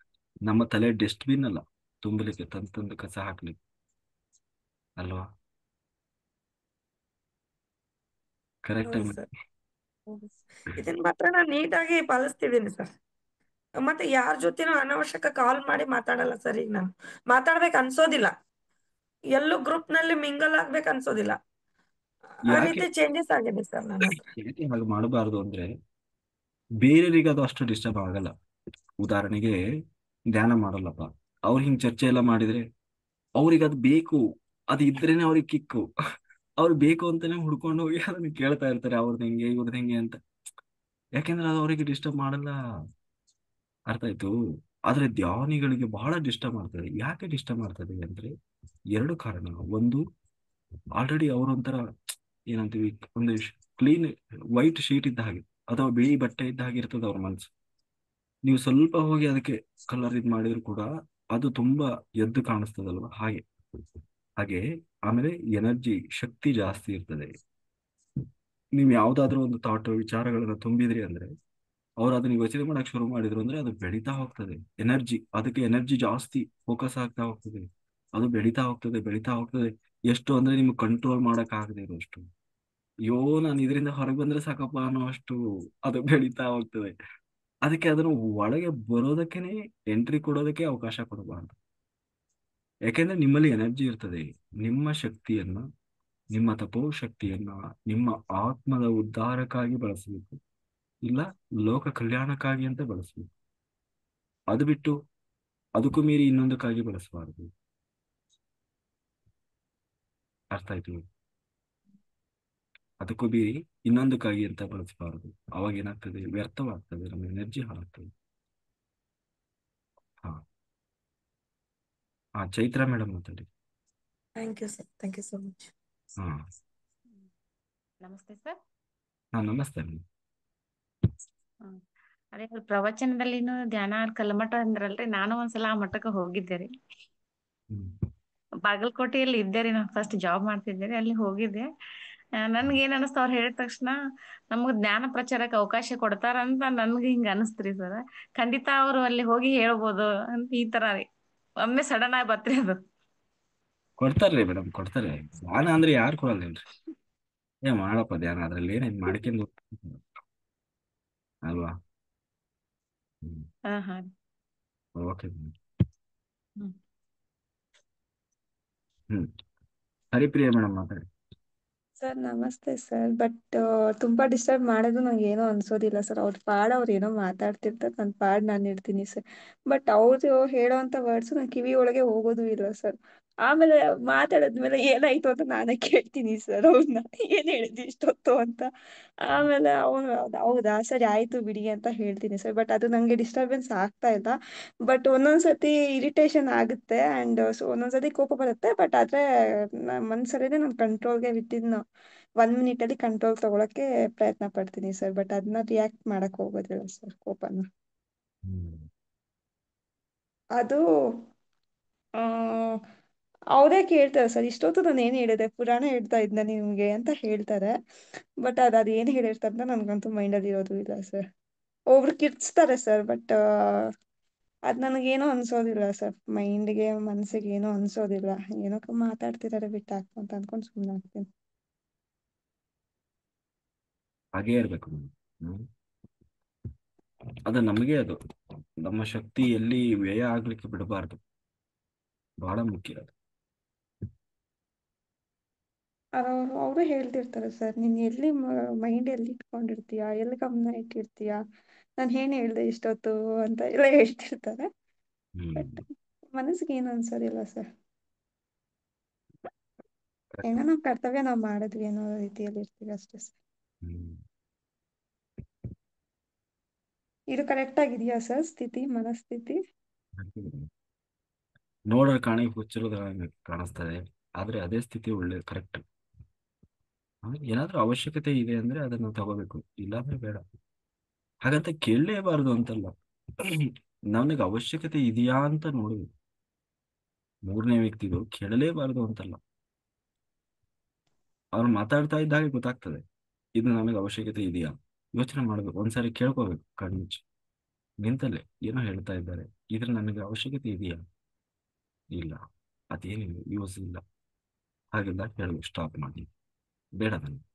ನಮ್ಮ ತಲೆ ಡಸ್ಟ್ಬಿನ್ ಅಲ್ಲ ತುಂಬಲಿಕ್ಕೆ, ತಂದು ಕಸ ಹಾಕ್ಲಿಕ್ಕೆ ಅಲ್ವಾ? ಹೌದು ಕರೆಕ್ಟಾಗಿ. ಸರ್. ಇದನ್ನ ಮಾತ್ರ ನಾನು ನೀಟಾಗಿ ಪಾಲಿಸ್ತಿದ್ದೀನಿ ಸರ್. ಮತ್ತೆ ಯಾರ ಜೊತೆನೂ ಅನವಶ್ಯಕ ಕಾಲ್ ಮಾಡಿ ಮಾತಾಡಲ್ಲ ಸರ್. ಈಗ ನಾನು ಮಾತಾಡ್ಬೇಕು ಅನ್ಸೋದಿಲ್ಲ, ಎಲ್ಲೂ ಗ್ರೂಪ್ ನಲ್ಲಿ ಮಿಂಗಲ್ ಆಗ್ಬೇಕು ಅನ್ಸೋದಿಲ್ಲ. ಆ ಯಾಕೆ ರೀತಿ ಚೇಂಜಸ್ ಆಗಿದೆ ಸರ್ ನನ್ನ ಹತ್ರ. ಯಾಕೆ ಹಾಗೆ ಮಾಡಬಾರ್ದು ಅಂದ್ರೆ ಬೇರೆಯವರಿಗೆ ಅದು ಅಷ್ಟು ಡಿಸ್ಟರ್ಬ್ ಆಗಲ್ಲ. ಉದಾಹರಣೆಗೆ ಧ್ಯಾನ ಮಾಡಲ್ಲಪ್ಪ, ಅವ್ರು ಹಿಂಗ್ ಚರ್ಚೆ ಎಲ್ಲ ಮಾಡಿದ್ರೆ ಅವ್ರಿಗೆ ಅದು ಬೇಕು, ಅದು ಇದ್ರೇನೆ ಅವ್ರಿಗೆ ಕಿಕ್ಕು. ಅವ್ರು ಬೇಕು ಅಂತಾನೆ ಹುಡ್ಕೊಂಡು ಹೋಗಿ ಅದನ್ನ ಕೇಳ್ತಾ ಇರ್ತಾರೆ, ಅವ್ರದ್ದು ಹೆಂಗೆ ಇವ್ರದ್ದು ಹೆಂಗೆ ಅಂತ. ಯಾಕೆಂದ್ರೆ ಅದು ಅವರಿಗೆ ಡಿಸ್ಟರ್ಬ್ ಮಾಡಲ್ಲ. ಅರ್ಥ ಆಯ್ತು? ಆದ್ರೆ ಧ್ಯಾನಿಗಳಿಗೆ ಬಹಳ ಡಿಸ್ಟರ್ಬ್ ಮಾಡ್ತದೆ. ಯಾಕೆ ಡಿಸ್ಟರ್ಬ್ ಮಾಡ್ತದೆ ಅಂದ್ರೆ 2 ಕಾರಣ. ಒಂದು, ಆಲ್ರೆಡಿ ಅವರೊಂಥರ ಏನಂತೀವಿ, ಒಂದು ಕ್ಲೀನ್ ವೈಟ್ ಶೀಟ್ ಇದ್ದ ಹಾಗೆ ಅಥವಾ ಬಿಳಿ ಬಟ್ಟೆ ಇದ್ದ ಹಾಗೆ ಇರ್ತದೆ ಅವ್ರ ಮನಸ್ಸು. ನೀವು ಸ್ವಲ್ಪ ಹೋಗಿ ಅದಕ್ಕೆ ಕಲರ್ ಇದ್ ಮಾಡಿದ್ರು ಕೂಡ ಅದು ತುಂಬಾ ಎದ್ದು ಕಾಣಿಸ್ತದಲ್ವಾ? ಹಾಗೆ ಹಾಗೆ ಆಮೇಲೆ ಎನರ್ಜಿ ಶಕ್ತಿ ಜಾಸ್ತಿ ಇರ್ತದೆ. ನೀವು ಯಾವ್ದಾದ್ರು ಒಂದು ಥಾಟ್ ವಿಚಾರಗಳನ್ನ ತುಂಬಿದ್ರಿ ಅಂದ್ರೆ ಅವ್ರು ಅದನ್ನ ಯೋಚನೆ ಮಾಡಕ್ ಶುರು ಮಾಡಿದ್ರು ಅಂದ್ರೆ ಅದು ಬೆಳೀತಾ ಹೋಗ್ತದೆ. ಎನರ್ಜಿ, ಅದಕ್ಕೆ ಎನರ್ಜಿ ಜಾಸ್ತಿ ಫೋಕಸ್ ಆಗ್ತಾ ಹೋಗ್ತದೆ. ಅದು ಬೆಳೀತಾ ಹೋಗ್ತದೆ, ಬೆಳೀತಾ ಹೋಗ್ತದೆ. ಎಷ್ಟು ಅಂದ್ರೆ ನಿಮ್ಗೆ ಕಂಟ್ರೋಲ್ ಮಾಡಕ್ ಆಗದೆ ಇರೋಷ್ಟು. ಅಯ್ಯೋ, ನಾನು ಇದರಿಂದ ಹೊರಗೆ ಬಂದ್ರೆ ಸಾಕಪ್ಪ ಅನ್ನೋ ಅಷ್ಟು ಅದು ಬೆಳೀತಾ ಹೋಗ್ತದೆ. ಅದಕ್ಕೆ ಅದನ್ನು ಒಳಗೆ ಬರೋದಕ್ಕೇನೆ, ಎಂಟ್ರಿ ಕೊಡೋದಕ್ಕೆ ಅವಕಾಶ ಕೊಡಬಾರ್ದು. ಯಾಕೆಂದ್ರೆ ನಿಮ್ಮಲ್ಲಿ ಎನರ್ಜಿ ಇರ್ತದೆ. ನಿಮ್ಮ ಶಕ್ತಿಯನ್ನ, ನಿಮ್ಮ ತಪೋ ಶಕ್ತಿಯನ್ನ ನಿಮ್ಮ ಆತ್ಮದ ಉದ್ಧಾರಕ್ಕಾಗಿ ಬಳಸಬೇಕು, ಇಲ್ಲ ಲೋಕ ಕಲ್ಯಾಣಕ್ಕಾಗಿ ಅಂತ ಬಳಸಬೇಕು. ಅದು ಬಿಟ್ಟು ಅದಕ್ಕೂ ಮೀರಿ ಇನ್ನೊಂದಕ್ಕಾಗಿ ಬಳಸಬಾರದು. ಅರ್ಥ ಆಯ್ತು? ಅದಕ್ಕೂ ಬೀರಿ ಇನ್ನೊಂದಕ್ಕಾಗಿ ಅಂತ ಬಳಸಬಾರದು. ಅವಾಗ ಏನಾಗ್ತದೆ, ವ್ಯರ್ಥವಾಗ್ತದೆ, ನಮ್ಮ ಎನರ್ಜಿ ಹಾಳಾಗ್ತದೆ. ಹಾ ಹಾ, ಚೈತ್ರ ಮೇಡಮ್ ಮಾತಾಡಿ. Thank you sir, thank you so much. ಹಾ ನಮಸ್ತೆ ಸರ್. ಹಾ, ನಮಸ್ತೆ ಮೇಡಮ್. ಅದೇ ಪ್ರವಚನದಲ್ಲಿನೂ ಧ್ಯಾನ ಕಲ್ಮಠ ಅಂದ್ರಲ್ರಿ, ನಾನು ಒಂದ್ಸಲ ಆ ಮಠಕ್ಕೆ ಹೋಗಿದ್ದೆ ರೀ. ಬಾಗಲಕೋಟೆಯಲ್ಲಿ ಇದ್ದೆ ರೀ, ನಾನು ಫಸ್ಟ್ ಜಾಬ್ ಮಾಡ್ತಿದ್ದೆ ರೀ, ಅಲ್ಲಿ ಹೋಗಿದ್ದೆ. ನನ್ಗೆ ಏನ್ ಅನಿಸ್ತ ಅವ್ರು ಹೇಳಿದ ತಕ್ಷಣ ನಮ್ಗ್ ಜ್ಞಾನ ಪ್ರಚಾರಕ್ಕೆ ಅವಕಾಶ ಕೊಡ್ತಾರಂತ ನನ್ಗೆ ಹಿಂಗ ಅನಿಸ್ತ್ರಿ ಸರ್. ಖಂಡಿತ ಅವ್ರು ಅಲ್ಲಿ ಹೋಗಿ ಹೇಳ್ಬೋದು ಅಂತ ಈ ತರ ರೀ, ಒಮ್ಮೆ ಸಡನ್ ಆಗಿ ಬತ್ರಿ ಅದು. ಕೊಡ್ತಾರ್ರಿ ಮೇಡಮ್, ಕೊಡ್ತಾರೆ. ಧ್ಯಾನ ಅಂದ್ರೆ ಯಾರು ಕೊಡಲ್ಲೇನ್ರಿ? ಮಾಡಪ್ಪ ಧ್ಯಾನ, ಅದ್ರಲ್ಲಿ ಏನೇನ್ ಮಾಡ್ಕೊಂಡು ಅಲ್ವಾ? ಹಾ ಹಾ ಓಕೆ. ಹ್ಮ್ ಹರಿಪ್ರಿಯ ಮೇಡಮ್ ಮಾತಾಡಿ. ಸರ್ ನಮಸ್ತೆ ಸರ್. ಬಟ್ ತುಂಬಾ ಡಿಸ್ಟರ್ಬ್ ಮಾಡೋದು ನಂಗೆ ಏನೋ ಅನ್ಸೋದಿಲ್ಲ ಸರ್. ಅವ್ರ ಪಾಡ್ ಅವ್ರು ಏನೋ ಮಾತಾಡ್ತಿರ್ತಾರೆ, ನನ್ನ ಪಾಡ್ ನಾನು ಇರ್ತೀನಿ ಸರ್. ಬಟ್ ಅವ್ರು ಹೇಳೋಂಥ ವರ್ಡ್ಸ್ ನನ್ನ ಕಿವಿ ಒಳಗೆ ಹೋಗೋದು ಇಲ್ಲ ಸರ್. ಆಮೇಲೆ ಮಾತಾಡಿದ್ಮೇಲೆ ಏನಾಯ್ತು ಅಂತ ನಾನೇ ಕೇಳ್ತೀನಿ ಸರ್ ಅವ್ರನ್ನ, ಏನ್ ಹೇಳಿದ್ವಿ ಇಷ್ಟೊತ್ತು ಅಂತ. ಆಮೇಲೆ ಅವನು ಹೌದಾ ಸರಿ ಆಯ್ತು ಬಿಡಿ ಅಂತ ಹೇಳ್ತೀನಿ ಸರ್. ಬಟ್ ಅದು ನಂಗೆ ಡಿಸ್ಟರ್ಬೆನ್ಸ್ ಆಗ್ತಾ ಇಲ್ಲ. ಬಟ್ ಒಂದೊಂದ್ಸತಿ ಇರಿಟೇಷನ್ ಆಗುತ್ತೆ ಅಂಡ್ ಒಂದೊಂದ್ಸತಿ ಕೋಪ ಬರುತ್ತೆ. ಬಟ್ ಆದ್ರೆ ಮನ್ಸಲ್ಲಿದೆ, ನಾನು ಕಂಟ್ರೋಲ್ಗೆ ವಿತಿನ್ 1 minute ಅಲ್ಲಿ ಕಂಟ್ರೋಲ್ ತಗೊಳಕ್ಕೆ ಪ್ರಯತ್ನ ಪಡ್ತೀನಿ ಸರ್. ಬಟ್ ಅದನ್ನ ರಿಯಾಕ್ಟ್ ಮಾಡಕ್ ಹೋಗೋದಿಲ್ಲ ಸರ್, ಕೋಪನ. ಅದು ಆ ಅವರೇ ಕೇಳ್ತಾರೆ ಸರ್, ಇಷ್ಟೊತ್ತು ನಾನು ಏನ್ ಹೇಳಿದೆ, ಪುರಾಣ ಹೇಳ್ತಾ ಇದ್ನ ನಿಮ್ಗೆ ಅಂತ ಹೇಳ್ತಾರೆ. ಬಟ್ ಅದು ಏನ್ ಹೇಳಿರ್ತಾರೆ ಅಂತ ನನ್ಗಂತೂ ಮೈಂಡಲ್ಲಿ ಇರೋದು ಇಲ್ಲ ಸರ್. ಒಬ್ರು ಕಿರ್ಚ್ತಾರೆ ಸರ್, ಬಟ್ ಅದ್ ನನಗೇನೋ ಅನ್ಸೋದಿಲ್ಲ ಸರ್. ಮೈಂಡ್ಗೆ ಮನ್ಸಿಗೆ ಏನೋ ಅನ್ಸೋದಿಲ್ಲ. ಏನೋ ಮಾತಾಡ್ತಿದಾರೆ ಬಿಟ್ಟಾಕು ಅಂತ ಅನ್ಕೊಂಡ್ ಸುಮ್ಮನೆ ಆಗ್ತೀನಿ. ಹಾಗೇ ಇರ್ಬೇಕು ಮೇಡಮ್. ಅದು ನಮಗೆ, ಅದು ನಮ್ಮ ಶಕ್ತಿ ಎಲ್ಲಿ ವ್ಯಯ ಆಗ್ಲಿಕ್ಕೆ ಬಿಡಬಾರ್ದು, ಬಹಳ ಮುಖ್ಯ ಅದು. ಅವರು ಹೇಳ್ತಿರ್ತಾರೆ ಸರ್, ನೀನ್ ಎಲ್ಲಿ ಮೈಂಡ್ ಎಲ್ಲಿ ಇಟ್ಕೊಂಡಿರ್ತೀಯ, ಎಲ್ಲಿ ಗಮನ ಇಟ್ಟಿರ್ತೀಯ, ನಾನು ಏನ್ ಹೇಳ್ದೆ ಇಷ್ಟೊತ್ತು ಅಂತ ಎಲ್ಲ ಹೇಳ್ತಿರ್ತಾರೆ. ಬಟ್ ಮನಸ್ಸಿಗೆ ಏನು ಅನ್ಸೋದಿಲ್ಲ ಸರ್. ಏನೋ ನಾವ್ ಕರ್ತವ್ಯ ನಾವ್ ಮಾಡಿದ್ವಿ ಅನ್ನೋ ರೀತಿಯಲ್ಲಿ ಇರ್ತೀವಿ ಅಷ್ಟೇ ಸರ್. ಇದು ಕರೆಕ್ಟ್ ಆಗಿದೆಯಾ ಸರ್ ಸ್ಥಿತಿ, ಮನಸ್ಥಿತಿ? ನೋಡೋ ಕಾಣಿ ಹುಚ್ಚಿರೋದ ಕಾಣಿಸ್ತದೆ, ಆದ್ರೆ ಅದೇ ಸ್ಥಿತಿ ಒಳ್ಳೆ ಕರೆಕ್ಟ್. ಏನಾದ್ರೂ ಅವಶ್ಯಕತೆ ಇದೆ ಅಂದ್ರೆ ಅದನ್ನ ತಗೋಬೇಕು, ಇಲ್ಲಾಂದ್ರೆ ಬೇಡ. ಹಾಗಂತ ಕೇಳಲೇಬಾರದು ಅಂತಲ್ಲ, ನನಗೆ ಅವಶ್ಯಕತೆ ಇದೆಯಾ ಅಂತ ನೋಡ್ಬೇಕು. ಮೂರನೇ ವ್ಯಕ್ತಿಗಳು ಕೇಳಲೇಬಾರದು ಅಂತಲ್ಲ, ಅವ್ರು ಮಾತಾಡ್ತಾ ಇದ್ದಾಗ ಗೊತ್ತಾಗ್ತದೆ ಇದು ನನಗೆ ಅವಶ್ಯಕತೆ ಇದೆಯಾ. ಯೋಚನೆ ಮಾಡ್ಬೇಕು, ಒಂದ್ಸಾರಿ ಕೇಳ್ಕೋಬೇಕು ಕಣ್ಮುಚ್ಚಿ ನಿಂತಲ್ಲೇ, ಏನೋ ಹೇಳ್ತಾ ಇದ್ದಾರೆ, ಇದ್ರ ನನಗೆ ಅವಶ್ಯಕತೆ ಇದೆಯಾ? ಇಲ್ಲ, ಅದೇನಿಲ್ಲ, ಯೂಸ್ ಇಲ್ಲ. ಹಾಗೆಲ್ಲ ಹೇಳ್ಬೇಕು, ಸ್ಟಾಪ್ ಮಾಡಿ, ಬೇಡ ನನಗೆ.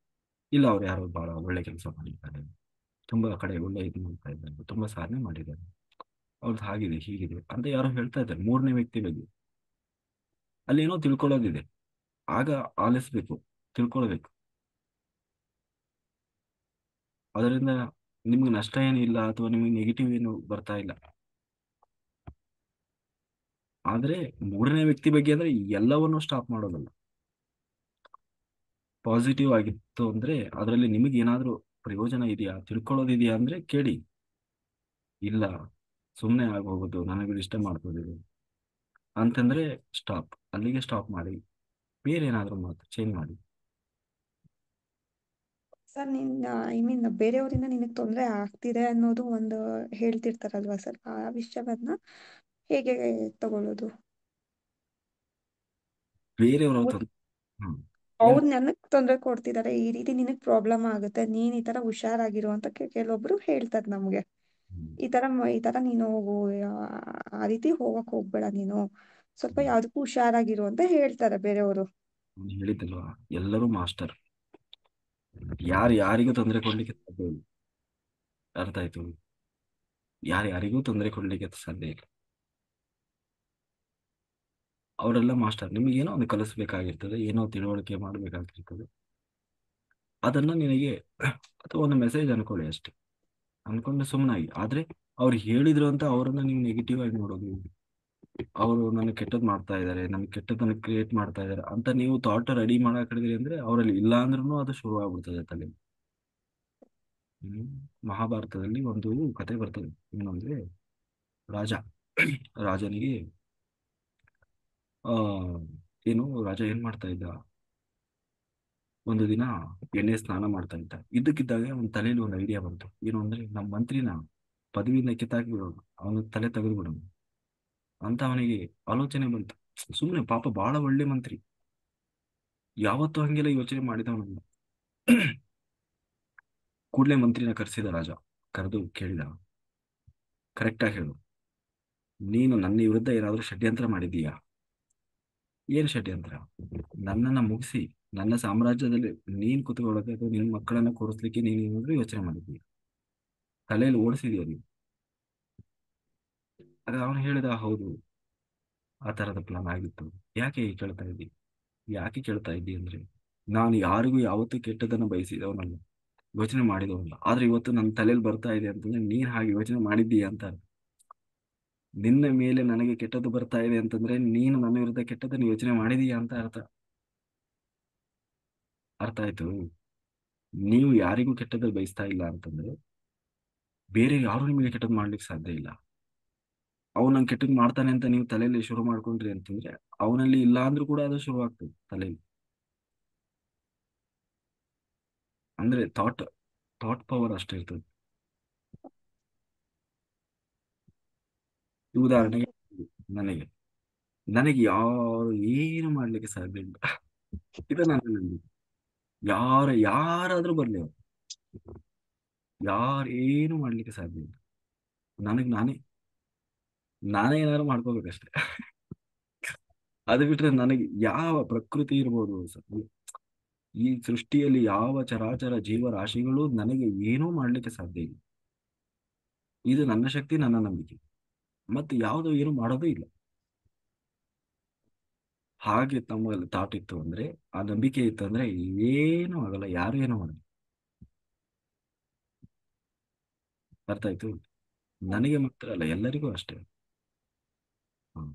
ಇಲ್ಲ, ಅವ್ರು ಯಾರೋ ಬಹಳ ಒಳ್ಳೆ ಕೆಲಸ ಮಾಡಿದ್ದಾರೆ, ತುಂಬಾ ಕಡೆ ಒಳ್ಳೆ ಇದು ಮಾಡ್ತಾ ಇದ್ದಾರೆ, ತುಂಬಾ ಸಾಧನೆ ಮಾಡಿದ್ದಾರೆ, ಅವ್ರದ್ದು ಹಾಗಿದೆ ಹೀಗಿದೆ ಅಂತ ಯಾರೋ ಹೇಳ್ತಾ ಇದ್ದಾರೆ ಮೂರನೇ ವ್ಯಕ್ತಿ ಬಗ್ಗೆ. ಅಲ್ಲಿ ಏನೋ ತಿಳ್ಕೊಳ್ಳೋದಿದೆ, ಆಗ ಆಲಿಸ್ಬೇಕು, ತಿಳ್ಕೊಳ್ಬೇಕು. ಅದರಿಂದ ನಿಮ್ಗೆ ನಷ್ಟ ಏನಿಲ್ಲ, ಅಥವಾ ನಿಮ್ಗೆ ನೆಗೆಟಿವ್ ಏನು ಬರ್ತಾ ಇಲ್ಲ. ಆದ್ರೆ ಮೂರನೇ ವ್ಯಕ್ತಿ ಬಗ್ಗೆ ಅಂದ್ರೆ ಎಲ್ಲವನ್ನೂ ಸ್ಟಾಪ್ ಮಾಡೋದಲ್ಲ. ಪಾಸಿಟಿವ್ ಆಗಿತ್ತು ಅಂದ್ರೆ ಅದರಲ್ಲಿ ನಿಮಗೆ ಏನಾದ್ರೂ ಪ್ರಯೋಜನ ಇದೆಯಾ, ತಿಳ್ಕೊಳ್ಳೋದಿದೆಯಾ ಅಂದ್ರೆ ಕೇಳಿ. ಇಲ್ಲ, ಸುಮ್ಮನೆ ಆಗೋಗೋದು, ನನಗೆ ಇಷ್ಟ ಮಾಡ್ಕೋದು ಅಂತಂದ್ರೆ ಸ್ಟಾಪ್, ಅಲ್ಲಿಗೆ ಸ್ಟಾಪ್ ಮಾಡಿ, ಬೇರೆ ಏನಾದ್ರೂ ಮಾತು ಚೇಂಜ್ ಮಾಡಿ. ಸರ್ ಐ ಮೀನ್ ಬೇರೆಯವರಿಂದ ನಿನಗೆ ತೊಂದರೆ ಆಗ್ತಿದೆ ಅನ್ನೋದು ಒಂದು ಹೇಳ್ತಿರ್ತಾರಲ್ವಾ ಸರ್, ಆ ವಿಷಯವನ್ನ ಹೇಗೆ ತಗೊಳ್ಳೋದು? ಬೇರೆಯವ್ರ ಅವ್ರು ನನಗ್ ತೊಂದರೆ ಕೊಡ್ತಿದ್ದಾರೆ, ಈ ರೀತಿ ನಿನಗ್ ಪ್ರಾಬ್ಲಮ್ ಆಗುತ್ತೆ, ನೀನ್ ಈ ತರ ಹುಷಾರಾಗಿರು ಅಂತ ಕೆಲವೊಬ್ರು ಹೇಳ್ತಾರೆ ನಮ್ಗೆ. ಈ ತರ ನೀನು ಹೋಗು, ಆ ರೀತಿ ಹೋಗಕ್ ಹೋಗ್ಬೇಡ ನೀನು, ಸ್ವಲ್ಪ ಯಾವ್ದಕ್ಕೂ ಹುಷಾರಾಗಿರು ಅಂತ ಹೇಳ್ತಾರೆ ಬೇರೆಯವರು. ಹೇಳಿದ್ದಲ್ವಾ, ಎಲ್ಲರೂ ಮಾಸ್ಟರ್, ಯಾರು ಯಾರಿಗೂ ತೊಂದರೆ ಕೊಡ್ಲಿಕ್ಕೆ ಸಾಧ್ಯ ಇಲ್ಲ. ಅರ್ಥ ಆಯ್ತು? ಯಾರಿಗೂ ತೊಂದರೆ ಕೊಡ್ಲಿಕ್ಕೆ ಸಾಧ್ಯ ಇಲ್ಲ. ಅವರೆಲ್ಲ ಮಾಸ್ಟರ್. ನಿಮ್ಗೆ ಏನೋ ಒಂದು ಕಲಿಸ್ಬೇಕಾಗಿರ್ತದೆ, ಏನೋ ತಿಳುವಳಿಕೆ ಮಾಡಬೇಕಾಗಿರ್ತದೆ, ಅದನ್ನ ನಿನಗೆ ಅಥವಾ ಒಂದು ಮೆಸೇಜ್ ಅನ್ಕೊಳ್ಳಿ ಅಷ್ಟೇ, ಅನ್ಕೊಂಡು ಸುಮ್ಮನಾಗಿ. ಆದ್ರೆ ಅವ್ರು ಹೇಳಿದ್ರು ಅಂತ ಅವರನ್ನ ನೀವು ನೆಗೆಟಿವ್ ಆಗಿ ನೋಡೋದು, ಅವರು ನನಗೆ ಕೆಟ್ಟದ್ದು ಮಾಡ್ತಾ ಇದ್ದಾರೆ, ನಮ್ಗೆ ಕೆಟ್ಟದನ್ನ ಕ್ರಿಯೇಟ್ ಮಾಡ್ತಾ ಇದ್ದಾರೆ ಅಂತ ನೀವು ಥಾಟ್ ರೆಡಿ ಮಾಡಕ್ ಹಿಡಿದ್ರಿ ಅಂದ್ರೆ ಅವರಲ್ಲಿ ಇಲ್ಲ ಅಂದ್ರೂ ಅದು ಶುರು ಆಗ್ಬಿಡ್ತದೆ ತಲೆ. ಹ್ಮ್ ಮಹಾಭಾರತದಲ್ಲಿ ಒಂದು ಕತೆ ಬರ್ತದೆ. ಏನಂದ್ರೆ ರಾಜ ರಾಜನಿಗೆ ಆ ಏನು ರಾಜ ಏನ್ ಮಾಡ್ತಾ ಇದ್ದ, ಒಂದು ದಿನ ಎಣ್ಣೆ ಸ್ನಾನ ಮಾಡ್ತಾ ಇದ್ದ. ಇದ್ದಕ್ಕಿದ್ದಾಗ ಅವನ ತಲೆಯಲ್ಲಿ ಒಂದು ಐಡಿಯಾ ಬಂತು. ಏನು ಅಂದ್ರೆ ನಮ್ಮ ಮಂತ್ರಿನ ಪದವಿಯಿಂದ ಕಿತ್ತಾಕಿ ಬಿಡೋಣ, ಅವನ ತಲೆ ತೆಗೆದು ಬಿಡೋಣ ಅಂತ ಅವನಿಗೆ ಆಲೋಚನೆ ಬಂತು. ಸುಮ್ಮನೆ ಪಾಪ ಬಹಳ ಒಳ್ಳೆ ಮಂತ್ರಿ, ಯಾವತ್ತೂ ಹಂಗೆಲ್ಲ ಯೋಚನೆ ಮಾಡಿದವನಲ್ಲ. ಕೂಡಲೇ ಮಂತ್ರಿನ ಕರೆಸಿದ ರಾಜ. ಕರೆದು ಕೇಳಿದ, ಕರೆಕ್ಟಾಗಿ ಹೇಳು, ನೀನು ನನ್ನ ವಿರುದ್ಧ ಏನಾದರೂ ಷಡ್ಯಂತ್ರ ಮಾಡಿದೀಯಾ? ಏನ್ ಷಡ್ಯಂತ್ರ? ನನ್ನನ್ನ ಮುಗಿಸಿ ನನ್ನ ಸಾಮ್ರಾಜ್ಯದಲ್ಲಿ ನೀನ್ ಕುತ್ಕೊಳ್ಳೋಕೆ ಅಥವಾ ನಿನ್ನ ಮಕ್ಕಳನ್ನ ಕೂರಿಸ್ಲಿಕ್ಕೆ ನೀನು ಏನಾದ್ರೂ ಯೋಚನೆ ಮಾಡಿದೀಯ? ತಲೆಯಲ್ಲಿ ಓಡಿಸಿದೀಯ ನೀವು? ಆಗ ಅವನು ಹೇಳಿದ, ಹೌದು, ಆ ತರದ ಪ್ಲಾನ್ ಆಗಿತ್ತು. ಯಾಕೆ ಕೇಳ್ತಾ ಇದ್ದಿ? ಯಾಕೆ ಕೇಳ್ತಾ ಇದ್ದಿ ಅಂದ್ರೆ, ನಾನು ಯಾರಿಗೂ ಯಾವತ್ತೂ ಕೆಟ್ಟದನ್ನ ಬಯಸಿದವನಲ್ಲ, ಯೋಚನೆ ಮಾಡಿದವನಲ್ಲ. ಆದ್ರೆ ಇವತ್ತು ನನ್ನ ತಲೆಯಲ್ಲಿ ಬರ್ತಾ ಇದೆ ಅಂತಂದ್ರೆ ನೀನ್ ಹಾಗೆ ಯೋಚನೆ ಮಾಡಿದ್ದೀಯ ಅಂತ ಅರ್ಥ. ನಿನ್ನ ಮೇಲೆ ನನಗೆ ಕೆಟ್ಟದ್ದು ಬರ್ತಾ ಇದೆ ಅಂತಂದ್ರೆ ನೀನು ನನ್ನ ವಿರುದ್ಧ ಕೆಟ್ಟದನ್ನು ಯೋಚನೆ ಮಾಡಿದೀಯ ಅಂತ ಅರ್ಥ. ಅರ್ಥ ಆಯ್ತು? ನೀವು ಯಾರಿಗೂ ಕೆಟ್ಟದ್ದು ಬಯಸ್ತಾ ಇಲ್ಲ ಅಂತಂದ್ರೆ ಬೇರೆ ಯಾರು ನಿಮಗೆ ಕೆಟ್ಟದ್ದು ಮಾಡ್ಲಿಕ್ಕೆ ಸಾಧ್ಯ ಇಲ್ಲ. ಅವ್ನು ನಂಗೆ ಕೆಟ್ಟದ್ದು ಮಾಡ್ತಾನೆ ಅಂತ ನೀವು ತಲೆಯಲ್ಲಿ ಶುರು ಮಾಡ್ಕೊಂಡ್ರಿ ಅಂತಂದ್ರೆ ಅವನಲ್ಲಿ ಇಲ್ಲ ಅಂದ್ರೂ ಕೂಡ ಅದು ಶುರು ಆಗ್ತದೆ ತಲೆಯಲ್ಲಿ. ಅಂದ್ರೆ ಥಾಟ್ ಪವರ್ ಅಷ್ಟೇ ಇರ್ತದೆ. ಈ ಉದಾಹರಣೆಗೆ ನನಗೆ ನನಗೆ ಯಾರು ಏನು ಮಾಡ್ಲಿಕ್ಕೆ ಸಾಧ್ಯ ಇಲ್ಲ. ಇದು ನನ್ನ ನಂಬಿಕೆ. ಯಾರಾದ್ರೂ ಬರ್ಲಿ, ಅವ್ರು ಯಾರು ಏನು ಮಾಡ್ಲಿಕ್ಕೆ ಸಾಧ್ಯ ಇಲ್ಲ. ನನಗೆ ನಾನೇ ಏನಾದ್ರು ಮಾಡ್ಕೋಬೇಕಷ್ಟೆ. ಅದು ಬಿಟ್ರೆ ನನಗೆ ಯಾವ ಪ್ರಕೃತಿ ಇರ್ಬೋದು, ಈ ಸೃಷ್ಟಿಯಲ್ಲಿ ಯಾವ ಚರಾಚರ ಜೀವರಾಶಿಗಳು ನನಗೆ ಏನೂ ಮಾಡ್ಲಿಕ್ಕೆ ಸಾಧ್ಯ ಇಲ್ಲ. ಇದು ನನ್ನ ಶಕ್ತಿ, ನನ್ನ ನಂಬಿಕೆ. ಮತ್ತೆ ಯಾವುದು ಏನು ಮಾಡೋದು ಇಲ್ಲ. ಹಾಗೆ ತಮ್ಮಲ್ಲಿ ಥಾಟ್ ಇತ್ತು ಅಂದ್ರೆ, ಆ ನಂಬಿಕೆ ಇತ್ತು ಅಂದ್ರೆ ಏನೂ ಆಗಲ್ಲ, ಯಾರು ಏನೂ ಮಾಡಲ್ಲ. ಅರ್ಥ ಆಯ್ತು? ನನಗೆ ಮಾತ್ರ ಅಲ್ಲ, ಎಲ್ಲರಿಗೂ ಅಷ್ಟೇ. ಹ್ಮ್.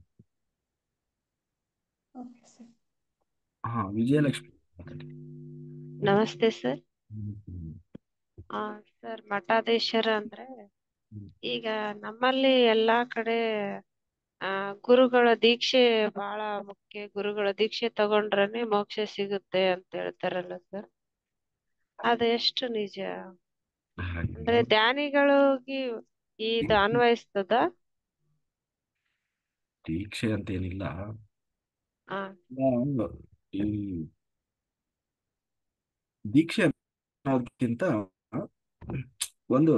Okay sir. ವಿಜಯಲಕ್ಷ್ಮಿ ಮಾತಾಡಿ. ನಮಸ್ತೆ ಸರ್. ಹ್ಮ್, ಹ್ಮ್, ಸರ್, ಮಠಾಧೀಶರ ಅಂದ್ರೆ ಹ್ಮ್. ಈಗ ನಮ್ಮಲ್ಲಿ ಎಲ್ಲಾ ಕಡೆ ಗುರುಗಳ ದೀಕ್ಷೆ ಬಹಳ ಮುಖ್ಯ. ಗುರುಗಳ ದೀಕ್ಷೆ ತಗೊಂಡ್ರನೆ ಮೋಕ್ಷ ಸಿಗುತ್ತೆ ಅಂತ ಹೇಳ್ತಾರಲ್ಲ ಸರ್, ಅದು ಎಷ್ಟು ನಿಜ? ಹಾಗೆ ಅಂದ್ರೆ ಧ್ಯಾನಿಗಳಿಗೆ ಇದು ಅನ್ವಯಿಸ್ತದ? ದೀಕ್ಷೆ ಅಂತ ಏನಿಲ್ಲ. ಆ ನಾವು ಈ ದೀಕ್ಷೆ ಅನ್ನೋದಕ್ಕಿಂತ ಒಂದು,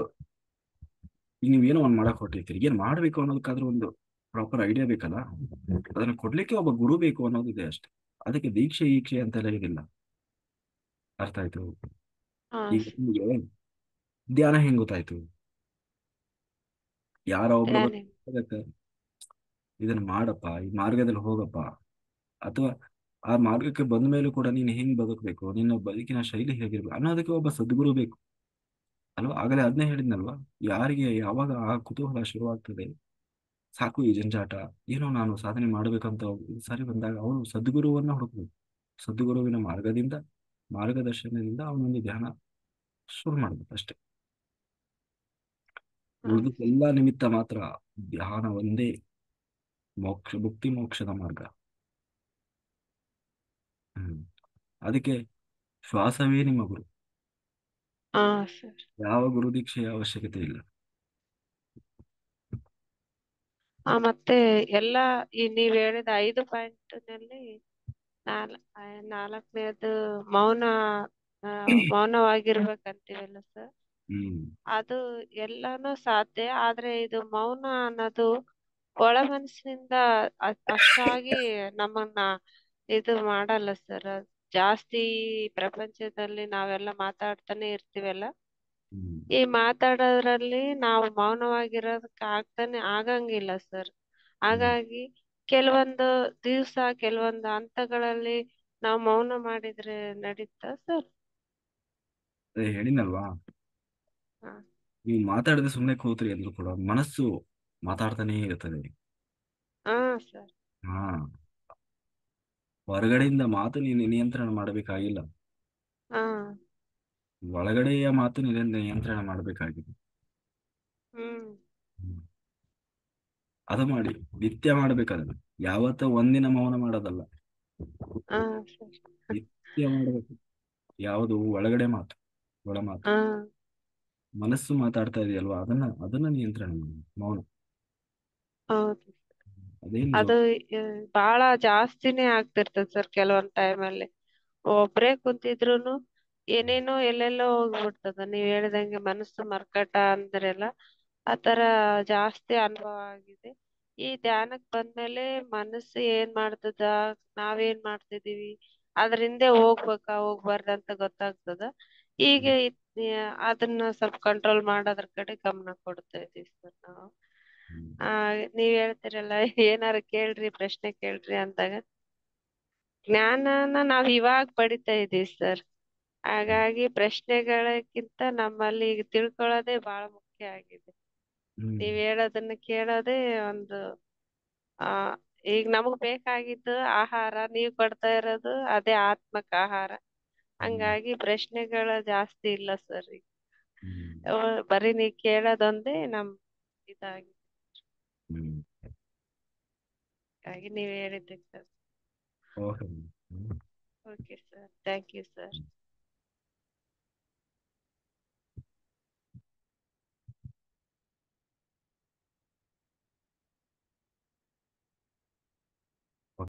ಈಗ ನೀವೇನೋ ಒಂದು ಮಾಡಕ್ ಹೊರಟಿರ್ತೀರಿ, ಏನ್ ಮಾಡ್ಬೇಕು ಅನ್ನೋದಕ್ಕಾದ್ರೂ ಒಂದು ಪ್ರಾಪರ್ ಐಡಿಯಾ ಬೇಕಲ್ಲ. ಅದನ್ನ ಕೊಡ್ಲಿಕ್ಕೆ ಒಬ್ಬ ಗುರು ಬೇಕು ಅನ್ನೋದಿದೆ ಅಷ್ಟೇ. ಅದಕ್ಕೆ ದೀಕ್ಷೆ ಈಕ್ಷೆ ಅಂತೆಲ್ಲ ಇದಿಲ್ಲ. ಅರ್ಥ ಆಯ್ತು? ಆ, ಈಗ ನಿಮ್ಗೆ ಧ್ಯಾನ ಹೆಂಗ್ ಗೊತ್ತಾಯ್ತು? ಯಾರ ಒಬ್ರು ಧ್ಯಾನಿ ಅದಕ್ಕೆ ಇದನ್ನ ಮಾಡಪ್ಪ, ಈ ಮಾರ್ಗದಲ್ಲಿ ಹೋಗಪ್ಪ, ಅಥವಾ ಆ ಮಾರ್ಗಕ್ಕೆ ಬಂದ ಮೇಲೂ ಕೂಡ ನೀನು ಹೆಂಗ್ ಬದುಕಬೇಕು, ನಿನ್ನ ಬದುಕಿನ ಶೈಲಿ ಹೇಗಿರ್ಬೇಕು ಅನ್ನೋದಕ್ಕೆ ಒಬ್ಬ ಸದ್ಗುರು ಬೇಕು ಅಲ್ವಾ? ಆಗಲೇ ಅದನ್ನೇ ಹೇಳಿದ್ನಲ್ವಾ, ಯಾರಿಗೆ ಯಾವಾಗ ಆ ಕುತೂಹಲ ಶುರುವಾಗ್ತದೆ, ಸಾಕು ಈ ಜಂಜಾಟ, ಏನೋ ನಾನು ಸಾಧನೆ ಮಾಡ್ಬೇಕಂತ ಸರಿ ಬಂದಾಗ ಅವನು ಸದ್ಗುರುವನ್ನ ಹುಡುಕ್ಬೇಕು. ಸದ್ಗುರುವಿನ ಮಾರ್ಗದರ್ಶನದಿಂದ ಅವನೊಂದು ಧ್ಯಾನ ಶುರು ಮಾಡ್ಬೇಕು ಅಷ್ಟೇ. ಉಳಿದಕ್ಕೆಲ್ಲ ನಿಮಿತ್ತ ಮಾತ್ರ. ಧ್ಯಾನ ಒಂದೇ ಮುಕ್ತಿ ಮೋಕ್ಷದ ಮಾರ್ಗ. ಹ್ಮ್ ಅದಕ್ಕೆ ಶ್ವಾಸವೇ ನಿಮ್ಮ ಗುರು. ಸರ್. ಯಾವ ಗುರು ದೀಕ್ಷೆಯ ಅವಶ್ಯಕತೆ ಇಲ್ಲ. ಮತ್ತೆ ಎಲ್ಲ ಈ ನೀವ್ ಹೇಳಿದ 5 ಪಾಯಿಂಟ್ ನಲ್ಲಿ ನಾಲ್ಕನೇದು ಮೌನವಾಗಿರ್ಬೇಕಂತೀವಲ್ಲ ಸರ್, ಹ್ಮ್ ಅದು ಎಲ್ಲಾನು ಸಾಧ್ಯ. ಆದ್ರೆ ಇದು ಮೌನ ಅನ್ನೋದು ಒಳ ಮನಸ್ಸಿನಿಂದ ಅಷ್ಟಾಗಿ ನಮ್ಮನ್ನ ಇದು ಮಾಡಲ್ಲ ಸರ್. ಜಾಸ್ತಿ ಪ್ರಪಂಚದಲ್ಲಿ ನಾವೆಲ್ಲ ಮಾತಾಡ್ತಾನೆ ಇರ್ತೀವಲ್ಲ, ಹ್ಮ್ ಈ ಮಾತಾಡೋದ್ರಲ್ಲಿ ನಾವು ಮೌನವಾಗಿರೋದಕ್ಕೆ ಆಗಂಗಿಲ್ಲ ಸರ್. ಹ್ಮ್ ಹಾಗಾಗಿ ಕೆಲವೊಂದು ದಿವಸ ಕೆಲವೊಂದು ಹಂತಗಳಲ್ಲಿ ನಾವು ಮೌನ ಮಾಡಿದ್ರೆ ನಡೀತಾ ಸರ್? ಅದೇ ಹೇಳಿನಲ್ವಾ, ಹ. ನೀವು ಮಾತಾಡದೆ ಸುಮ್ಮನೆ ಕೂತ್ರಿ ಅಂದ್ರೂ ಕೂಡ ಮನಸ್ಸು ಮಾತಾಡ್ತಾನೇ ಇರ್ತದೆ. ಹಾ ಸರ್. ಹಾ, ಹೊರಗಡೆಯಿಂದ ಮಾತು ನೀನು ನಿಯಂತ್ರಣ ಮಾಡಬೇಕಾಗಿಲ್ಲ, ಹಾ. ಒಳಗಡೆಯ ಮಾತು ನಿಯಂತ್ರಣ ಮಾಡಬೇಕಾಗಿದೆ. ಹ್ಮ್. ಹ್ಮ್. ಅದು ಮಾಡಿ, ನಿತ್ಯ ಮಾಡ್ಬೇಕದನ್ನ. ಯಾವತ್ತ ಒಂದಿನ ಮೌನ ಮಾಡೋದಲ್ಲ, ಹಾ ಸರ್. ನಿತ್ಯ ಮಾಡಬೇಕು. ಯಾವುದು ಒಳಗಡೆ ಮಾತು, ಒಳ ಮಾತು, ಹಾ. ಮನಸ್ಸು ಮಾತಾಡ್ತಾ ಇದೆಯಲ್ವಾ, ಅದನ್ನ ನಿಯಂತ್ರಣ ಮಾಡಿ, ಮೌನ. ಹೌದು. ಅದೇ ನಿಜ. ಅದು ಬಹಳ ಜಾಸ್ತಿನೇ ಆಗ್ತಿರ್ತದೆ ಸರ್ ಕೆಲವೊಂದ್ ಟೈಮಲ್ಲಿ. ಒಬ್ರೇ ಕುಂತಿದ್ರುನು ಏನೇನೋ ಎಲ್ಲೆಲ್ಲೋ ಹೋಗ್ಬಿಡ್ತದ. ನೀವ್ ಹೇಳ್ದಂಗೆ ಮನಸ್ಸು ಮರ್ಕಟ ಅಂದ್ರೆಲ್ಲ ಆತರ ಜಾಸ್ತಿ ಅನುಭವ ಆಗಿದೆ. ಈ ಧ್ಯಾನಕ್ ಬಂದ್ಮೇಲೆ ಮನಸ್ಸು ಏನ್ ಮಾಡ್ತದ, ನಾವೇನ್ ಮಾಡ್ತಿದೀವಿ, ಅದ್ರ ಹಿಂದೆ ಹೋಗ್ಬೇಕಾ ಹೋಗ್ಬಾರ್ದ ಅಂತ ಗೊತ್ತಾಗ್ತದ. ಈಗ ಅದನ್ನ ಸ್ವಲ್ಪ ಕಂಟ್ರೋಲ್ ಮಾಡೋದ್ರ ಕಡೆ ಗಮನ ಕೊಡ್ತಾ ಇದೀವಿ ಸರ್ ನಾವು. ಹ್ಮ್. ಆ ನೀವ್ ಹೇಳ್ತಿರಲ್ಲ ಏನಾರ ಕೇಳ್ರಿ, ಪ್ರಶ್ನೆ ಕೇಳ್ರಿ ಅಂದಾಗ ಜ್ಞಾನನ ನಾವ್ ಇವಾಗ ಪಡಿತಾ ಇದೀವಿ ಸರ್. ಹಾಗಾಗಿ ಪ್ರಶ್ನೆಗಳಕ್ಕಿಂತ ನಮ್ಮಲ್ಲಿ ಈಗ ತಿಳ್ಕೊಳ್ಳೋದೇ ಬಹಳ ಮುಖ್ಯ ಆಗಿದೆ. ಹ್ಮ್. ನೀವ್ ಹೇಳೋದನ್ನ ಕೇಳೋದೇ ಒಂದು ಆ ಈಗ ನಮಗ್ ಬೇಕಾಗಿದ್ದು ಆಹಾರ, ನೀವ್ ಕೊಡ್ತಾ ಇರೋದು ಅದೇ ಆತ್ಮಕ ಆಹಾರ. ಹ್ಮ್. ಹಂಗಾಗಿ ಪ್ರಶ್ನೆಗಳ ಜಾಸ್ತಿ ಇಲ್ಲ ಸರ್ ಈಗ. ಹ್ಮ್. ಬರೀ ನೀ ಕೇಳೋದೊಂದೇ ನಮ್ ಇದಾಗಿ. ಹ್ಮ್. ಹಾಗಾಗಿ ನೀವ್ ಹೇಳಿದ್ದಕ್ಕೆ sir. Okay. Hmm. Okay sir, thank you sir.